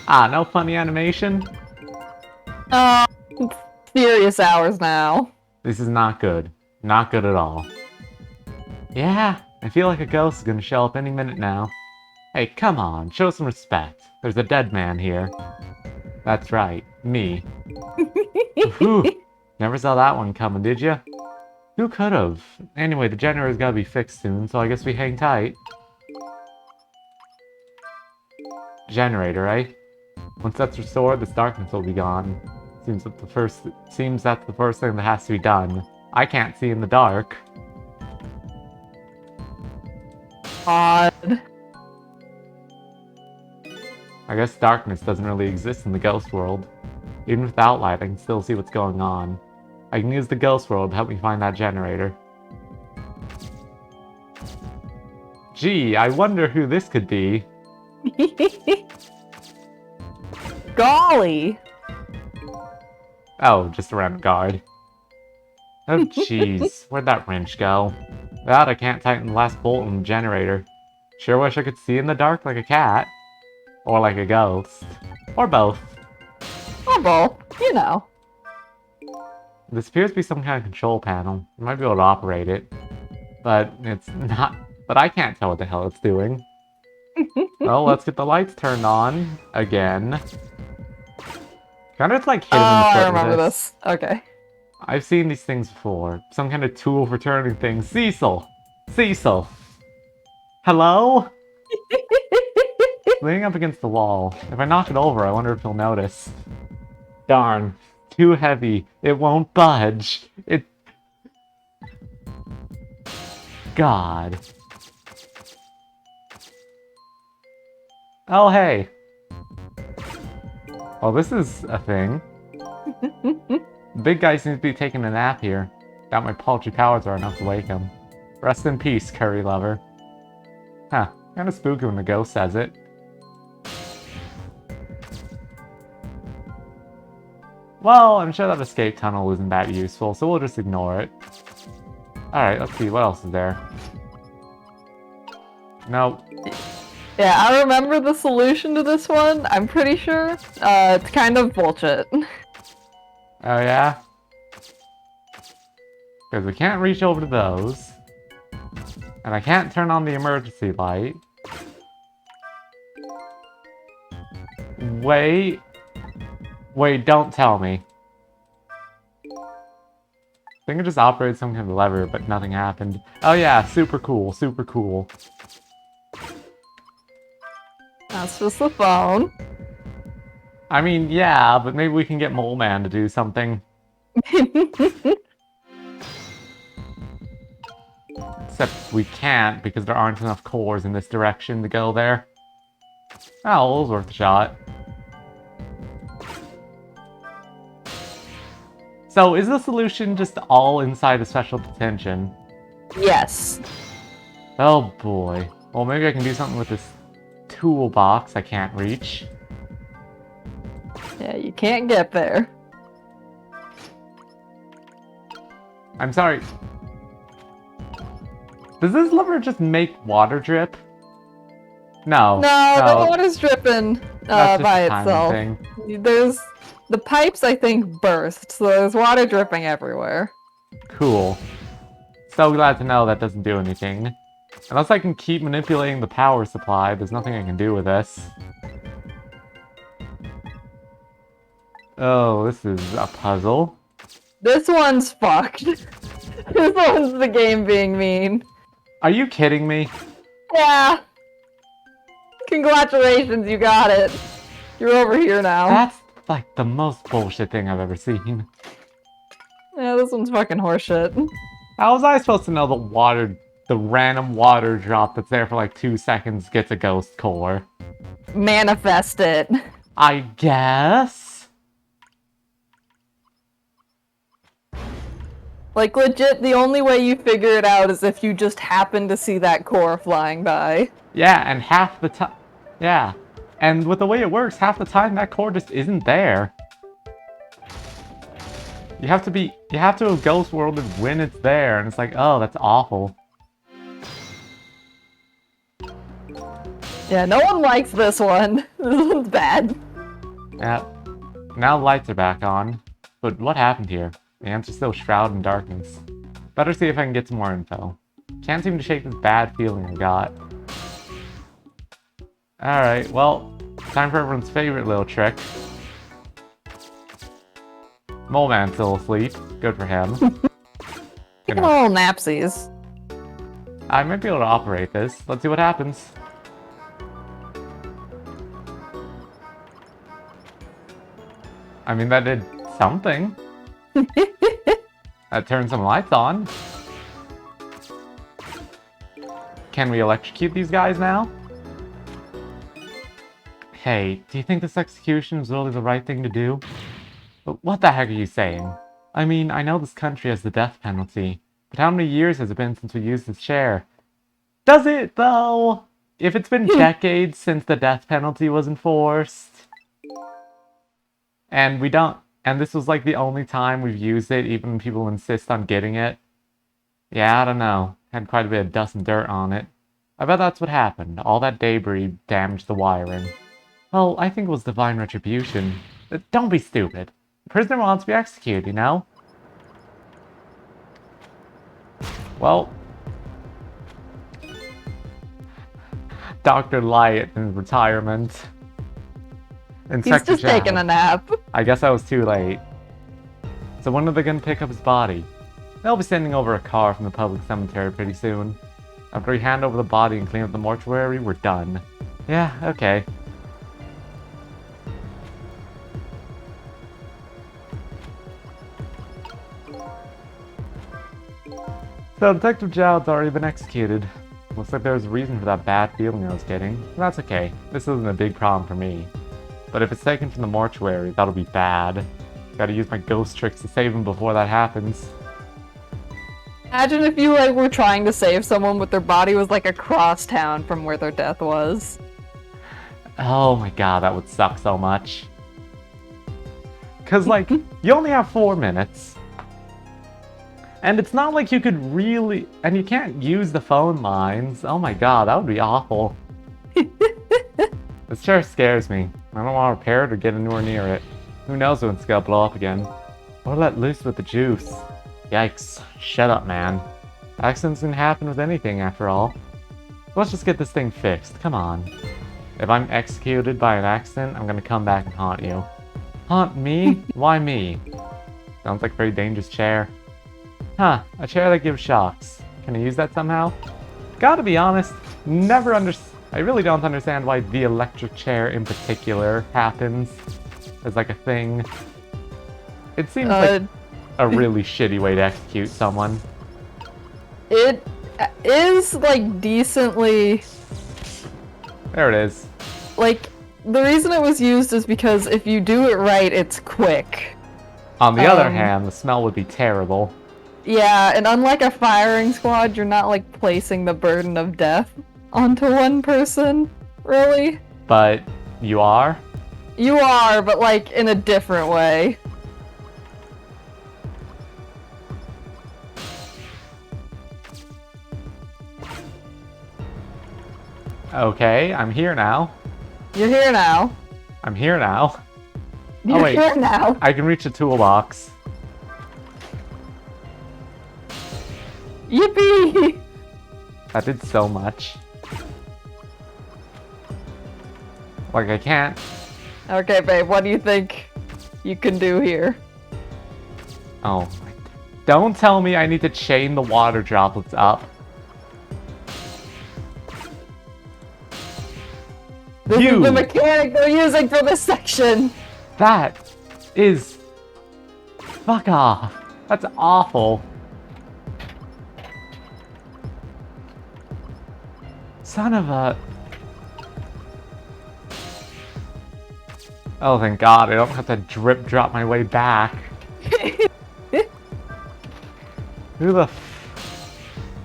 Ah, no funny animation? Oh, serious hours now. This is not good. Not good at all. Yeah, I feel like a ghost is gonna show up any minute now. Hey, come on, show some respect. There's a dead man here. That's right, me. Whew, never saw that one coming, did you? Who could've? Anyway, the generator's gotta be fixed soon, so I guess we hang tight. Generator, eh? Once that's restored, this darkness will be gone. Seems that's the first thing that has to be done. I can't see in the dark. Odd. I guess darkness doesn't really exist in the ghost world. Even without light, I can still see what's going on. I can use the ghost world to help me find that generator. Gee, I wonder who this could be. Golly! Oh, just a random guard. Oh jeez, where'd that wrench go? That I can't tighten the last bolt on the generator. Sure wish I could see in the dark like a cat. Or like a ghost. Or both. Or both, you know. This appears to be some kind of control panel. I might be able to operate it. But it's not... But I can't tell what the hell it's doing. Well, let's get the lights turned on. Again. Kind of like hit him in the foot I remember with this. Okay. I've seen these things before. Some kind of tool for turning things. Cecil! Cecil! Hello? Leaning up against the wall. If I knock it over, I wonder if he'll notice. Darn. Too heavy. It won't budge. It... God. Oh, hey. Oh, this is a thing. The big guy seems to be taking a nap here. Doubt my paltry powers are enough to wake him. Rest in peace, curry lover. Huh. Kinda spooky when the ghost says it. Well, I'm sure that escape tunnel isn't that useful, so we'll just ignore it. Alright, let's see, what else is there? No. Yeah, I remember the solution to this one, I'm pretty sure. It's kind of bullshit. Oh yeah? Because we can't reach over to those. And I can't turn on the emergency light. Wait. Wait, don't tell me. I think I just operated some kind of lever, but nothing happened. Oh yeah, super cool, super cool. That's just the phone. I mean, yeah, but maybe we can get Mole Man to do something. Except we can't, because there aren't enough cores in this direction to go there. Oh, it was worth a shot. So, is the solution just all inside a special detention? Yes. Oh boy. Well, maybe I can do something with this toolbox I can't reach. Yeah, you can't get there. I'm sorry. Does this lever just make water drip? No. No, the water's dripping That's just by a timing itself. thing. There's the pipes, I think, burst, so there's water dripping everywhere. Cool. So glad to know that doesn't do anything. Unless I can keep manipulating the power supply, there's nothing I can do with this. Oh, this is a puzzle. This one's fucked. This one's the game being mean. Are you kidding me? Yeah. Congratulations, you got it. You're over here now. That's like the most bullshit thing I've ever seen. Yeah, this one's fucking horseshit. How was I supposed to know the random water drop that's there for like 2 seconds gets a ghost core? Manifest it. I guess? Like, legit, the only way you figure it out is if you just happen to see that core flying by. Yeah, and half the time... Yeah. And with the way it works, half the time that core just isn't there. You have to have ghost worlded when it's there, and it's like, oh, that's awful. Yeah, no one likes this one. This one's bad. Yeah. Now the lights are back on. But what happened here? The answer's still shrouded in darkness. Better see if I can get some more info. Can't seem to shake this bad feeling I got. Alright, well, time for everyone's favorite little trick. Mole Man's still asleep. Good for him. Taking gonna... little napsies. I might be able to operate this. Let's see what happens. I mean, that did something. That turned some lights on. Can we electrocute these guys now? Hey, do you think this execution is really the right thing to do? What the heck are you saying? I mean, I know this country has the death penalty, but how many years has it been since we used this chair? Does it, though? If it's been decades since the death penalty was enforced, and this was like the only time we've used it, even when people insist on getting it. Yeah, I don't know. Had quite a bit of dust and dirt on it. I bet that's what happened. All that debris damaged the wiring. Well, I think it was divine retribution. Don't be stupid. The prisoner wants to be executed, you know? Well... Dr. Light in retirement. He's just taking a nap. I guess I was too late. So when are they gonna pick up his body? They'll be sending over a car from the public cemetery pretty soon. After we hand over the body and clean up the mortuary, we're done. Yeah, okay. So Detective Jowd's already been executed. Looks like there was a reason for that bad feeling I was getting. That's okay. This isn't a big problem for me. But if it's taken from the mortuary, that'll be bad. Gotta use my ghost tricks to save him before that happens. Imagine if you were trying to save someone but their body was like across town from where their death was. Oh my god, that would suck so much. Cause like, you only have 4 minutes. And it's not like you could really... And you can't use the phone lines. Oh my god, that would be awful. This chair scares me. I don't want to repair it or get anywhere near it. Who knows when it's gonna blow up again. Or let loose with the juice. Yikes. Shut up, man. Accidents can happen with anything, after all. Let's just get this thing fixed. Come on. If I'm executed by an accident, I'm gonna come back and haunt you. Haunt me? Why me? Sounds like a very dangerous chair. Huh, a chair that gives shocks. Can I use that somehow? Gotta be honest, I really don't understand why the electric chair in particular happens as like a thing. It seems like a really shitty way to execute someone. It is like decently... There it is. Like, the reason it was used is because if you do it right, it's quick. On the other hand, the smell would be terrible. Yeah, and unlike a firing squad, you're not like placing the burden of death onto one person, really. But you are? You are, but like in a different way. Okay, I'm here now. You're here now. I'm here now. You're oh wait, here now. I can reach a toolbox. Yippee! That did so much. Like, I can't. Okay, babe, what do you think you can do here? Oh, my... Don't tell me I need to chain the water droplets up. This is the mechanic they're using for this section! That is... Fuck off. That's awful. Son of a... Oh, thank God, I don't have to drip drop my way back. Who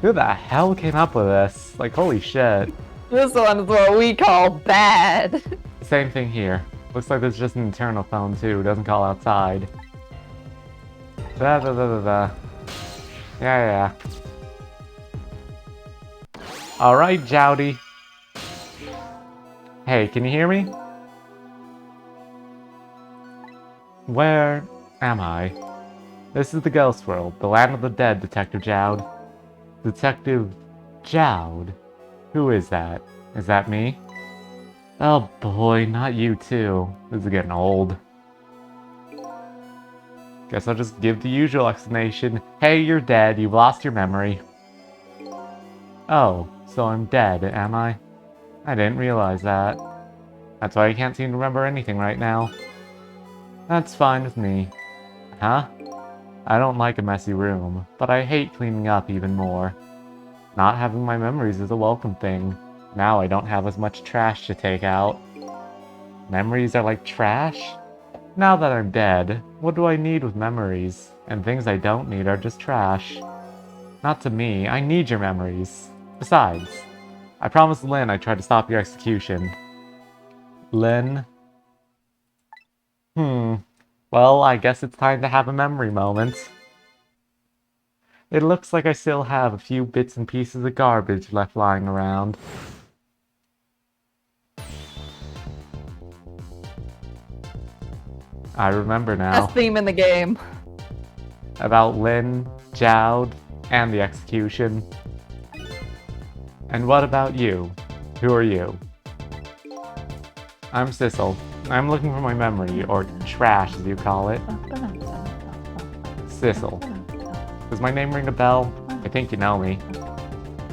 the hell came up with this? Like, holy shit. This one is what we call bad. Same thing here. Looks like there's just an internal phone too, doesn't call outside. Da da da da da. Yeah. Alright, Jowdy. Hey, can you hear me? Where am I? This is the Ghost World, the land of the dead, Detective Jowd. Detective Jowd? Who is that? Is that me? Oh boy, not you too. This is getting old. Guess I'll just give the usual explanation. Hey, you're dead. You've lost your memory. Oh, so I'm dead, am I? I didn't realize that. That's why I can't seem to remember anything right now. That's fine with me. Huh? I don't like a messy room, but I hate cleaning up even more. Not having my memories is a welcome thing. Now I don't have as much trash to take out. Memories are like trash? Now that I'm dead, what do I need with memories? And things I don't need are just trash. Not to me, I need your memories. Besides, I promised Lynn I'd try to stop your execution. Lynn? Well, I guess it's time to have a memory moment. It looks like I still have a few bits and pieces of garbage left lying around. I remember now. Best theme in the game. About Lynn, Jowd, and the execution. And what about you? Who are you? I'm Sissel. I'm looking for my memory, or trash as you call it. Sissel. Does my name ring a bell? I think you know me.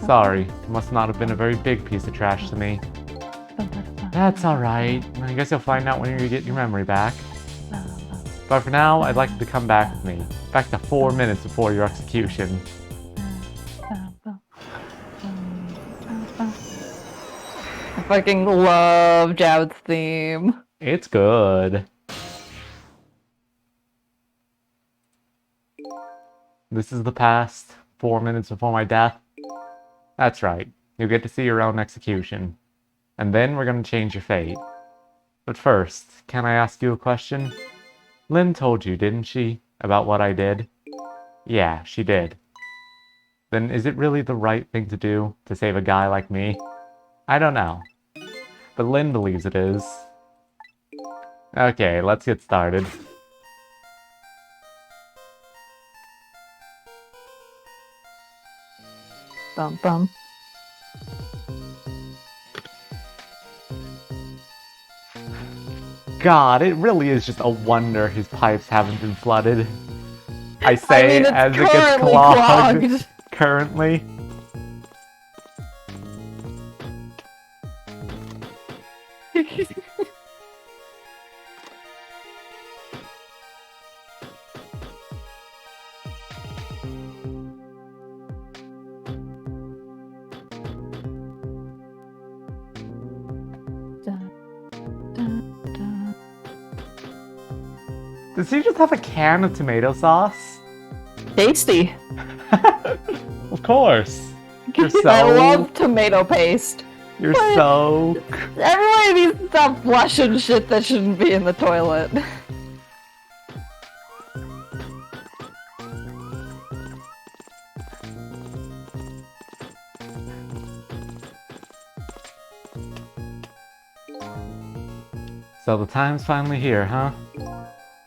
Sorry, it must not have been a very big piece of trash to me. That's alright. I guess you'll find out when you get your memory back. But for now, I'd like you to come back with me. Back to 4 minutes before your execution. I fucking love Jowd's theme. It's good. This is the past, 4 minutes before my death. That's right, you'll get to see your own execution. And then we're gonna change your fate. But first, can I ask you a question? Lynn told you, didn't she, about what I did? Yeah, she did. Then is it really the right thing to do, to save a guy like me? I don't know. But Lynn believes it is. Okay, let's get started. Bum bum. God, it really is just a wonder his pipes haven't been flooded. I say it's as it gets currently clogged. Currently. Does he just have a can of tomato sauce? Tasty. Of course. You're so... I love tomato paste. You're What? so... Everybody needs to stop flushing shit that shouldn't be in the toilet. So the time's finally here, huh?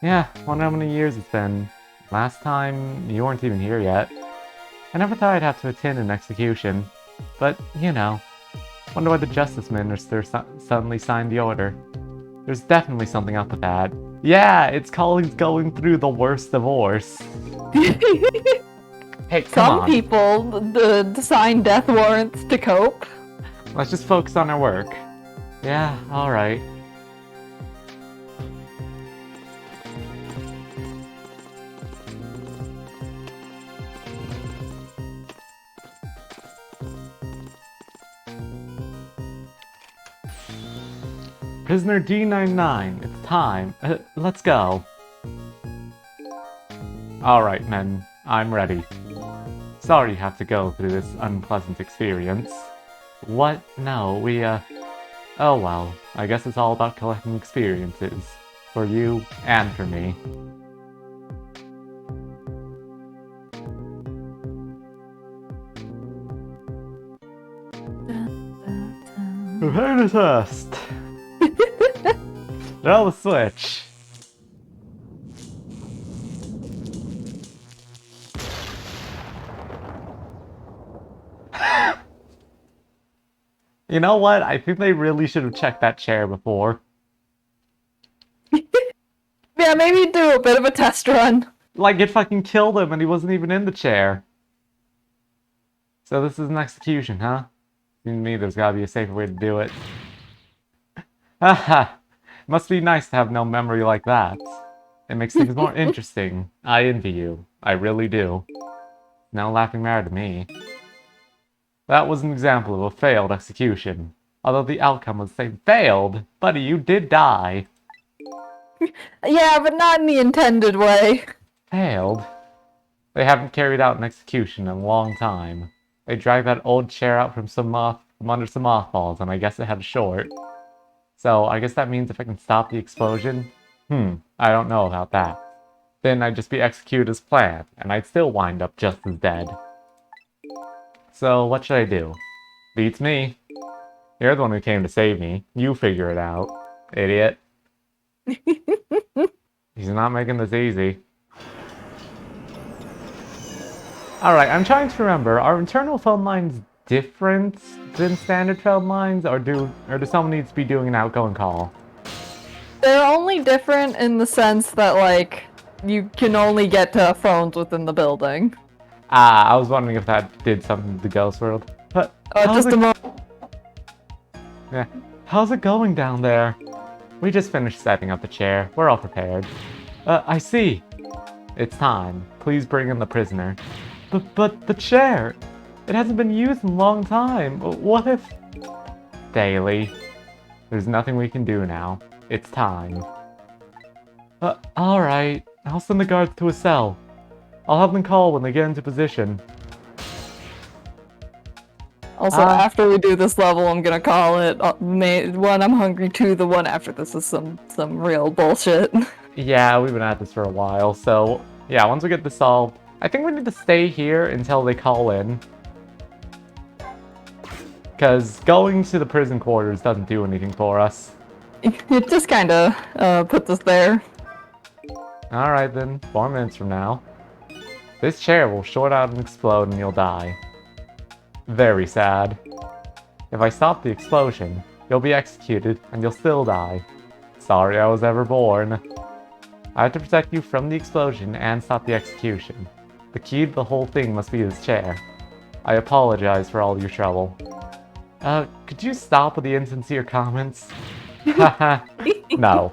Yeah, wonder how many years it's been. Last time, you weren't even here yet. I never thought I'd have to attend an execution. But, you know. Wonder why the Justice Minister suddenly signed the order. There's definitely something up with that. Yeah, it's colleagues going through the worst divorce. Hey, come Some on. people sign death warrants to cope. Let's just focus on our work. Yeah, alright. Prisoner D99, it's time. Let's go. Alright, men. I'm ready. Sorry you have to go through this unpleasant experience. What? No, we, Oh well, I guess it's all about collecting experiences. For you, and for me. Prepare to test! Throw the switch! You know what? I think they really should have checked that chair before. Yeah, maybe do a bit of a test run. Like, it fucking killed him and he wasn't even in the chair. So this is an execution, huh? Seems to me there's gotta be a safer way to do it. Haha! Must be nice to have no memory like that. It makes things more interesting. I envy you. I really do. No laughing matter to me. That was an example of a failed execution. Although the outcome was the same. Failed? Buddy, you did die. Yeah, but not in the intended way. Failed? They haven't carried out an execution in a long time. They dragged that old chair out from under some mothballs, and I guess it had a short. So, I guess that means if I can stop the explosion? I don't know about that. Then I'd just be executed as planned, and I'd still wind up just as dead. So, what should I do? Beats me. You're the one who came to save me. You figure it out, idiot. He's not making this easy. Alright, I'm trying to remember, are internal phone lines different than standard phone lines, or does someone need to be doing an outgoing call? They're only different in the sense that, like, you can only get to phones within the building. Ah, I was wondering if that did something to the Ghost World. But Just a moment. yeah, how's it going down there? We just finished setting up the chair. We're all prepared. I see. It's time. Please bring in the prisoner. But the chair! It hasn't been used in a long time. What if... Daily. There's nothing we can do now. It's time. Alright. I'll send the guards to a cell. I'll have them call when they get into position. Also, after we do this level, I'm gonna call it one, I'm hungry, 2, the one after this is some real bullshit. Yeah, we've been at this for a while, so... Yeah, once we get this solved, I think we need to stay here until they call in. Because going to the prison quarters doesn't do anything for us. It just kinda puts us there. Alright then, 4 minutes from now. This chair will short out and explode and you'll die. Very sad. If I stop the explosion, you'll be executed and you'll still die. Sorry I was ever born. I have to protect you from the explosion and stop the execution. The key to the whole thing must be this chair. I apologize for all your trouble. Could you stop with the insincere comments? Haha, no.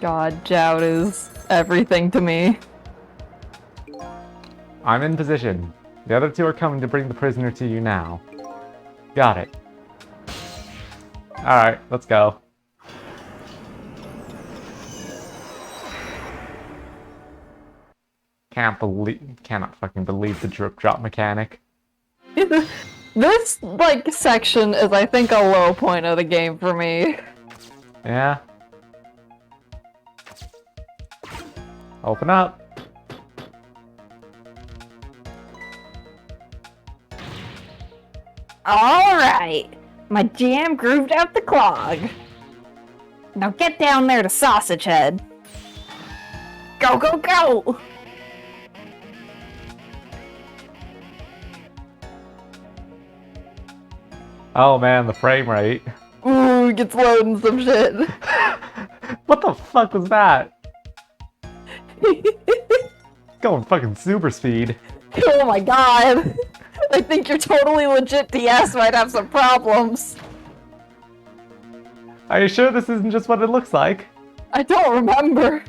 God, Jout is everything to me. I'm in position. The other 2 are coming to bring the prisoner to you now. Got it. Alright, let's go. Cannot fucking believe the drip drop mechanic. This, like, section is, I think, a low point of the game for me. Yeah. Open up. Alright, my jam grooved out the clog. Now get down there to Sausage Head. Go, go, go! Oh man, the frame rate. Ooh, it gets loading some shit. What the fuck was that? Going fucking super speed. Oh my god. I think your totally legit DS might have some problems. Are you sure this isn't just what it looks like? I don't remember.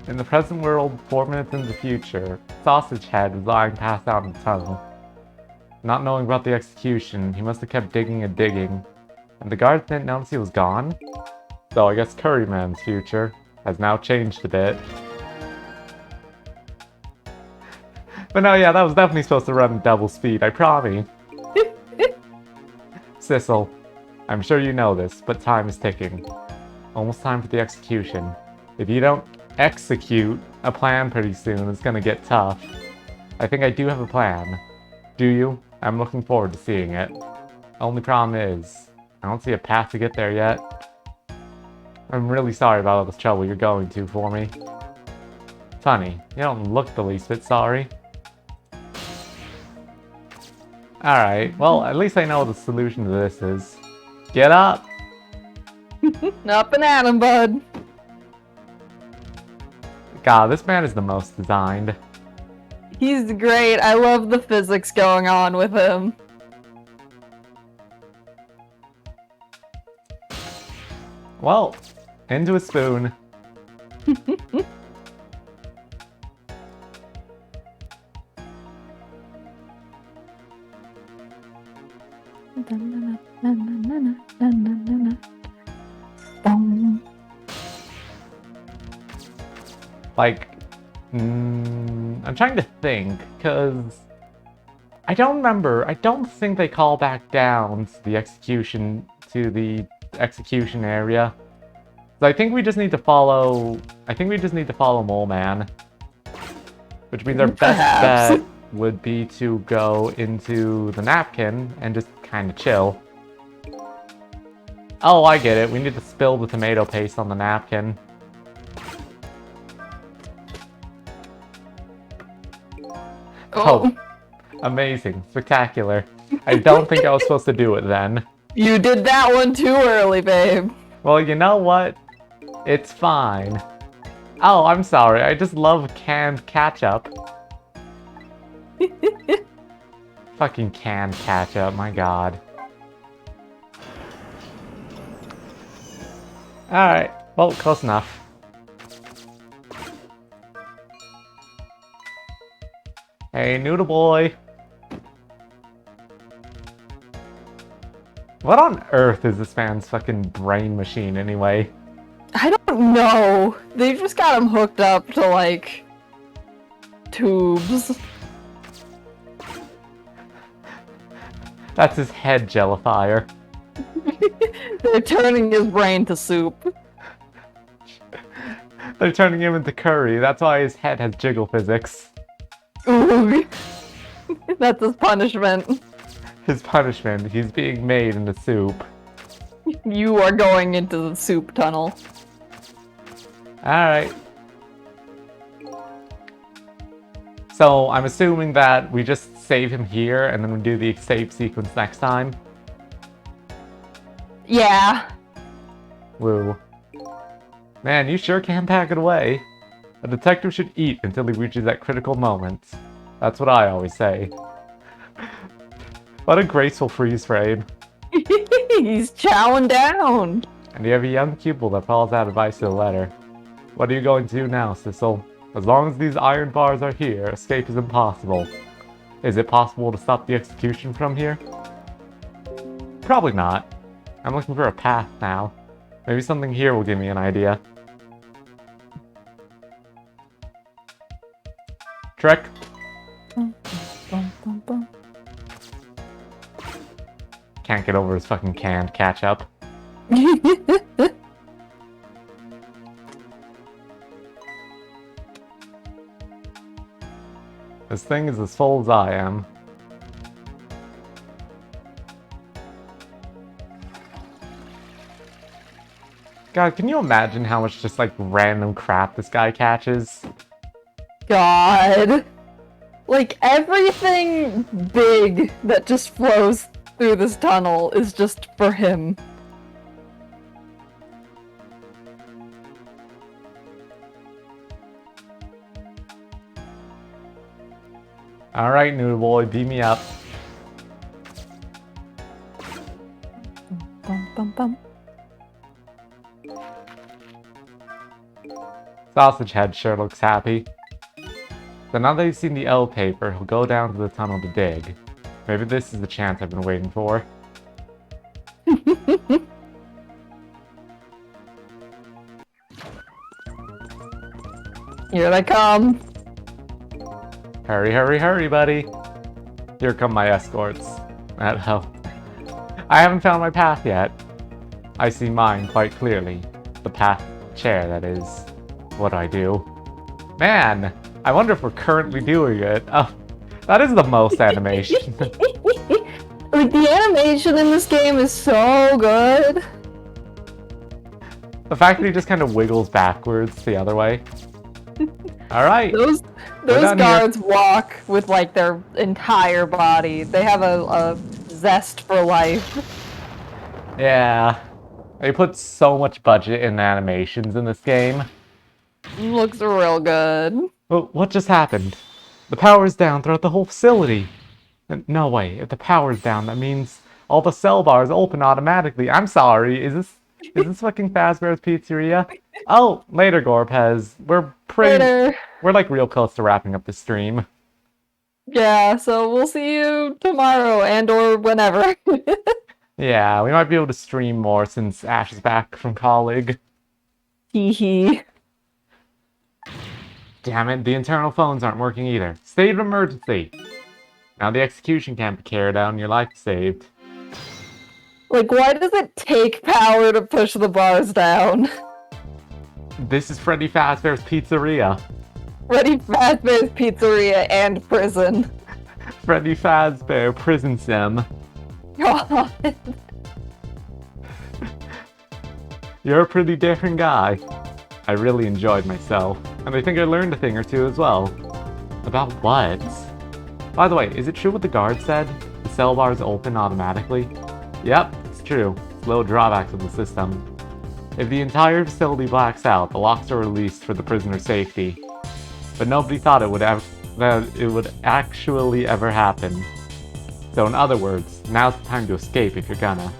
In the present world, 4 minutes in the future, Sausage Head was lying passed out in the tunnel. Not knowing about the execution, he must have kept digging and digging, and the guards didn't notice he was gone? So I guess Curryman's future has now changed a bit. But no, yeah, that was definitely supposed to run at double speed, I promise. Sissel, I'm sure you know this, but time is ticking. Almost time for the execution. If you don't execute a plan pretty soon, it's gonna get tough. I think I do have a plan. Do you? I'm looking forward to seeing it. Only problem is, I don't see a path to get there yet. I'm really sorry about all this trouble you're going to for me. Funny, you don't look the least bit sorry. Alright, well, at least I know what the solution to this is. Get up! Up and at him, bud. God, this man is the most designed. He's great. I love the physics going on with him. Well, into a spoon. Like, I'm trying to think, because I don't remember. I don't think they call back down to the execution area. So I think we just need to follow. I think we just need to follow Mole Man, which means our best bet would be to go into the napkin and just kind of chill. Oh, I get it. We need to spill the tomato paste on the napkin. Oh, amazing. Spectacular. I don't think I was supposed to do it then. You did that one too early, babe. Well, you know what? It's fine. Oh, I'm sorry. I just love canned ketchup. Fucking canned ketchup, my god. Alright, well, close enough. Hey, Noodle Boy. What on earth is this man's fucking brain machine anyway? I don't know. They've just got him hooked up to, like, tubes. That's his head jellifier. They're turning his brain to soup. They're turning him into curry. That's why his head has jiggle physics. Ooh. That's his punishment. His punishment, he's being made into soup. You are going into the soup tunnel. Alright. So, I'm assuming that we just save him here and then we do the save sequence next time. Yeah. Woo. Man, you sure can pack it away. A detective should eat until he reaches that critical moment. That's what I always say. What a graceful freeze frame. He's chowing down. And you have a young pupil that follows that advice to the letter. What are you going to do now, Sissel? As long as these iron bars are here, escape is impossible. Is it possible to stop the execution from here? Probably not. I'm looking for a path now. Maybe something here will give me an idea. Trick. Can't get over his fucking canned ketchup. This thing is as full as I am. God, can you imagine how much just like random crap this guy catches? God. Like, everything big that just flows through this tunnel is just for him. Alright, Noodle Boy, beat me up. Sausage Head sure looks happy. So now that he's seen the L paper, he'll go down to the tunnel to dig. Maybe this is the chance I've been waiting for. Here they come. Hurry, hurry, hurry, buddy. Here come my escorts. Hell. I haven't found my path yet. I see mine quite clearly. The path chair, that is. What do I do? Man! I wonder if we're currently doing it. Oh, that is the most animation. Like, the animation in this game is so good. The fact that he just kind of wiggles backwards the other way. Alright. Those done here. guards walk with like their entire body. They have a zest for life. Yeah. They put so much budget in animations in this game. Looks real good. Well, what just happened? The power's down throughout the whole facility. No way. If the power's down, that means all the cell bars open automatically. I'm sorry. Is this fucking Fazbear's Pizzeria? Oh, later, Gorpez. Later. We're like real close to wrapping up the stream. Yeah, so we'll see you tomorrow and or whenever. Yeah, we might be able to stream more since Ash is back from college. Hee hee. Damn it, the internal phones aren't working either. State of emergency. Now the execution can't be carried out and your life is saved. Like, why does it take power to push the bars down? This is Freddy Fazbear's Pizzeria. Freddy Fazbear's Pizzeria and prison. Freddy Fazbear Prison Sim. God. You're a pretty different guy. I really enjoyed myself, and I think I learned a thing or two as well. About what? By the way, is it true what the guard said? The cell bars open automatically? Yep, it's true. It's low drawbacks of the system. If the entire facility blacks out, the locks are released for the prisoner's safety. But nobody thought that it would actually ever happen. So in other words, now's the time to escape if you're gonna.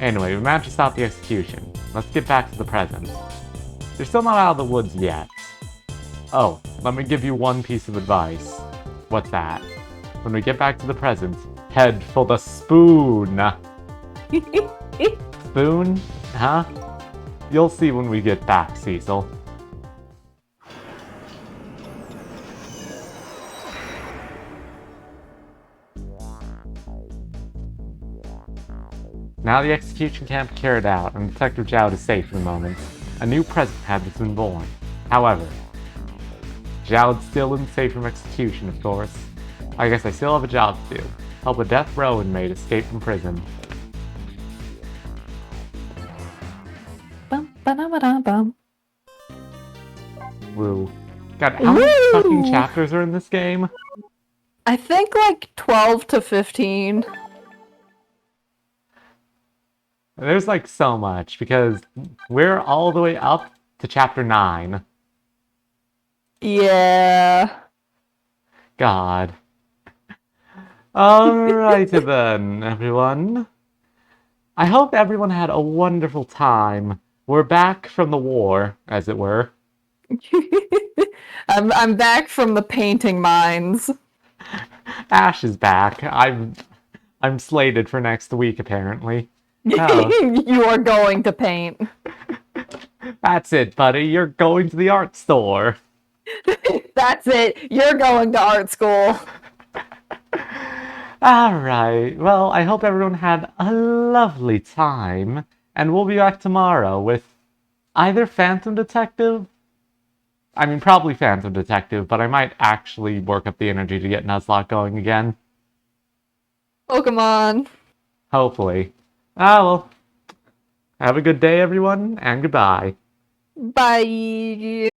Anyway, we managed to stop the execution. Let's get back to the present. You're still not out of the woods yet. Oh, let me give you one piece of advice. What's that? When we get back to the present, head for the spoon! Spoon? Huh? You'll see when we get back, Cecil. Now the execution can't be carried out, and Detective Jowd is safe for the moment. A new president has been born. However, Jowd's still isn't safe from execution, of course. I guess I still have a job to do. Help a death row inmate escape from prison. Bum, ba-da-ba-da-bum. Woo. God, how many fucking chapters are in this game? I think like 12 to 15. There's like so much, because we're all the way up to chapter 9. Yeah. God. Alrighty then, everyone. I hope everyone had a wonderful time. We're back from the war, as it were. I'm back from the painting mines. Ash is back. I'm slated for next week, apparently. Oh. You are going to paint. That's it, buddy. You're going to the art store. That's it. You're going to art school. Alright. Well, I hope everyone had a lovely time. And we'll be back tomorrow with either Phantom Detective. I mean, probably Phantom Detective, but I might actually work up the energy to get Nuzlocke going again. Pokemon. Hopefully. Ah, well. Have a good day, everyone, and goodbye. Bye.